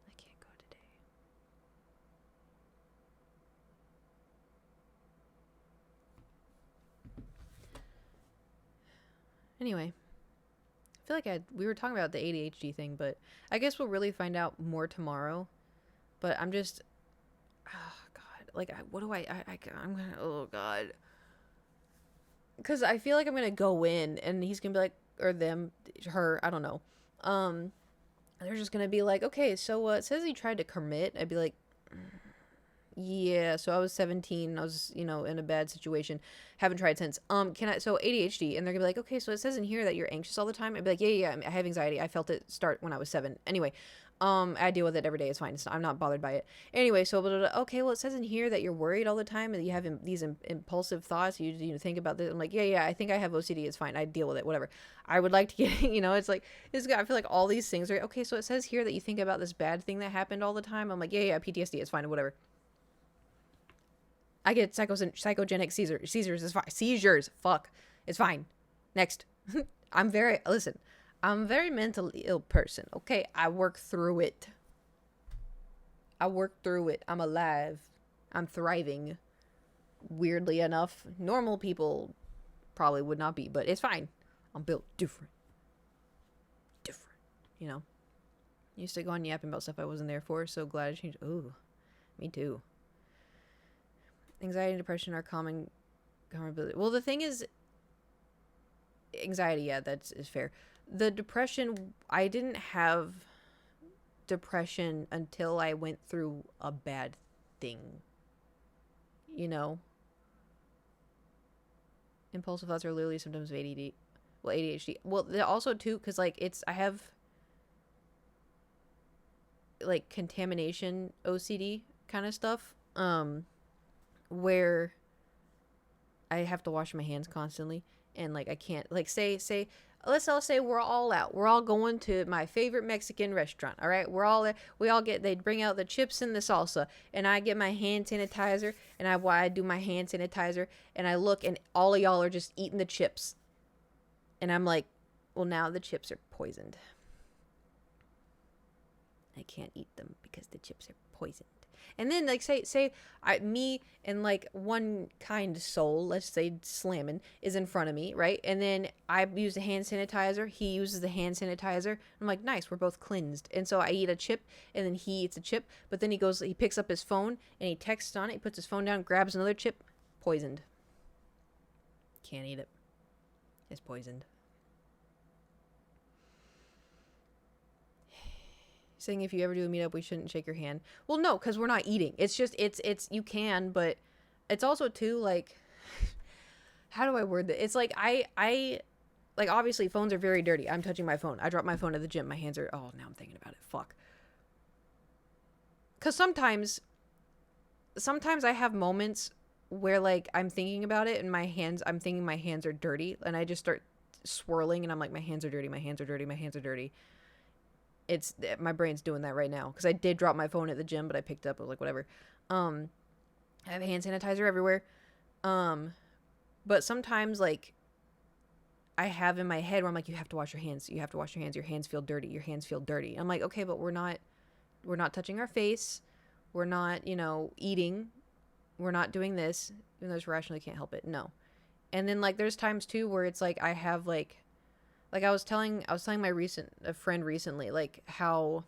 I can't go today. Anyway, I feel like we were talking about the ADHD thing, but I guess we'll really find out more tomorrow. But I'm just, oh God, like what do I'm gonna, oh God, because I feel like I'm gonna go in and he's gonna be like, or them, her, I don't know, they're just gonna be like, okay, so it says he tried to commit. I'd be like, yeah, so I was 17. I was, in a bad situation. Haven't tried since. So ADHD, and they're gonna be like, okay, so it says in here that you're anxious all the time. I'd be like, yeah, I have anxiety. I felt it start when I was 7. Anyway, I deal with it every day. It's fine. I'm not bothered by it. Anyway, so okay, well, it says in here that you're worried all the time and you have these impulsive thoughts. You think about this. I'm like, yeah, I think I have OCD. It's fine. I deal with it. Whatever. I would like to get, it's like I feel like all these things are okay. So it says here that you think about this bad thing that happened all the time. I'm like, yeah, PTSD. It's fine. Whatever. I get psychogenic seizures. Is fine. Seizures. Fuck. It's fine. Next. I'm very mentally ill person. Okay. I work through it. I'm alive. I'm thriving. Weirdly enough, normal people probably would not be, but it's fine. I'm built different. Used to go on yapping about stuff I wasn't there for. So glad I changed. Ooh, me too. Anxiety and depression are common. Well, the thing is, anxiety, yeah, is fair. The depression, I didn't have depression until I went through a bad thing. Impulsive thoughts are literally symptoms of ADD. Well, ADHD. Well, also too, because I have like contamination OCD kind of stuff. Where I have to wash my hands constantly, and like I can't, like, say let's all say we're all out, we're all going to my favorite Mexican restaurant, all right, they bring out the chips and the salsa, and I get my hand sanitizer, and I do my hand sanitizer, and I look, and all of y'all are just eating the chips, and I'm like, well, now the chips are poisoned. I can't eat them because the chips are poisoned. And then, like, say me and like one kind soul, let's say Slammin, is in front of me, right? And then I use the hand sanitizer. He uses the hand sanitizer. I'm like, nice, we're both cleansed. And so I eat a chip, and then he eats a chip. But then he picks up his phone, and he texts on it. He puts his phone down, grabs another chip, poisoned. Can't eat it. It's poisoned. Saying if you ever do a meetup, we shouldn't shake your hand. Well, no, because we're not eating. It's just, it's you can, but it's also too, like, how do I word that? It's like, I like, obviously phones are very dirty. I'm touching my phone. I dropped my phone at the gym. My hands are, oh, now I'm thinking about it. Fuck. Because sometimes I have moments where, like, I'm thinking about it and I'm thinking my hands are dirty, and I just start swirling, and I'm like, my hands are dirty, my hands are dirty, my hands are dirty. It's, my brain's doing that right now, because I did drop my phone at the gym, but I picked up. I was like, whatever. I have hand sanitizer everywhere. But sometimes, like, I have in my head where I'm like, you have to wash your hands. You have to wash your hands. Your hands feel dirty. Your hands feel dirty. I'm like, okay, but we're not touching our face. We're not, eating. We're not doing this, even though it's rationally can't help it. No. And then, like, there's times too where it's like I have, like, Like I was telling my a friend recently, like how,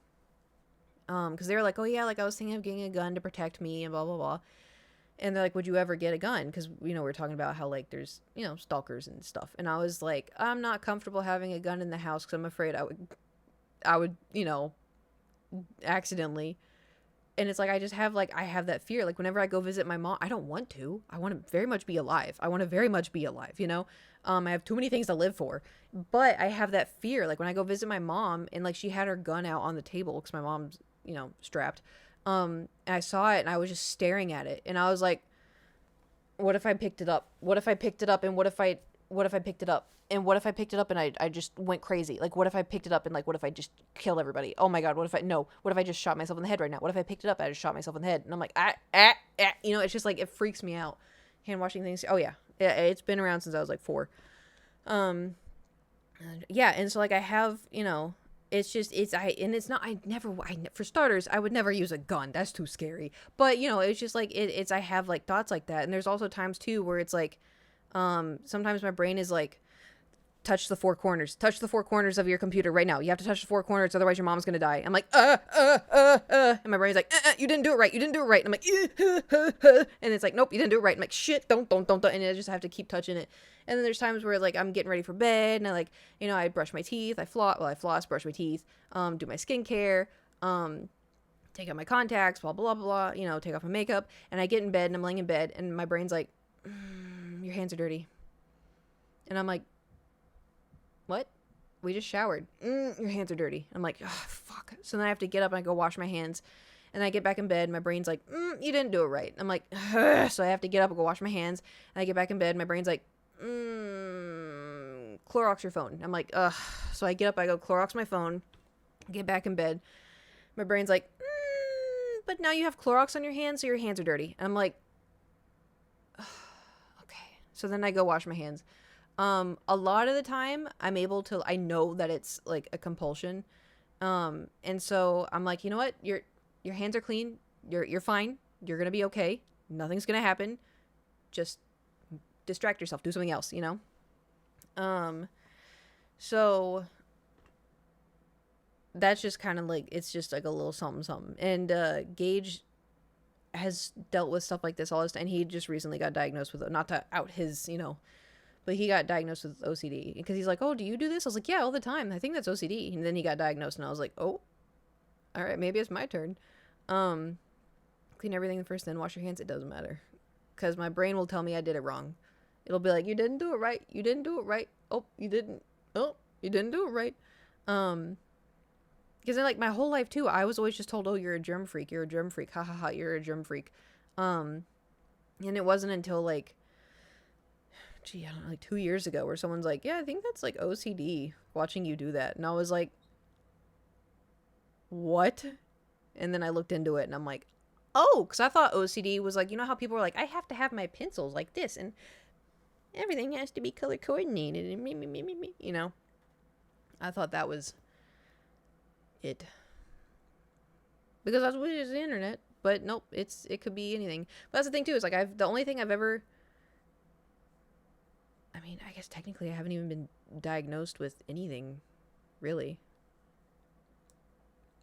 because they were like, oh yeah, like I was thinking of getting a gun to protect me and blah blah blah. And they're like, would you ever get a gun? Because we're talking about how like there's stalkers and stuff. And I was like, I'm not comfortable having a gun in the house because I'm afraid I would accidentally. And it's like I have that fear. Like whenever I go visit my mom, I don't want to. I want to very much be alive. I want to very much be alive. I have too many things to live for, but I have that fear. Like when I go visit my mom and like she had her gun out on the table because my mom's strapped. And I saw it and I was just staring at it and I was like, what if I picked it up? What if I picked it up? And what if I picked it up? And what if I picked it up and I just went crazy? Like, what if I picked it up and, like, what if I just killed everybody? Oh, my God, what if I just shot myself in the head right now? What if I picked it up and I just shot myself in the head? And I'm like, it's just, like, it freaks me out. Hand washing things. Oh, yeah. It's been around since I was, like, 4. Yeah, and so, like, I have, for starters, I would never use a gun. That's too scary. But, it's just, like, I have, like, thoughts like that. And there's also times, too, where it's, like, sometimes my brain is, like, touch the 4 corners. Touch the 4 corners of your computer right now. You have to touch the 4 corners, otherwise your mom's gonna die. I'm like, and my brain's like, you didn't do it right. You didn't do it right. And I'm like, and it's like, nope, you didn't do it right. I'm like, shit, don't. And I just have to keep touching it. And then there's times where like I'm getting ready for bed, and I like, I brush my teeth, I floss, brush my teeth, do my skincare, take out my contacts, blah blah blah, take off my makeup, and I get in bed and I'm laying in bed, and my brain's like, your hands are dirty, and I'm like, what? We just showered. Your hands are dirty. I'm like, oh, fuck. So then I have to get up and I go wash my hands. And I get back in bed. And my brain's like, you didn't do it right. I'm like, ugh. So I have to get up and go wash my hands. And I get back in bed. My brain's like, Clorox your phone. I'm like, ugh. So I get up. I go Clorox my phone. Get back in bed. My brain's like, but now you have Clorox on your hands, so your hands are dirty. And I'm like, okay. So then I go wash my hands. A lot of the time I know that it's like a compulsion. And so I'm like, you know what? Your hands are clean. You're fine. You're going to be okay. Nothing's going to happen. Just distract yourself. Do something else, So that's just kind of like, it's just like a little something. And, Gage has dealt with stuff like this all this time. And he just recently got diagnosed with, not to out his, but he got diagnosed with OCD because he's like, oh, do you do this? I was like, yeah, all the time. I think that's OCD. And then he got diagnosed and I was like, oh, all right, maybe it's my turn. Clean everything first, then wash your hands. It doesn't matter because my brain will tell me I did it wrong. It'll be like, you didn't do it right. You didn't do it right. Oh, you didn't. Oh, you didn't do it right. Because then like my whole life too, I was always just told, oh, you're a germ freak. You're a germ freak. Ha ha ha. You're a germ freak. And it wasn't until like, I don't know, like 2 years ago where someone's like, yeah, I think that's like OCD watching you do that. And I was like, what? And then I looked into it and I'm like, oh, because I thought OCD was like, how people are like, I have to have my pencils like this and everything has to be color coordinated and me. I thought that was it. Because that's what it is, the internet. But nope, it could be anything. But that's the thing too, is like the only thing I've ever, I mean, I guess technically I haven't even been diagnosed with anything, really.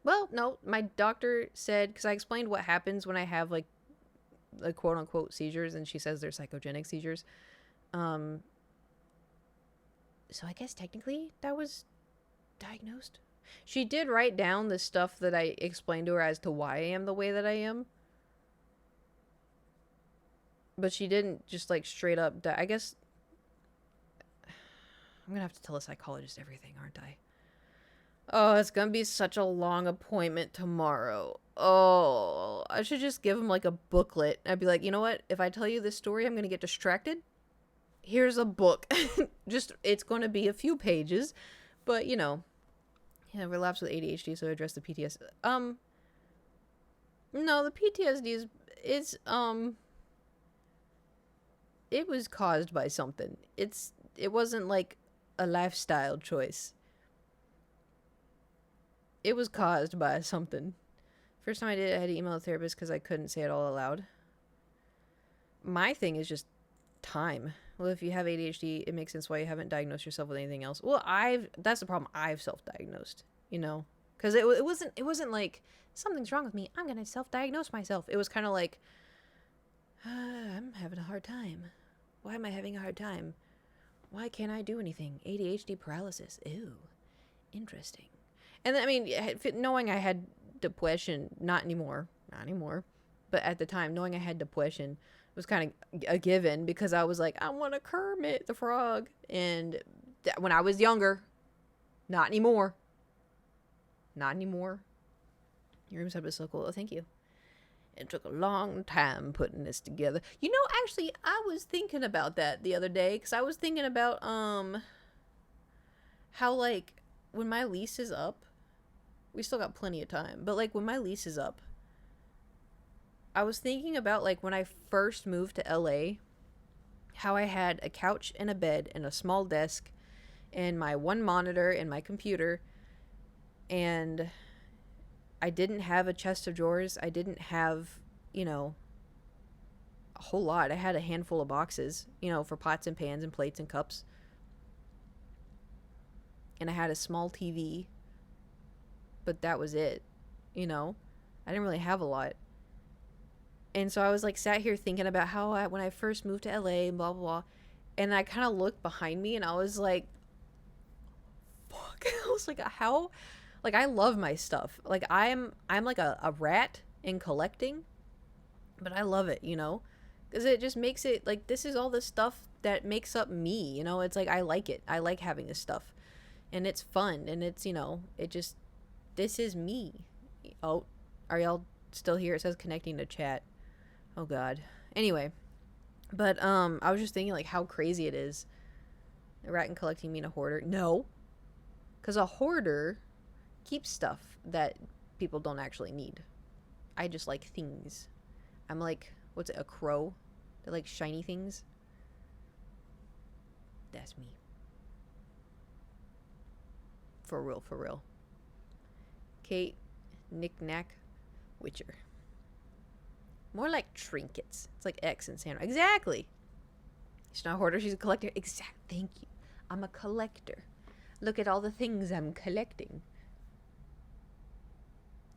Well, no, my doctor said, because I explained what happens when I have, like, the quote-unquote seizures, and she says they're psychogenic seizures. So I guess technically that was diagnosed. She did write down the stuff that I explained to her as to why I am the way that I am. But she didn't just, like, straight up I guess I'm gonna have to tell a psychologist everything, aren't I? Oh, it's gonna be such a long appointment tomorrow. Oh, I should just give him like a booklet. I'd be like, you know what? If I tell you this story, I'm gonna get distracted. Here's a book. It's gonna be a few pages, but relapse with ADHD, so address the PTSD. No, the PTSD is it was caused by something. It wasn't like a lifestyle choice. It was caused by something. First time I did it, I had to email a therapist because I couldn't say it all aloud. My thing is just Time. Well, if you have ADHD, it makes sense why you haven't diagnosed yourself with anything else. Well, that's the problem. I've self-diagnosed, because it wasn't like something's wrong with me, I'm gonna self-diagnose myself. It was kind of like, I'm having a hard time. Why am I having a hard time? Why can't I do anything? ADHD paralysis. Ew, interesting. And then, I mean, knowing I had depression, not anymore, but at the time, knowing I had depression was kind of a given, because I was like, I want a Kermit the Frog. And when I was younger, not anymore. Not anymore. Your room setup is so cool. Oh, thank you. It took a long time putting this together. Actually, I was thinking about that the other day, because I was thinking about how, like, when my lease is up, we still got plenty of time, but like when my lease is up, I was thinking about like when I first moved to LA, how I had a couch and a bed and a small desk and my one monitor and my computer, and I didn't have a chest of drawers. I didn't have, a whole lot. I had a handful of boxes, for pots and pans and plates and cups. And I had a small TV, but that was it. I didn't really have a lot. And so I was like sat here thinking about how when I first moved to LA and blah blah blah, and I kind of looked behind me and I was like, fuck. I was like, how, like, I love my stuff. Like I'm like a rat in collecting, but I love it, because it just makes it like, this is all the stuff that makes up me. It's like, I like it. I like having this stuff, and it's fun, and it's, it just, this is me. Oh, are y'all still here? It says connecting to chat. Oh god. Anyway, but I was just thinking like how crazy it is. A rat and collecting mean a hoarder? No, because a hoarder keeps stuff that people don't actually need. I just like things. I'm like, what's it, a crow? They like shiny things. That's me. For real, for real. Kate, knick-knack, Witcher. More like trinkets. It's like X and Sandra. Exactly. She's not a hoarder, she's a collector. Thank you. I'm a collector. Look at all the things I'm collecting.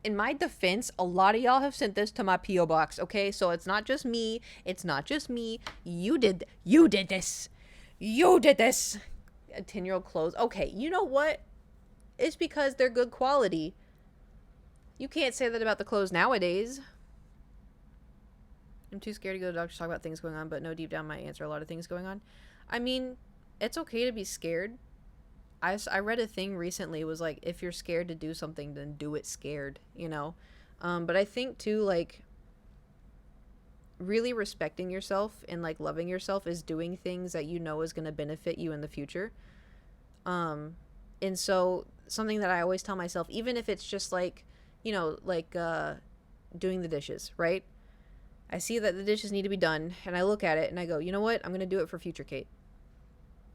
In my defense, a lot of y'all have sent this to my P.O. box, okay? So it's not just me. It's not just me. You did this. You did this. A 10-year-old clothes. Okay, you know what? It's because they're good quality. You can't say that about the clothes nowadays. I'm too scared to go to the doctor to talk about things going on, but no, deep down might answer a lot of things going on. I mean, it's okay to be scared. I read a thing recently, it was like, if you're scared to do something, then do it scared, But I think, too, like, really respecting yourself and, like, loving yourself is doing things that you know is going to benefit you in the future. And so something that I always tell myself, even if it's just like, doing the dishes, right? I see that the dishes need to be done, and I look at it and I go, you know what? I'm going to do it for future Kate.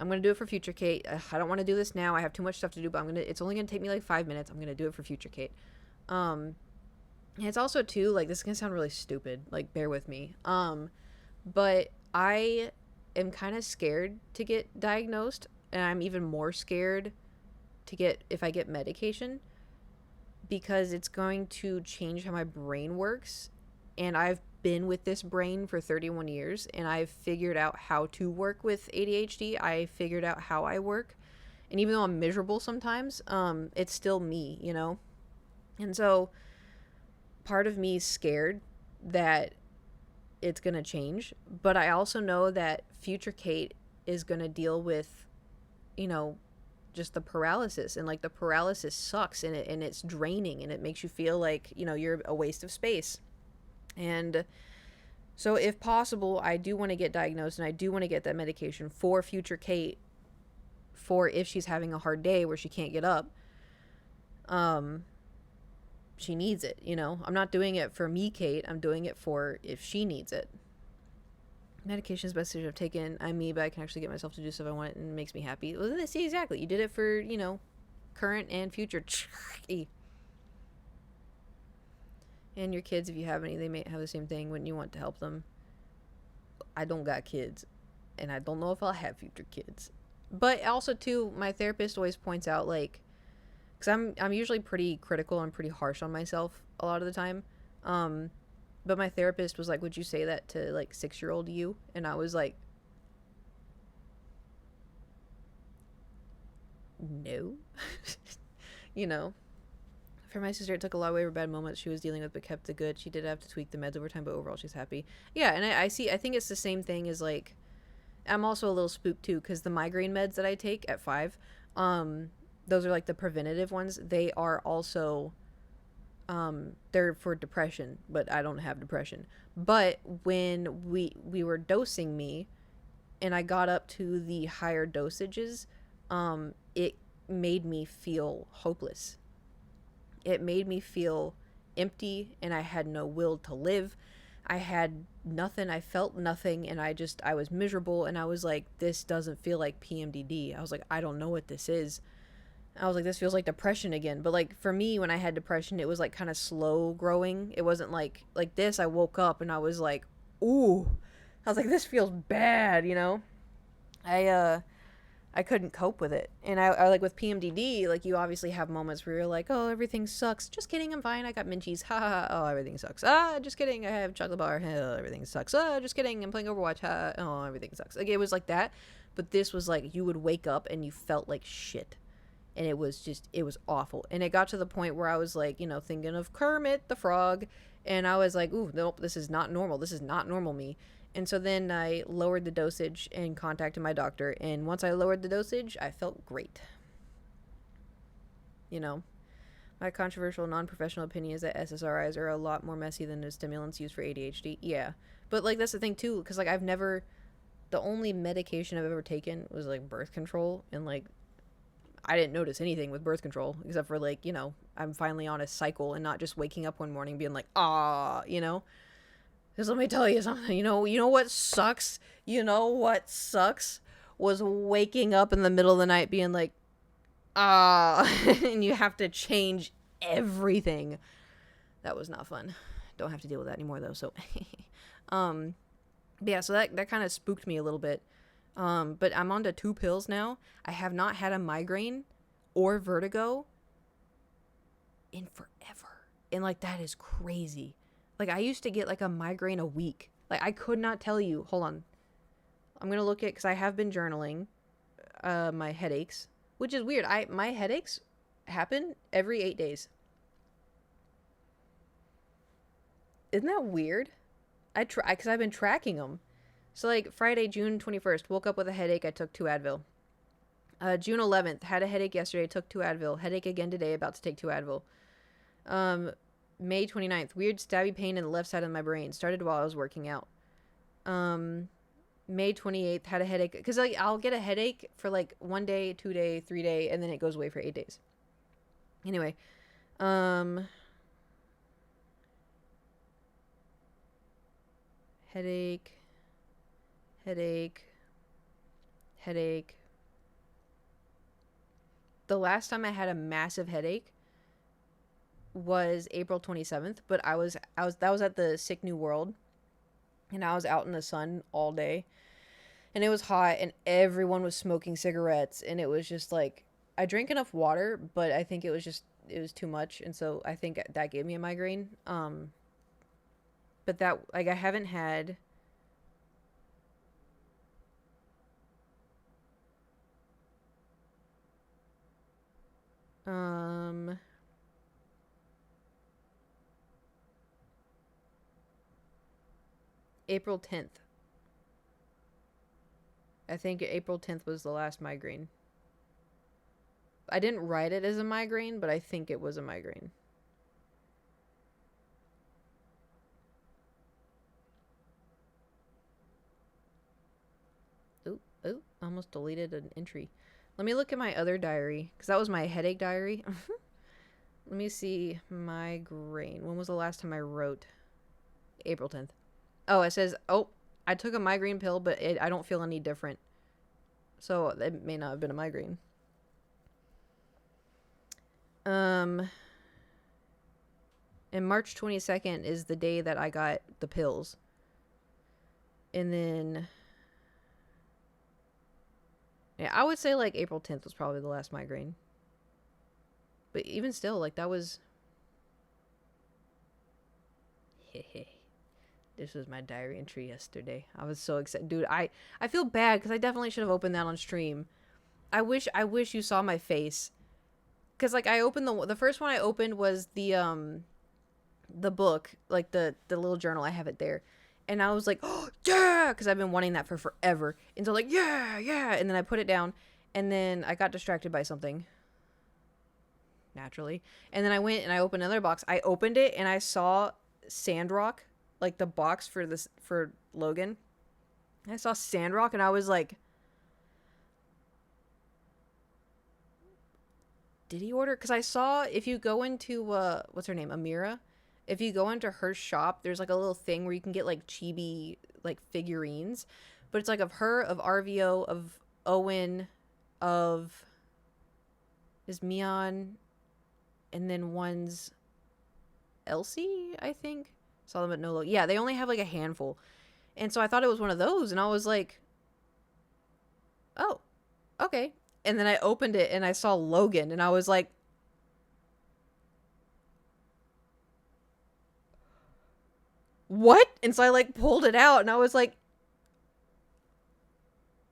I'm going to do it for future Kate. I don't want to do this now. I have too much stuff to do, but it's only going to take me like 5 minutes. I'm going to do it for future Kate. And it's also too, like, this is going to sound really stupid. Like, bear with me. But I am kind of scared to get diagnosed, and I'm even more scared if I get medication, because it's going to change how my brain works. And I've been with this brain for 31 years, and I've figured out how to work with ADHD. I figured out how I work. And even though I'm miserable sometimes, it's still me, And so part of me is scared that it's going to change. But I also know that future Kate is going to deal with, just the paralysis. And, like, the paralysis sucks, and it's draining, and it makes you feel like, you're a waste of space. And so if possible, I do want to get diagnosed, and I do want to get that medication for future Kate, for if she's having a hard day where she can't get up. She needs it, I'm not doing it for me, Kate. I'm doing it for if she needs it. Medication is the best decision I've taken. I'm me, but I can actually get myself to do stuff I want, and it makes me happy. Well, see, exactly. You did it for, current and future. And your kids, if you have any, they may have the same thing. Wouldn't you want to help them? I don't got kids. and I don't know if I'll have future kids. But also too, my therapist always points out like, because I'm usually pretty critical and pretty harsh on myself a lot of the time. Um, but my therapist was like, "Would you say that to like 6-year-old you?" And I was like, "No." You know. For my sister, it took a lot away her bad moments she was dealing with, but kept the good. She did have to tweak the meds over time, but overall, she's happy. Yeah, and I see. I think it's the same thing as like. I'm also a little spooked too because the migraine meds that I take at 5, those are like the preventative ones. They are also, they're for depression, but I don't have depression. But when we were dosing me, and I got up to the higher dosages, it made me feel hopeless. It made me feel empty and I had no will to live. I had nothing. I felt nothing and I was miserable and I was like, this doesn't feel like PMDD. I was like, I don't know what this is. I was like, this feels like depression again. But like for me, when I had depression, it was like kind of slow growing. It wasn't like this. I woke up and I was like, ooh. I was like, this feels bad, you know? I couldn't cope with it. And I like with PMDD, like you obviously have moments where you're like, oh, everything sucks. Just kidding, I'm fine. I got Minchies. Ha ha. Oh, everything sucks. Ah, just kidding. I have chocolate bar. Oh, everything sucks. Oh, just kidding. I'm playing Overwatch. Ha. Oh, everything sucks. Like it was like that. But this was like you would wake up and you felt like shit. And it was awful. And it got to the point where I was like, you know, thinking of Kermit the Frog. And I was like, ooh, nope, this is not normal. This is not normal me. And so then I lowered the dosage and contacted my doctor. And once I lowered the dosage, I felt great. You know, my controversial non-professional opinion is that SSRIs are a lot more messy than the stimulants used for ADHD. Yeah. But like that's the thing too, because like the only medication I've ever taken was like birth control, and like I didn't notice anything with birth control except for like, you know, I'm finally on a cycle and not just waking up one morning being like, ah, you know. Because let me tell you something, you know what sucks? You know what sucks? Was waking up in the middle of the night being like, ah, and you have to change everything. That was not fun. Don't have to deal with that anymore though, so. But yeah, so that kind of spooked me a little bit. But I'm on to 2 pills now. I have not had a migraine or vertigo in forever. And like, that is crazy. Like, I used to get like a migraine a week. Like, I could not tell you. Hold on. I'm going to look at, because I have been journaling my headaches, which is weird. My headaches happen every 8 days. Isn't that weird? Because I've been tracking them. So, like, Friday, June 21st, woke up with a headache. I took 2 Advil. June 11th, had a headache yesterday. Took 2 Advil. Headache again today. About to take 2 Advil. May 29th, weird stabby pain in the left side of my brain. Started while I was working out. May 28th, had a headache. Because like, I'll get a headache for like 1 day, 2 day, 3 day, and then it goes away for 8 days. Anyway. Headache. The last time I had a massive headache was April 27th, but that was at the Sick New World, and I was out in the sun all day, and it was hot, and everyone was smoking cigarettes, and it was just like, I drank enough water, but I think it was too much, and so I think that gave me a migraine. But that, like, I haven't had April 10th. I think April 10th was the last migraine. I didn't write it as a migraine, but I think it was a migraine. Oh, almost deleted an entry. Let me look at my other diary, because that was my headache diary. Let me see. Migraine. When was the last time I wrote? April 10th. Oh, it says, oh, I took a migraine pill, but I don't feel any different. So it may not have been a migraine. And March 22nd is the day that I got the pills. And then Yeah, I would say like April 10th was probably the last migraine. But even still, like that was. This was my diary entry yesterday. I was so excited, dude. I feel bad because I definitely should have opened that on stream. I wish you saw my face, because like I opened the first one I opened was the book, like the little journal. I have it there, and I was like, oh yeah, because I've been wanting that for forever. And so like yeah, and then I put it down, and then I got distracted by something. Naturally, and then I went and I opened another box. I opened it and I saw Sandrock, like the box for this for Logan. I saw Sandrock and I was like, did he order? Because I saw if you go into what's her name, Amira, if you go into her shop, there's like a little thing where you can get like chibi like figurines, but it's like of her, of RVO, of Owen, of is Mion, and then one's Elsie, I think. Saw them at No Look. Yeah, they only have like a handful. And so I thought it was one of those, and I was like, oh, okay. And then I opened it and I saw Logan, and I was like, what? And so I like pulled it out, and I was like,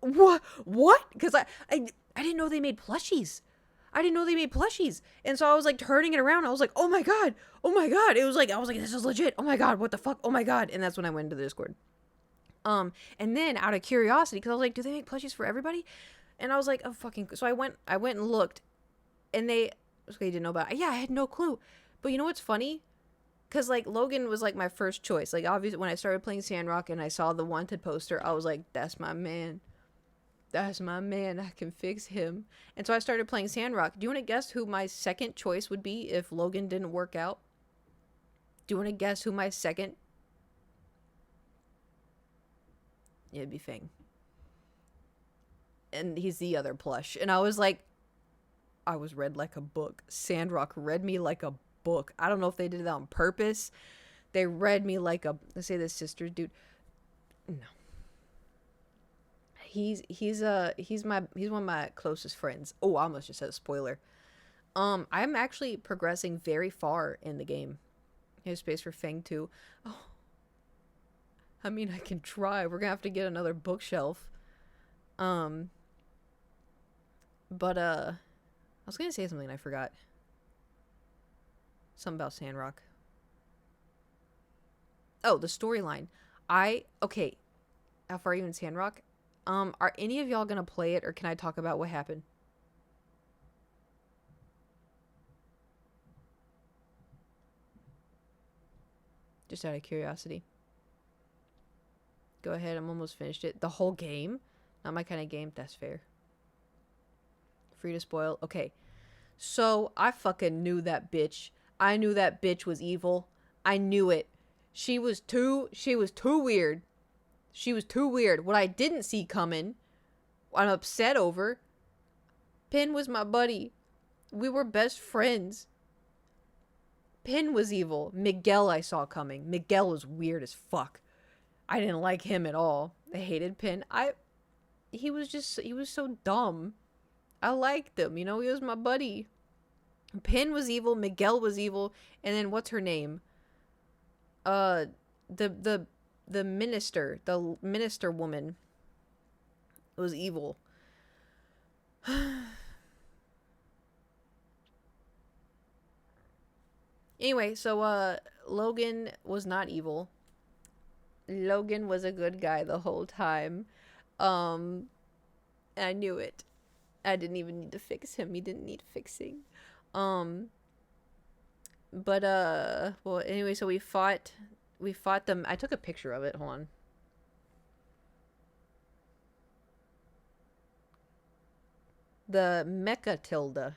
what? Because I didn't know they made plushies. I didn't know they made plushies. And so I was like turning it around. I was like, oh my God. Oh my God. It was like, I was like, this is legit. Oh my God. What the fuck? Oh my God. And that's when I went into the Discord. And then out of curiosity, because I was like, do they make plushies for everybody? And I was like, oh fucking. So I went and looked, and they didn't know about it. Yeah, I had no clue. But you know what's funny? Because like Logan was like my first choice. Like obviously when I started playing Sandrock and I saw the Wanted poster, I was like, that's my man. That's my man. I can fix him. And so I started playing Sandrock. Do you want to guess who my second choice would be if Logan didn't work out? Do you want to guess who my second? It'd be Fang. And he's the other plush. And I was like, I was read like a book. Sandrock read me like a book. I don't know if they did that on purpose. They read me like a, let's say, the sisters, dude. No. He's one of my closest friends. Oh, I almost just said a spoiler. I'm actually progressing very far in the game. Here's space for Fang too. Oh, I mean, I can try. We're gonna have to get another bookshelf. But I was gonna say something and I forgot. Something about Sandrock. Oh, the storyline. Okay. How far are you in Sandrock? Are any of y'all gonna play it, or can I talk about what happened? Just out of curiosity. Go ahead, I'm almost finished it. The whole game? Not my kind of game. That's fair. Free to spoil. Okay. So, I fucking knew that bitch. I knew that bitch was evil. I knew it. She was too weird. She was too weird. What I didn't see coming, I'm upset over. Pin was my buddy. We were best friends. Pin was evil. Miguel I saw coming. Miguel was weird as fuck. I didn't like him at all. I hated Pin. He was so dumb. I liked him, he was my buddy. Pin was evil, Miguel was evil, and then what's her name? The minister woman was evil. Anyway, so Logan was not evil. Logan was a good guy the whole time. And I knew it. I didn't even need to fix him. He didn't need fixing. Well, anyway, so we fought them. I took a picture of it. Hold on. The Mecha Tilda.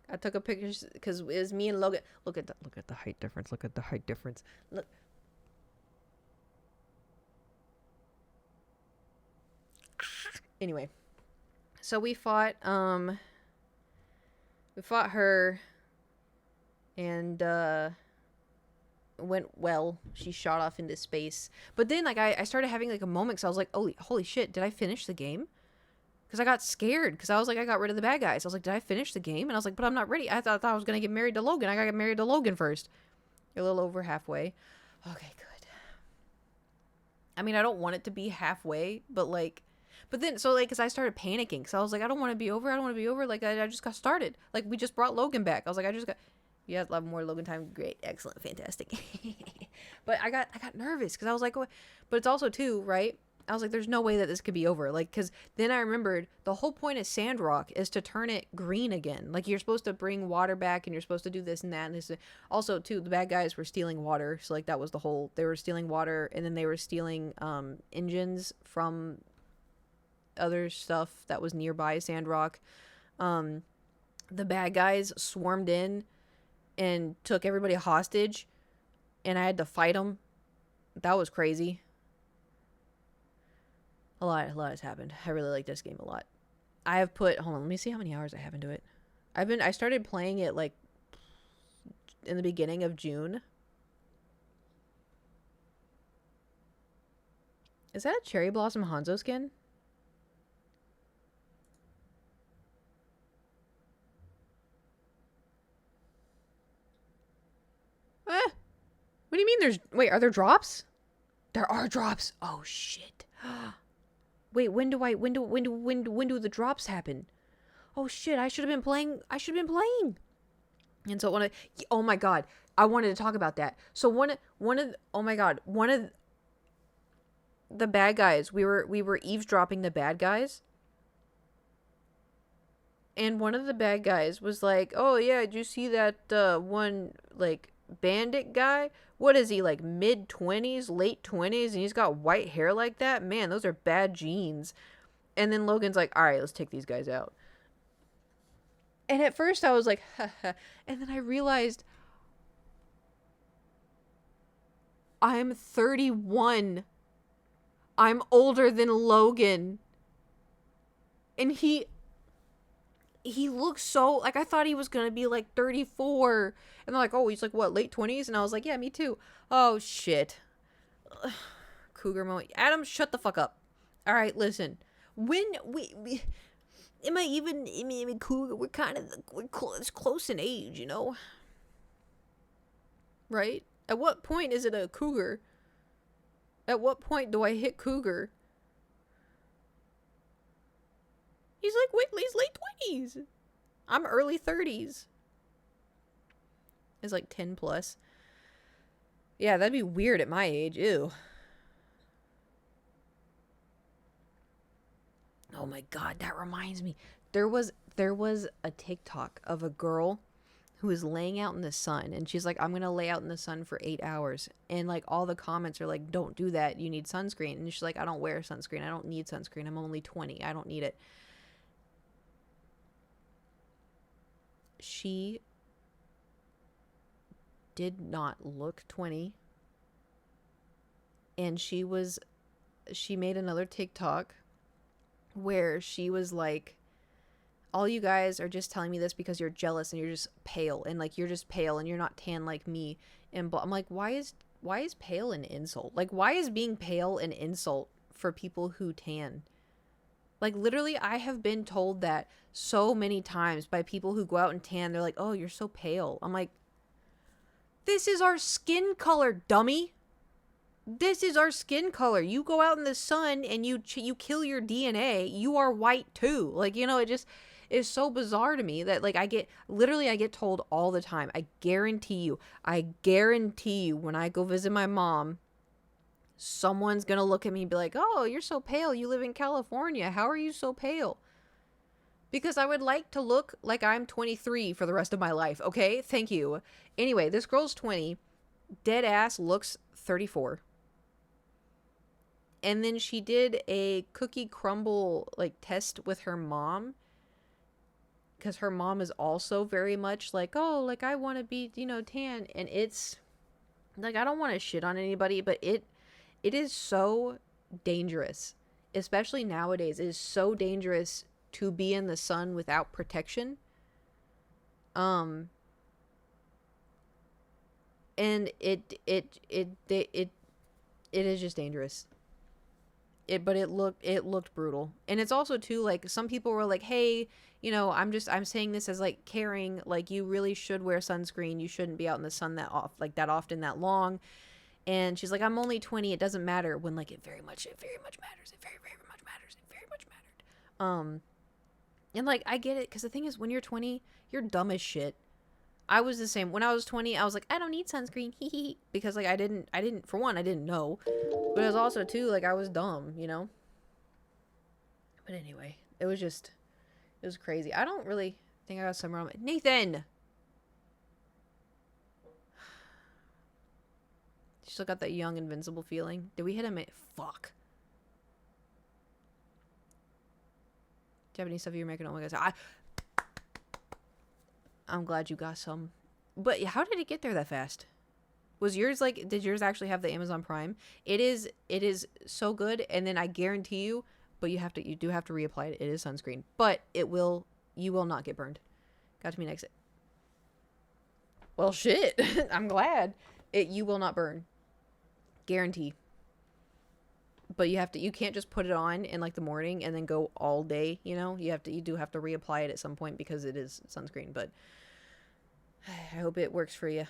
I took a picture because it was me and Logan. Look at the height difference. Look at the height difference. Look. Anyway, so we fought her, and went well. She shot off into space, but then like I started having like a moment, so I was like, holy shit, did I finish the game? because I got scared because I was like, I got rid of the bad guys. I was like, did I finish the game? And I was like, but I'm not ready. I thought I was going to get married to Logan. I got to get married to Logan first. You're a little over halfway. Okay, good. I mean, I don't want it to be halfway, but like, but then, so like, because I started panicking because I was like, I don't want to be over. I don't want to be over. Like, I just got started. Like, we just brought Logan back. I was like, I just got, you have 11 more Logan time. Great. Excellent. Fantastic. But I got nervous because I was like, what? But it's also too, right? I was like, there's no way that this could be over. Like, because then I remembered the whole point of Sandrock is to turn it green again. Like, you're supposed to bring water back and you're supposed to do this and that. And this. Also, too, the bad guys were stealing water. So, like, that was the whole, they were stealing water and then they were stealing engines from other stuff that was nearby Sandrock. The bad guys swarmed in and took everybody hostage and I had to fight them. That was crazy. A lot has happened. I really like this game a lot. I have put, hold on, let me see how many hours I have into it. I started playing it like in the beginning of June. Is that a Cherry Blossom Hanzo skin? What do you mean there's, wait, are there drops? There are drops. Oh shit. Wait, when do the drops happen? Oh shit, I should have been playing. And so oh my god, I wanted to talk about that. So one of oh my god, one of the bad guys, we were eavesdropping the bad guys. And one of the bad guys was like, "Oh yeah, did you see that one like bandit guy? What is he, like mid-20s, late 20s, and he's got white hair like that? Man, those are bad genes." And then Logan's like, "All right, let's take these guys out." And at first I was like, haha. And then I realized I'm 31. I'm older than Logan. And he looks so, like, I thought he was going to be like 34. And they're like, "Oh, he's like what, late 20s?" And I was like, "Yeah, me too." Oh, shit. Cougar moment. Adam, shut the fuck up. All right, listen. When we am I mean, cougar? We're kind of, close in age, you know? Right? At what point is it a cougar? At what point do I hit cougar? He's like, wait, he's late 20s. I'm early 30s. It's like 10 plus. Yeah, that'd be weird at my age. Ew. Oh my god, that reminds me. There was a TikTok of a girl who is laying out in the sun and she's like, "I'm going to lay out in the sun for 8 hours." And like all the comments are like, "Don't do that. You need sunscreen." And she's like, "I don't wear sunscreen. I don't need sunscreen. I'm only 20. I don't need it." She did not look 20. And she made another TikTok where she was like, "All you guys are just telling me this because you're jealous and you're just pale, and like you're just pale and you're not tan like me." And I'm like, why is pale an insult? Like, why is being pale an insult for people who tan? Like, literally, I have been told that so many times by people who go out and tan. They're like, "Oh, you're so pale." I'm like, this is our skin color, dummy. This is our skin color. You go out in the sun and you kill your DNA, you are white too. Like, you know, it just is so bizarre to me that like I get told all the time. I guarantee you when I go visit my mom, someone's going to look at me and be like, "Oh, you're so pale. You live in California. How are you so pale?" Because I would like to look like I'm 23 for the rest of my life, okay? Thank you. Anyway, this girl's 20, dead ass looks 34. And then she did a cookie crumble like test with her mom, because her mom is also very much like, "Oh, like I want to be, you know, tan." And it's like, I don't want to shit on anybody, but it is so dangerous, especially nowadays. It is so dangerous to be in the sun without protection. And it is just dangerous. But it looked brutal. And it's also too, like, some people were like, hey, I'm saying this as like caring, like, you really should wear sunscreen, you shouldn't be out in the sun that often, that long. And she's like, I'm only 20, it doesn't matter, when like it very much matters. It very, very much matters. It very much mattered. And like, I get it, because the thing is, when you're 20, you're dumb as shit. I was the same. When I was 20, I was like, I don't need sunscreen, because like I didn't for one, I didn't know, but it was also too, like, I was dumb, But anyway, it was crazy. I don't really think I got somewhere on Nathan. You still got that young invincible feeling. Did we hit him? Fuck. Japanese stuff you're making. Oh my god. I'm glad you got some. But how did it get there that fast? Was yours like, did yours actually have the Amazon Prime? It is so good, and then I guarantee you, but you do have to reapply it. It is sunscreen. But you will not get burned. Got to be next. Well, shit. I'm glad. You will not burn. Guarantee. But you can't just put it on in like the morning and then go all day, You do have to reapply it at some point because it is sunscreen, but I hope it works for you.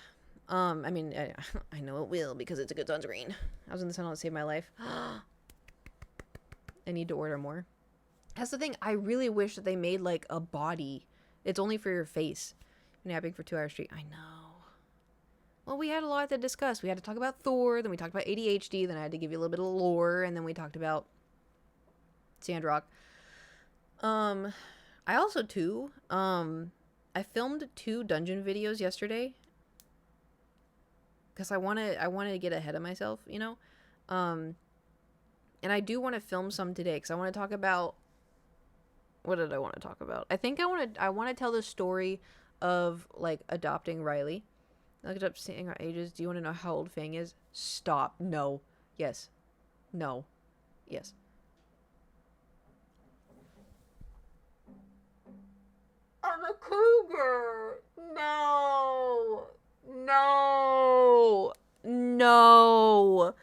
I mean, I know it will because it's a good sunscreen. I was in the sun, it saved my life. I need to order more. That's the thing. I really wish that they made like a body. It's only for your face. Napping for 2 hours straight. I know. Well, we had a lot to discuss. We had to talk about Thor, then we talked about ADHD, then I had to give you a little bit of lore, and then we talked about Sandrock. I also too, I filmed 2 dungeon videos yesterday because I wanted to get ahead of myself, and I do want to film some today because I want to talk about, what did I want to talk about? I think I want to tell the story of like adopting Riley. I looked up seeing our ages. Do you want to know how old Fang is? Stop. No. Yes. No. Yes. I'm a cougar. No. No. No.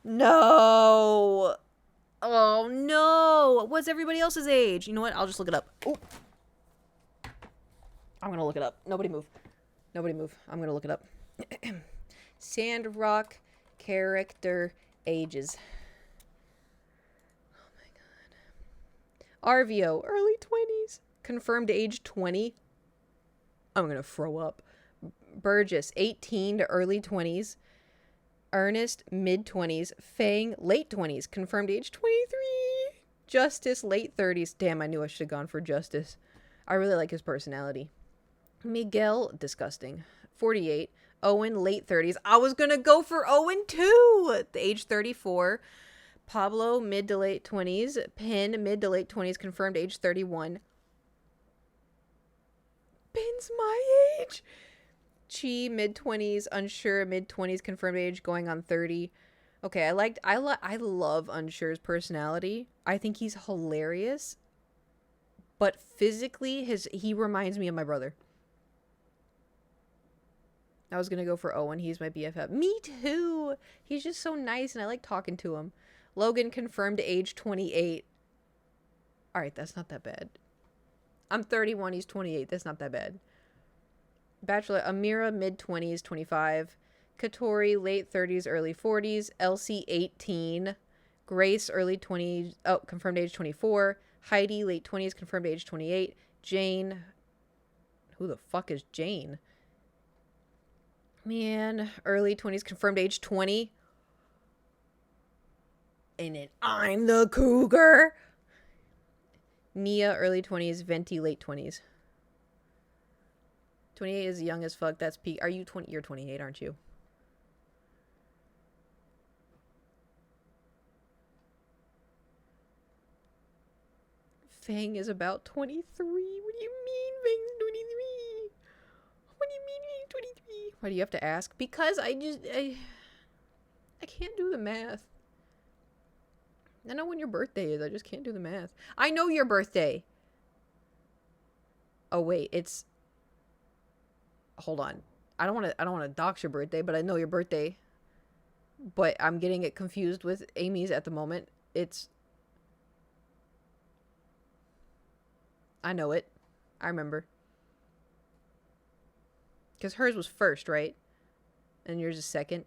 No. Oh, no. What's everybody else's age? You know what? I'll just look it up. Oh. I'm going to look it up. Nobody move. Nobody move. I'm going to look it up. Sandrock character ages. Oh my god. RVO, early 20s. Confirmed age 20. I'm going to throw up. Burgess, 18 to early 20s. Ernest, mid 20s. Fang, late 20s. Confirmed age 23. Justice, late 30s. Damn, I knew I should have gone for Justice. I really like his personality. Miguel, disgusting. 48. Owen, late 30s. I was going to go for Owen too. Age 34. Pablo, mid to late 20s. Pin, mid to late 20s. Confirmed age 31. Pin's my age. Chi, mid 20s. Unsure, mid 20s. Confirmed age going on 30. Okay, I love Unsure's personality. I think he's hilarious. But physically, he reminds me of my brother. I was going to go for Owen. He's my BFF. Me too. He's just so nice and I like talking to him. Logan, confirmed age 28. All right, that's not that bad. I'm 31. He's 28. That's not that bad. Bachelor, Amira, mid 20s, 25. Katori, late 30s, early 40s. Elsie, 18. Grace, early 20s. Oh, confirmed age 24. Heidi, late 20s, confirmed age 28. Jane. Who the fuck is Jane? Man, early 20s, confirmed age 20. And then I'm the cougar. Nia, early 20s. Venti, late 20s. 28 is young as fuck. That's peak. Are you 20? You're 28, aren't you? Fang is about 23. What do you mean Fang's 23? What do you mean he's 23? Why do you have to ask? Because I can't do the math. I know when your birthday is. I just can't do the math. I know your birthday. Oh wait, it's. Hold on. I don't want to dox your birthday, but I know your birthday. But I'm getting it confused with Amy's at the moment. It's... I know it. I remember. Because hers was first, right? And yours is second.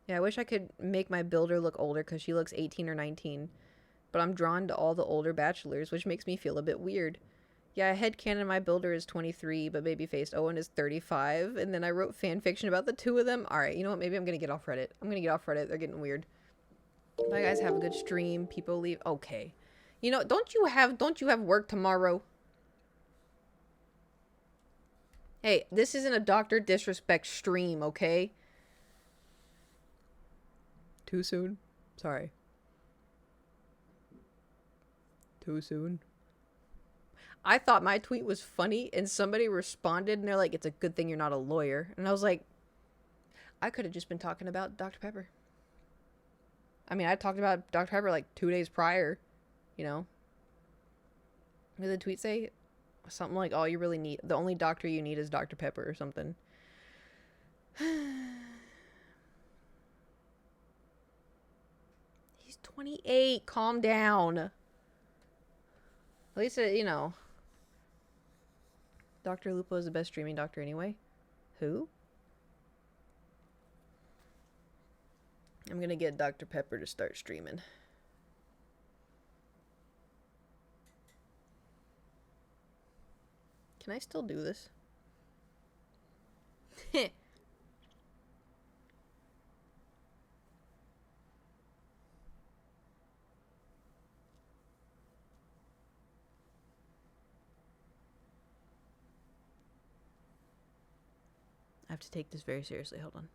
Yeah, I wish I could make my builder look older because she looks 18 or 19. But I'm drawn to all the older bachelors, which makes me feel a bit weird. Yeah, headcanon my builder is 23, but baby-faced Owen is 35. And then I wrote fan fiction about the two of them. Alright, you know what? Maybe I'm going to get off Reddit. I'm going to get off Reddit. They're getting weird. Bye, guys. Have a good stream. People leave. Okay. You know, don't you have work tomorrow? Hey, this isn't a Dr. Disrespect stream, okay? Too soon? Sorry. Too soon? I thought my tweet was funny, and somebody responded, and they're like, it's a good thing you're not a lawyer. And I was like, I could have just been talking about Dr. Pepper. I mean, I talked about Dr. Pepper like 2 days prior, you know? What did the tweet say? Something like, all you really need, the only doctor you need is Dr. Pepper or something. He's 28. Calm down. At least, you know. Dr. Lupo is the best streaming doctor anyway. Who? I'm gonna get Dr. Pepper to start streaming. Can I still do this? I have to take this very seriously. Hold on.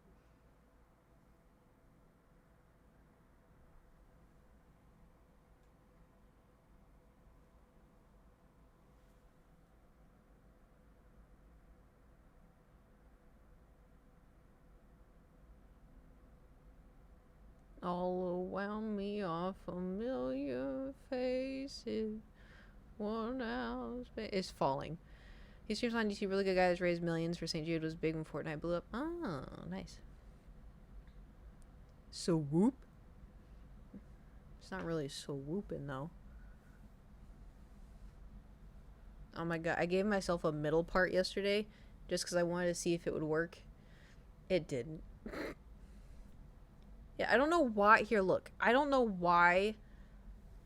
All around me are familiar faces. One house is falling. He streams on YouTube. Really good guy that's raised millions for St. Jude. Was big when Fortnite blew up. Oh, nice. So whoop. It's not really so whooping though. Oh my god, I gave myself a middle part yesterday just because I wanted to see if it would work. It didn't. Yeah, I don't know why. Here, look. I don't know why.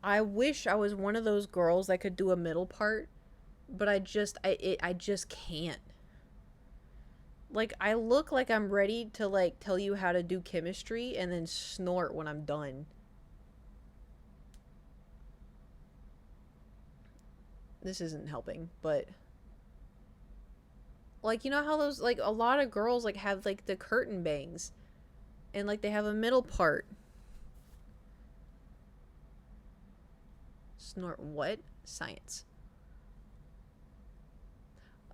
I wish I was one of those girls that could do a middle part, but I just can't. Like, I look like I'm ready to, like, tell you how to do chemistry and then snort when I'm done. This isn't helping, but... Like, you know how those, like, a lot of girls, like, have, like, the curtain bangs. And, like, they have a middle part. Snort what? Science.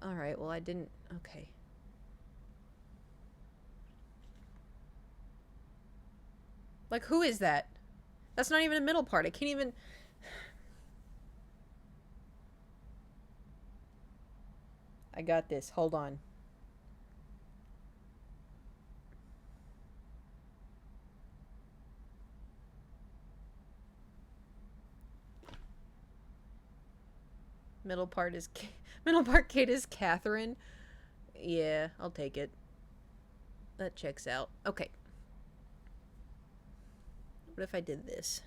Alright, well, I didn't... Okay. Like, who is that? That's not even a middle part. I can't even... I got this. Hold on. Middle part is... Middle part Kate is Catherine. Yeah, I'll take it. That checks out. Okay. What if I did this?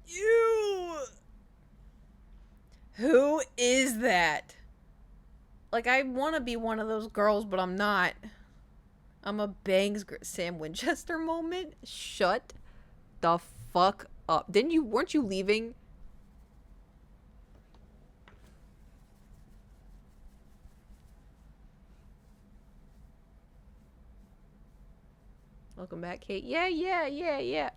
Ew! Who is that? Like, I want to be one of those girls, but I'm not. I'm a Bangs Sam Winchester moment? Shut the fuck up. Weren't you leaving? Welcome back, Kate. Yeah.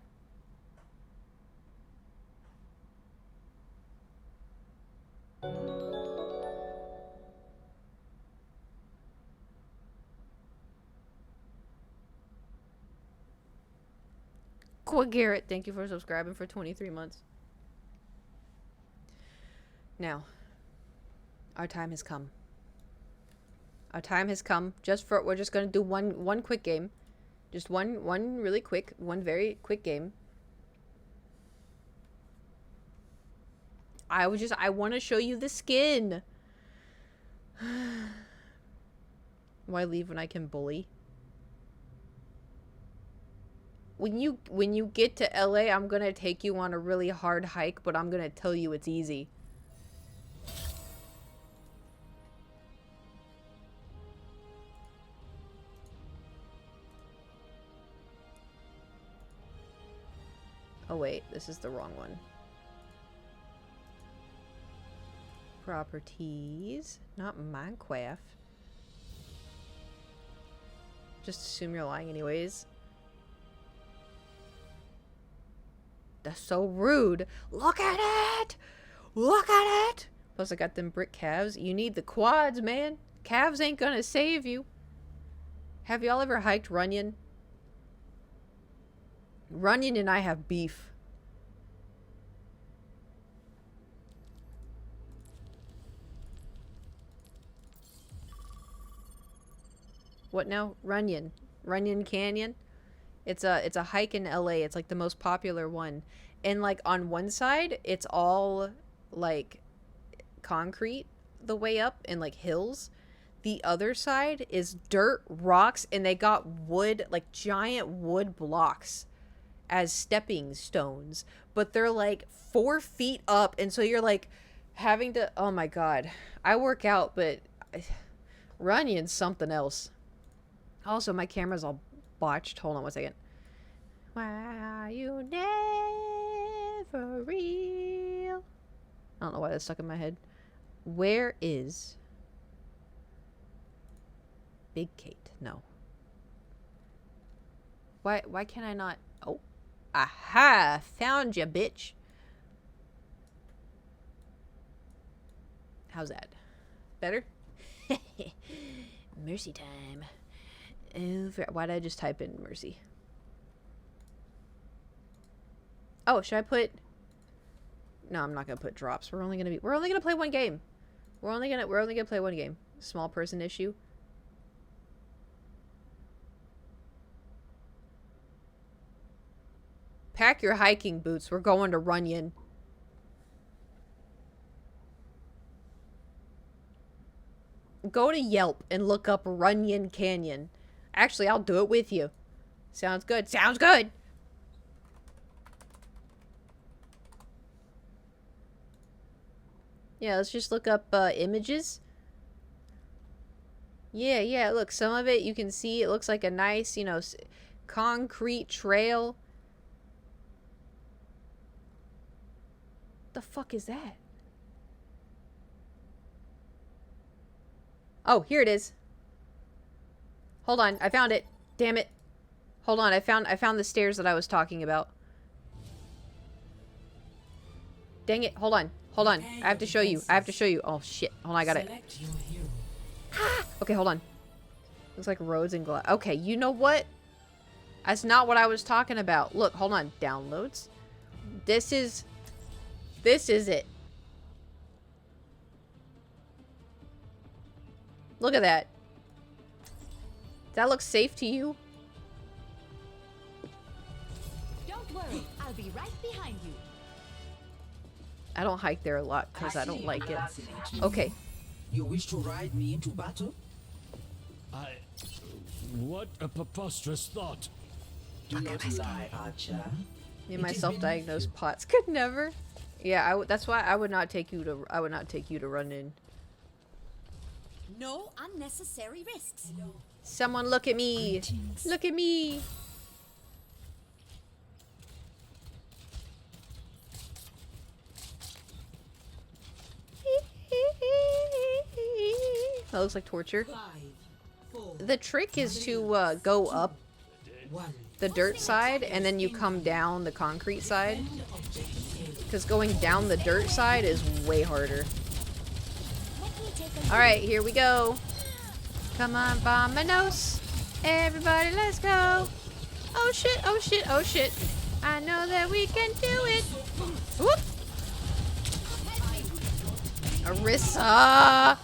Qua Garrett, thank you for subscribing for 23 months. Now, our time has come. Our time has come. We're just gonna do one quick game. Just one really quick, one very quick game. I want to show you the skin. Why leave when I can bully? When you get to LA, I'm gonna take you on a really hard hike, but I'm gonna tell you it's easy. Oh wait, this is the wrong one. Properties, not Minecraft. Just assume you're lying anyways. That's so rude. Look at it! Look at it! Plus I got them brick calves. You need the quads, man. Calves ain't gonna save you. Have y'all ever hiked Runyon? Runyon and I have beef. What now? Runyon. Runyon Canyon. It's a hike in LA. It's like the most popular one. And like on one side, it's all like concrete the way up and like hills. The other side is dirt, rocks, and they got wood, like giant wood blocks as stepping stones, but they're like 4 feet up, and so you're like having to, oh my god. I work out, but Runyon's something else. Also, my camera's all botched. Hold on one second. Why are you never real? I don't know why that's stuck in my head. Where is Big Kate? No. Why can I not? Oh. Aha! Found ya, bitch. How's that? Better? Mercy time. Why did I just type in mercy? Oh, should I put... No, I'm not gonna put drops. We're only gonna play one game. We're only gonna play one game. Small person issue. Pack your hiking boots. We're going to Runyon. Go to Yelp and look up Runyon Canyon. Actually, I'll do it with you. Sounds good. Sounds good! Yeah, let's just look up images. Yeah, look, some of it you can see. It looks like a nice, you know, concrete trail. The fuck is that? Oh, here it is. Hold on, I found it. Damn it. Hold on, I found the stairs that I was talking about. Dang it, hold on. Hold on. I have to show you. Oh shit. Hold on, I got it. Okay, hold on. Looks like roads and glass. Okay, you know what? That's not what I was talking about. Look, hold on. Downloads. This is it. Look at that. Does that look safe to you? Don't worry, I'll be right behind you. I don't hike there a lot because I don't like it. Okay. You wish to ride me into battle? What a preposterous thought. Do not lie, Archer. Me and my self-diagnosed POTS could never. Yeah, that's why I would not take you to run in. No unnecessary risks. Someone look at me. Greetings. Look at me. That looks like torture. 5, 4, The trick is to go up 1. the dirt side and then you come down the concrete side. Because going down the dirt side is way harder. Alright, here we go. Come on, Bominos. Everybody, let's go. Oh shit, oh shit, oh shit. I know that we can do it. Whoop. Arissa.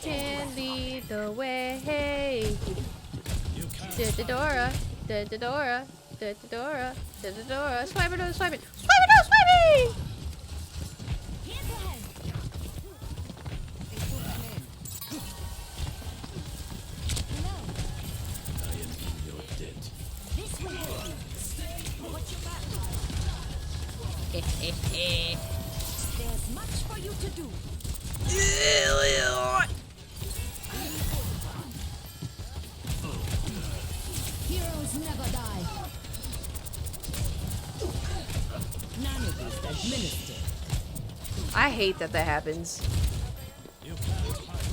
Titan, lead the way. You can't Dora, Dora, Dora, Dora. Swiper no swiping. Swiper no swiping! Here's your hand. Hello. I am in your debt. This will help you. Watch your back. There's much for you to do. Heroes never die. Nanoboost administered. I hate that happens. You can't hide.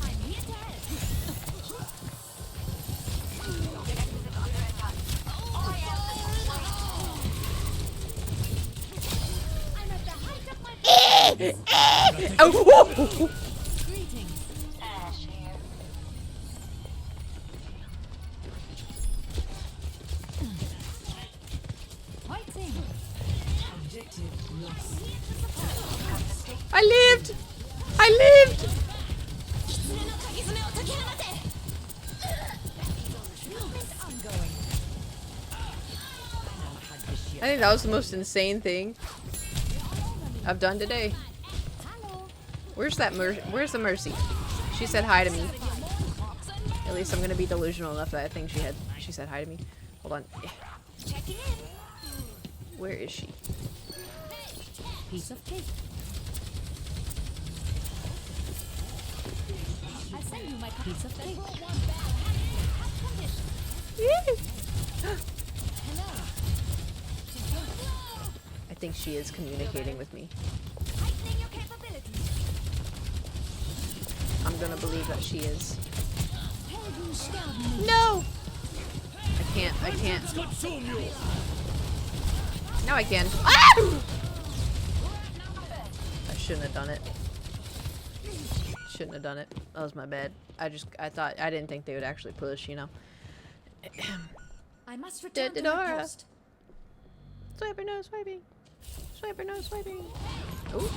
I'm here to help. I'm at the height of my Oh, greetings. Fighting. Objective lost. I lived! I lived! Movement ongoing. I think that was the most insane thing I've done today. Hello. Where's where's the Mercy? She said hi to me. At least I'm gonna be delusional enough that I think she said hi to me. Hold on. Checking in. Where is she? Piece of cake. I'll send you my piece of cake. Hello. I think she is communicating with me. Heightening your capabilities. I'm gonna believe that she is. Helden sterben nicht. No! I can't. Consume you! Now I can. Ah! I shouldn't have done it. Shouldn't have done it. That was my bad. I didn't think they would actually push, you know. I must return to my Dora. post. Swiper no swiping. Swiper no swiping. Oh.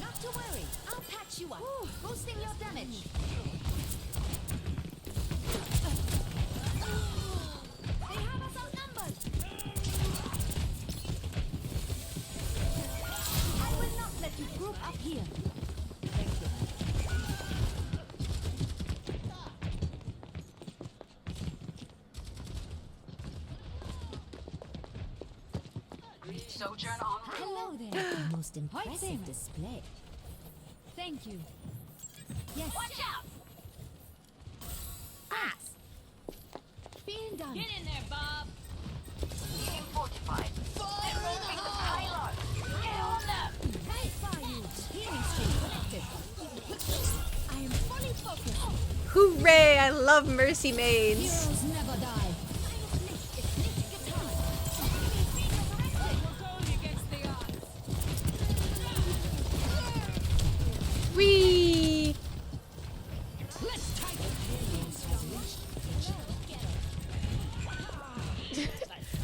Not to worry. I'll patch you up. Boosting your damage. They have us outnumbered. I will not let you group up here. Thank you. Hello there. Most impressive display. Thank you. Yes. Watch out! Thanks. Being done. Get in there, Bob. Being fortified. They're moving the pylon. Get on them. Right by you. Healing stream connected. I am fully focused. Hooray! I love Mercy Maids. Heroes never die. It's Nick Guitar. Whee!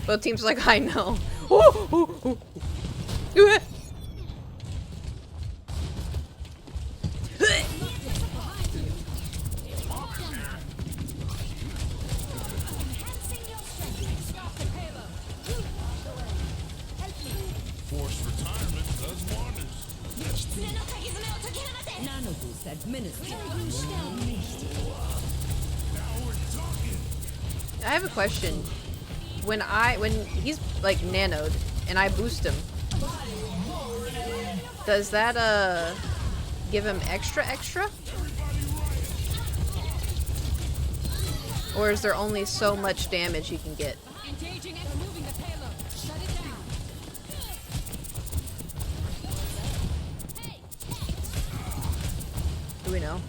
Both teams are like, I know. Forced retirement does wonders. Nanoboost administered. I have a question. When he's like nanoed and I boost him, does that give him extra? Or is there only so much damage he can get? Engaging and removing the payload. Shut it down. Do we know?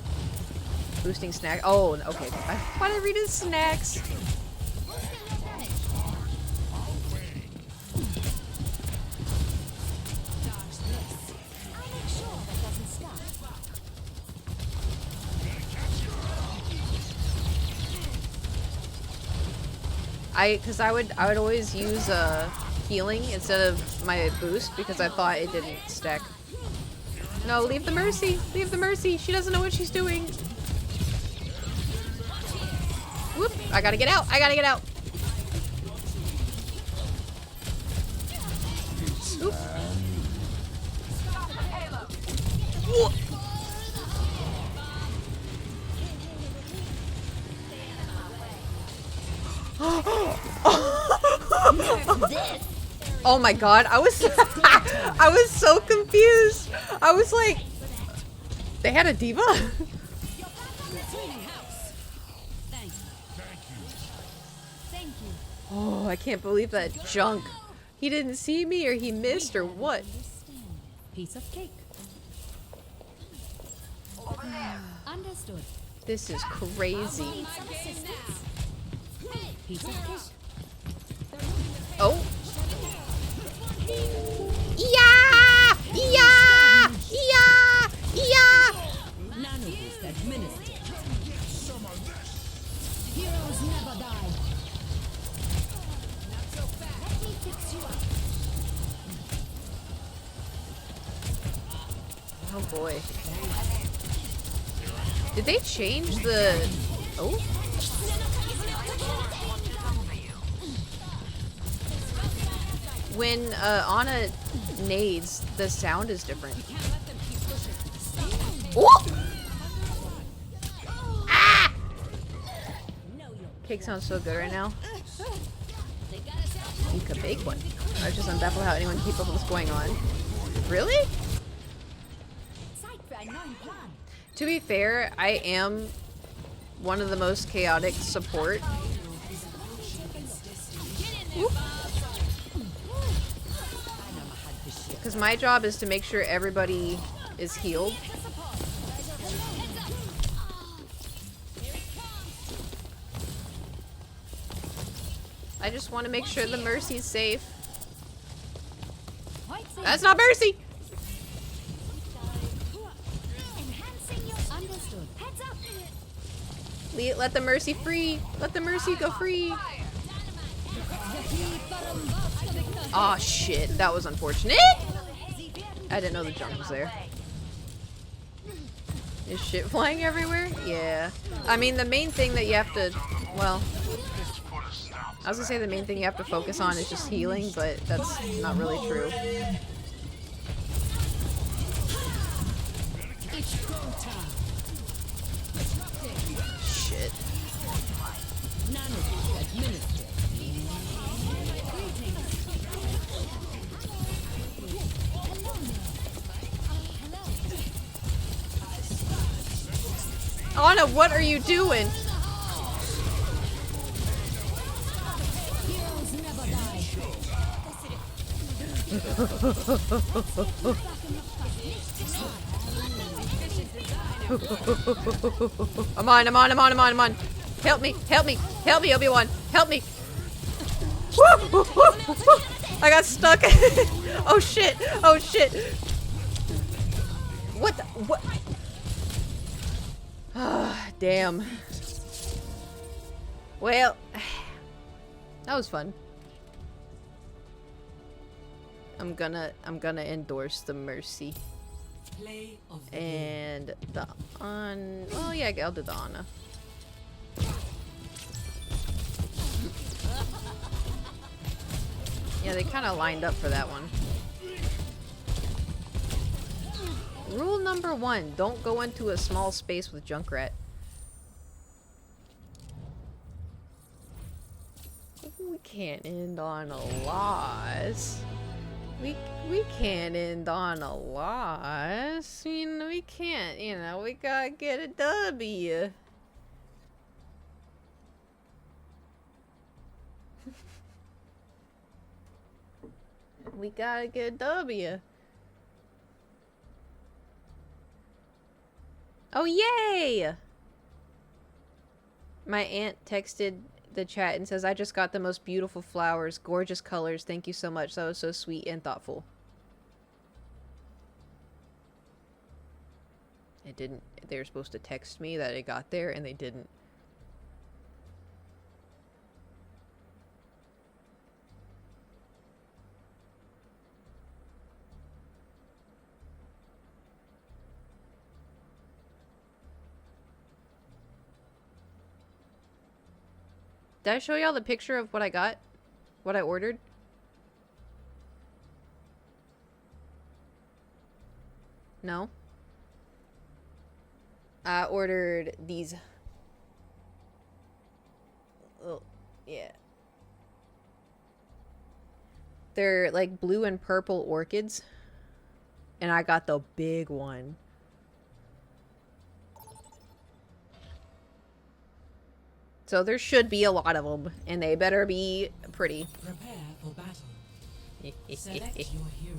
Boosting snack. Oh, okay. I want to read his snacks. Boosting your damage. Dodge this. I'll make sure that doesn't stop. Because I would always use healing instead of my boost because I thought it didn't stack. No, leave the Mercy. Leave the Mercy. She doesn't know what she's doing. Whoop. I gotta get out. I gotta get out. Oop. Whoa. Oh my god, I was I was so confused. I was like, they had a diva? Oh, I can't believe that junk. He didn't see me or he missed or what? Piece of cake. Understood. This is crazy. Need some assistance? Piece of cake. Oh. Yeah! Yeah! Yeah! Yeah! Nano boost administered. Heroes never die. Let me fix you up. Oh boy. Did they change the... Oh? When Ana nades, the sound is different. Oh! Ah! Cake sounds so good right now. You could bake one. I was just unbaffled how anyone keep up with what's going on. Really? Zeit für einen neuen Plan. To be fair, I am one of the most chaotic support. Because my job is to make sure everybody is healed. I just want to make sure the Mercy's safe. That's not Mercy! Enhancing your understood. Heads up. Let the Mercy free. Let the Mercy go free. Aw, shit. That was unfortunate. I didn't know the jump was there. Is shit flying everywhere? Yeah. I mean, the main thing that you have to... Well... I was gonna say the main thing you have to focus on is just healing, but that's not really true. Shit. Nano boost administered. Ana, what are you doing? Heroes never die. I'm on. Help me, Obi-Wan. Help me. I got stuck. Oh shit. What the, what? Ah, damn. Well, that was fun. I'm gonna endorse the Mercy. Play of the And the oh yeah, I'll do the Ana. Yeah, they kind of lined up for that one. Rule number 1, don't go into a small space with Junkrat. We can't end on a loss. We can't end on a loss. We can't, we gotta get a W. We gotta get a W. Oh, yay! My aunt texted the chat and says, I just got the most beautiful flowers, gorgeous colors. Thank you so much. That was so sweet and thoughtful. It didn't. They were supposed to text me that it got there, and they didn't. Did I show y'all the picture of what I got? What I ordered? No? I ordered these. Oh, yeah. They're like blue and purple orchids. And I got the big one. So there should be a lot of them. And they better be pretty. Prepare for battle. Select your hero.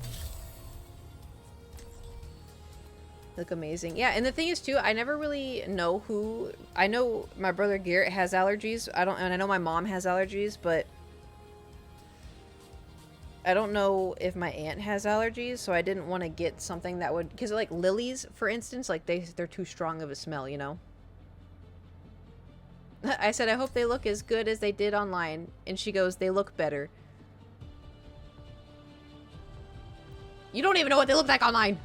Look amazing. Yeah, and the thing is too, I never really know who. I know my brother Garrett has allergies. And I know my mom has allergies, but I don't know if my aunt has allergies, so I didn't want to get something that would, because like lilies, for instance, like they're too strong of a smell, you know. I said I hope they look as good as they did online, and she goes, they look better. You don't even know what they look like online.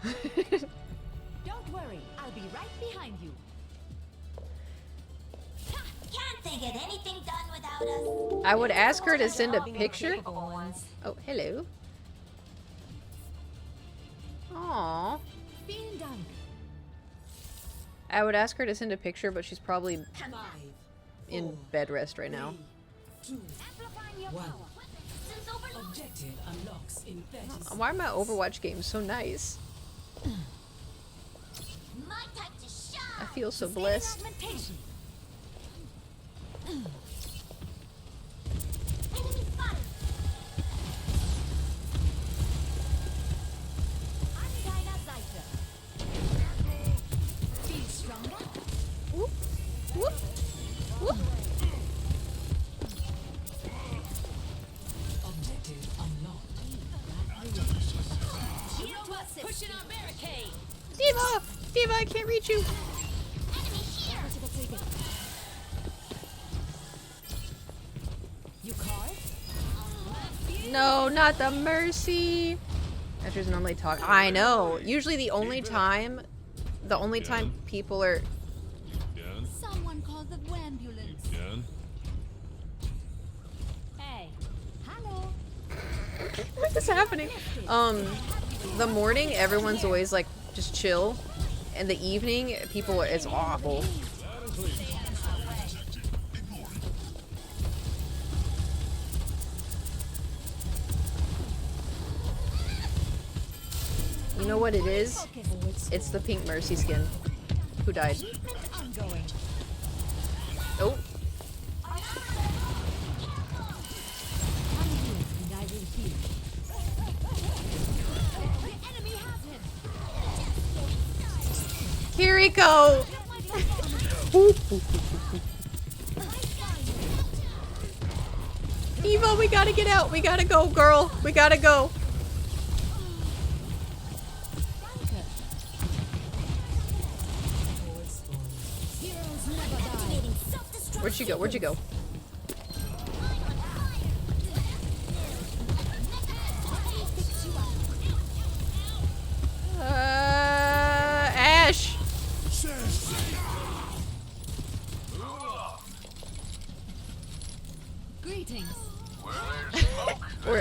Don't worry, I'll be right behind you. Can't they get anything done without us? I would ask her to send a picture. Oh, hello. Aww. Vielen Dank. I would ask her to send a picture, but she's probably 5, in 4, bed rest right now. 3, 2, Amplifying your 1. power. Since overload. Objective unlocks in 30 seconds. Why are my Overwatch games so nice? My time to shine. I feel so Saving blessed. augmentation. Enemy spotted. I'm Dinah Zeiter. Feel stronger? Whoop, whoop, whoop. Objective unlocked. Pushing on barricade. Diva! Diva, I can't reach you. Enemy here. You card? No, not the Mercy. Esther's normally talk. I know. Usually the only time people are. Done. Someone call the ambulance. Done. Hey. Hello. What is happening? The morning everyone's always like just chill, and the evening people it's awful. You know what it is? It's the pink Mercy skin. Who died? Treatment ongoing. Oh, I'm here and I will heal. The enemy has him. Kiriko! Eva, we gotta get out. We gotta go, girl. We gotta go. Heroes never die. Activating self-destruct. Where'd she go? Where'd you go? Fix you up. Ash. Greetings. Or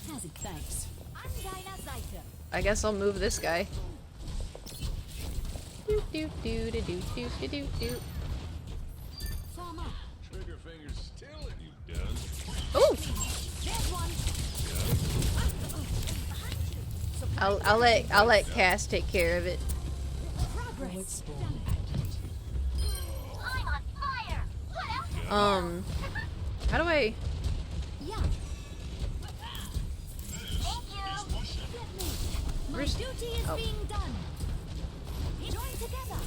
Has it, thanks. I'm Dinah Zeiter. I guess I'll move this guy. Do do do do do do do do do. Form up. Trigger finger's still in you. Done. Oh, There's one. I'll let Cass take care of it. Progress. I'm on fire. What else? How do I? Yeah. Thank you. My Where's- duty is oh. being done. Join together.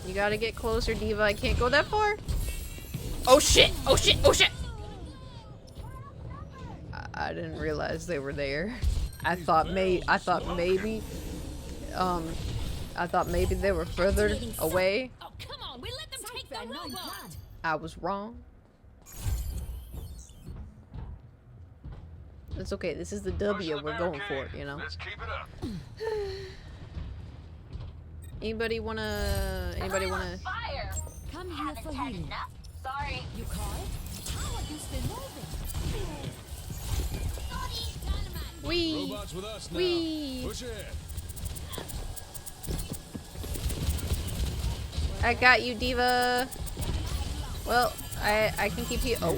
You gotta get closer, Diva. I can't go that far. Oh shit! Oh shit! Oh shit! I didn't realize they were there. I thought maybe they were further away. Oh, come on. We let them take the robot. I was wrong. It's okay. This is the W we're going for, you know. Let's keep it up. Anybody wanna? Fire. Come here for healing. Sorry. You called? How are you still moving? Wee. Robots with us now. Wee. Push ahead. I got you, Diva. Well, I can keep you. Oh.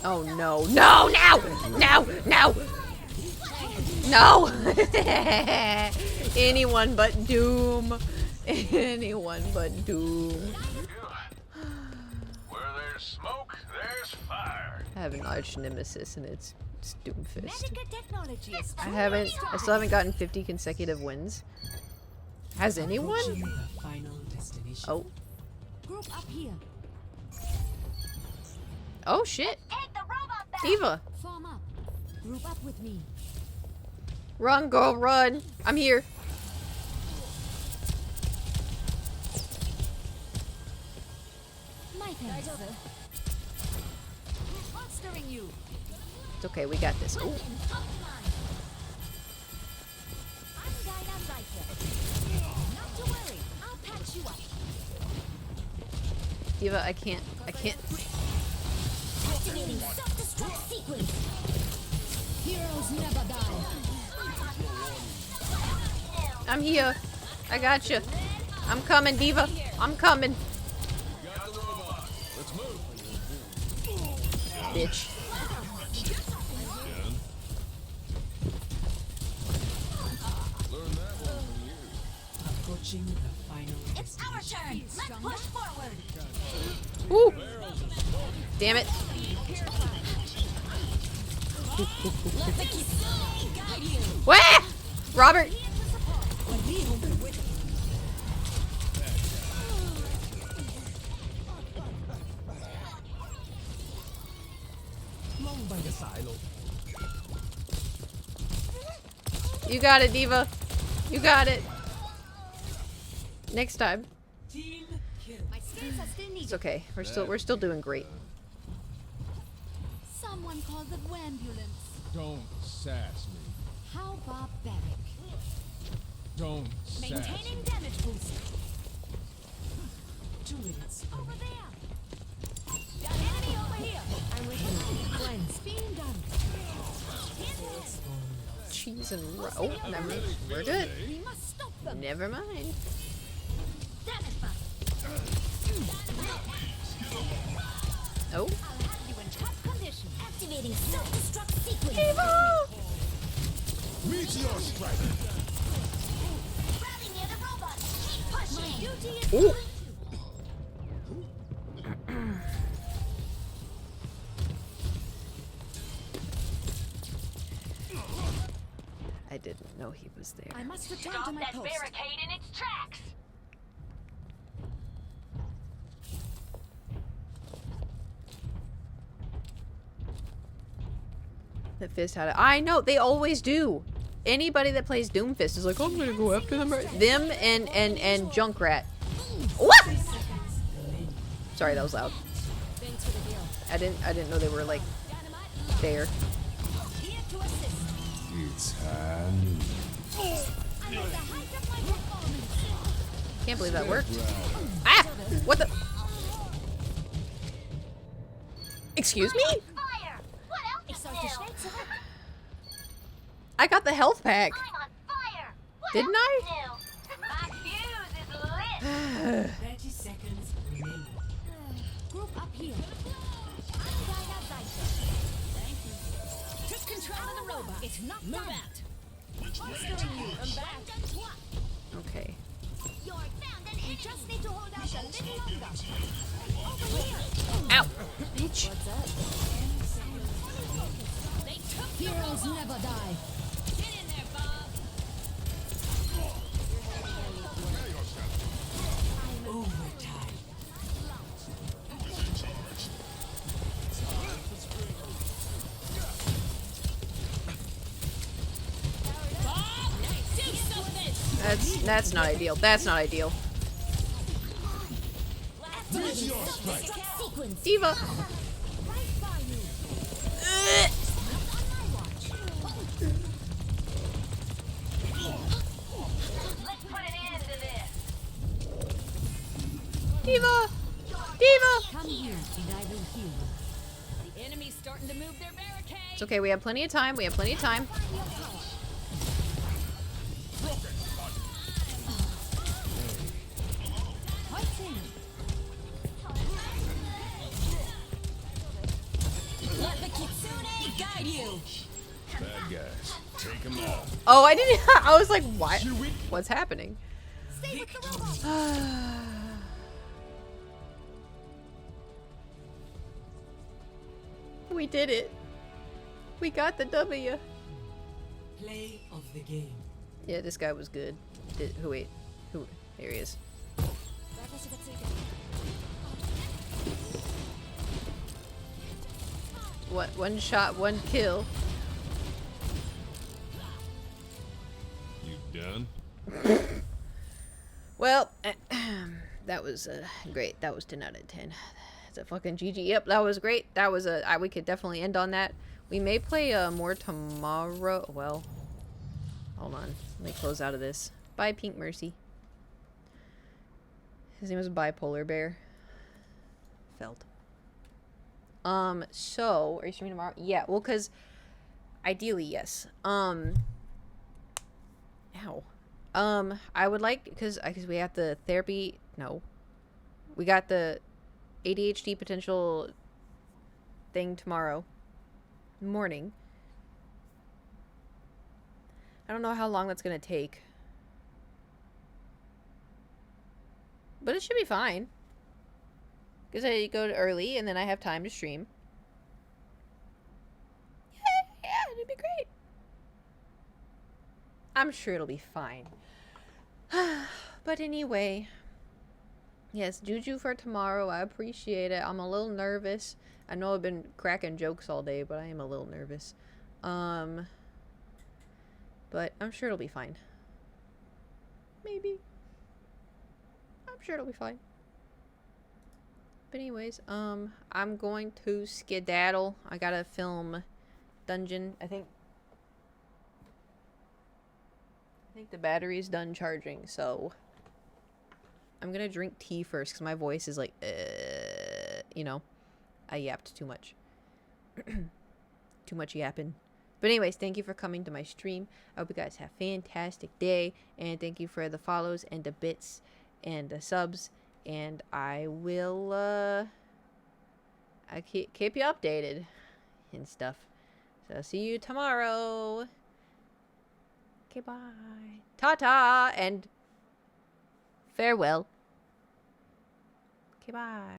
Oh no. No, no! No! No! No! Anyone but Doom. Anyone but Doom. Where there's smoke, there's fire. I have an arch nemesis and it's Doomfist. Medical technology is I still haven't gotten 50 consecutive wins. Has anyone? Approaching the final destination. Oh. Group up here. Oh shit. Take the robot back. Diva. Form up. Group up with me. Run, girl, run. I'm here. My thanks, sir. Monstering you. It's okay, we got this. Ooh. I'm Dinah Riker. Not to worry. I'll patch you up. Diva, I can't. Activating self-destruct sequence. Heroes never die. I'm here. I got you. I'm coming, Diva. I'm coming. Got the robot. Let's move. Bitch. Done. Learn that one from you. Approaching the final It's our turn. Let's push forward. Ooh. Damn it. Wah! Robert. You got it, Diva. You got it. Next time. team kill. My skills are still needed. It's okay. We're still doing great. Someone call the ambulance. Don't sass me. How barbaric. Don't sass me. Maintaining damage boost. 2 minutes. Over there. Got enemy over here. I'm with you. Cleanse. Being done. Cheese and oh, never. We're good. We must stop them. Never mind. Damage buff. Oh. I'll have you in top condition. Activating self-destruct sequence. Meteor strike. Rally near the robot. Keep My pushing. duty is Ooh. I didn't know he was there. I must return Stop to my that post. barricade in its tracks. That Fist had it. I know, they always do. Anybody that plays Doomfist is like, oh, I'm gonna go after them. Them and Junkrat. What? Sorry, that was loud. Thanks for the deal. I didn't know they were like Dynamite there. here to assist. It's Hanu. I'm at the height of my performance. Can't believe that worked. Ah! What the? Excuse me? Fire. What else Ich is sollte new? schnell zurück. I got the health pack. I'm on fire. What Didn't else I? is new? My fuse is lit. 30 seconds remaining. Group up here. I'm Dinah Riker. Thank you. Take control of the robot. It's not Move done. Out. Monstering you. I'm back. Okay. You're found an We enemy. just need to hold out a little longer. Over here. Ow! Bitch. What's up? They took Heroes never die. Get in there, Bob. Overtime. That's not ideal. That's not ideal. Activating self-destruct sequence. Diva. Right by you. Ugh. On my watch. Diva! Diva! Come here and I will heal you. The enemy's starting to move their barricade. It's okay, we have plenty of time. We have plenty of time. What's in? Let the kitsune guide you. Bad guys. Take them out. Oh, I didn't. I was like, what? What's happening? Stay with the robot. We did it. We got the W. Play of the game. Yeah, this guy was good. Wait. Who? Here he is. What? One shot, one kill. You done? Well, that was great. That was 10 out of 10. That's a fucking GG. Yep, that was great. That was we could definitely end on that. We may play more tomorrow. Well, hold on. Let me close out of this. Bye, Pink Mercy. His name was Bipolar Bear. Felt. So, are you streaming tomorrow? Yeah, well, because ideally, yes. Ow. I would like, because we have the therapy, no. We got the ADHD potential thing tomorrow morning. I don't know how long that's going to take. But it should be fine. Because I go to early and then I have time to stream. Yeah, it'd be great. I'm sure it'll be fine. But anyway. Yes, Juju for tomorrow. I appreciate it. I'm a little nervous. I know I've been cracking jokes all day, but I am a little nervous. But I'm sure it'll be fine. Maybe. I'm sure it'll be fine. But anyways, I'm going to skedaddle. I gotta film Dungeon. I think the battery's done charging, so I'm gonna drink tea first because my voice is like, you know, I yapped too much. Too much yapping. But anyways, thank you for coming to my stream. I hope you guys have a fantastic day, and thank you for the follows and the bits and the subs. And I will, I keep you updated and stuff. So, see you tomorrow. Okay, bye. Ta-ta, and farewell. Okay, bye.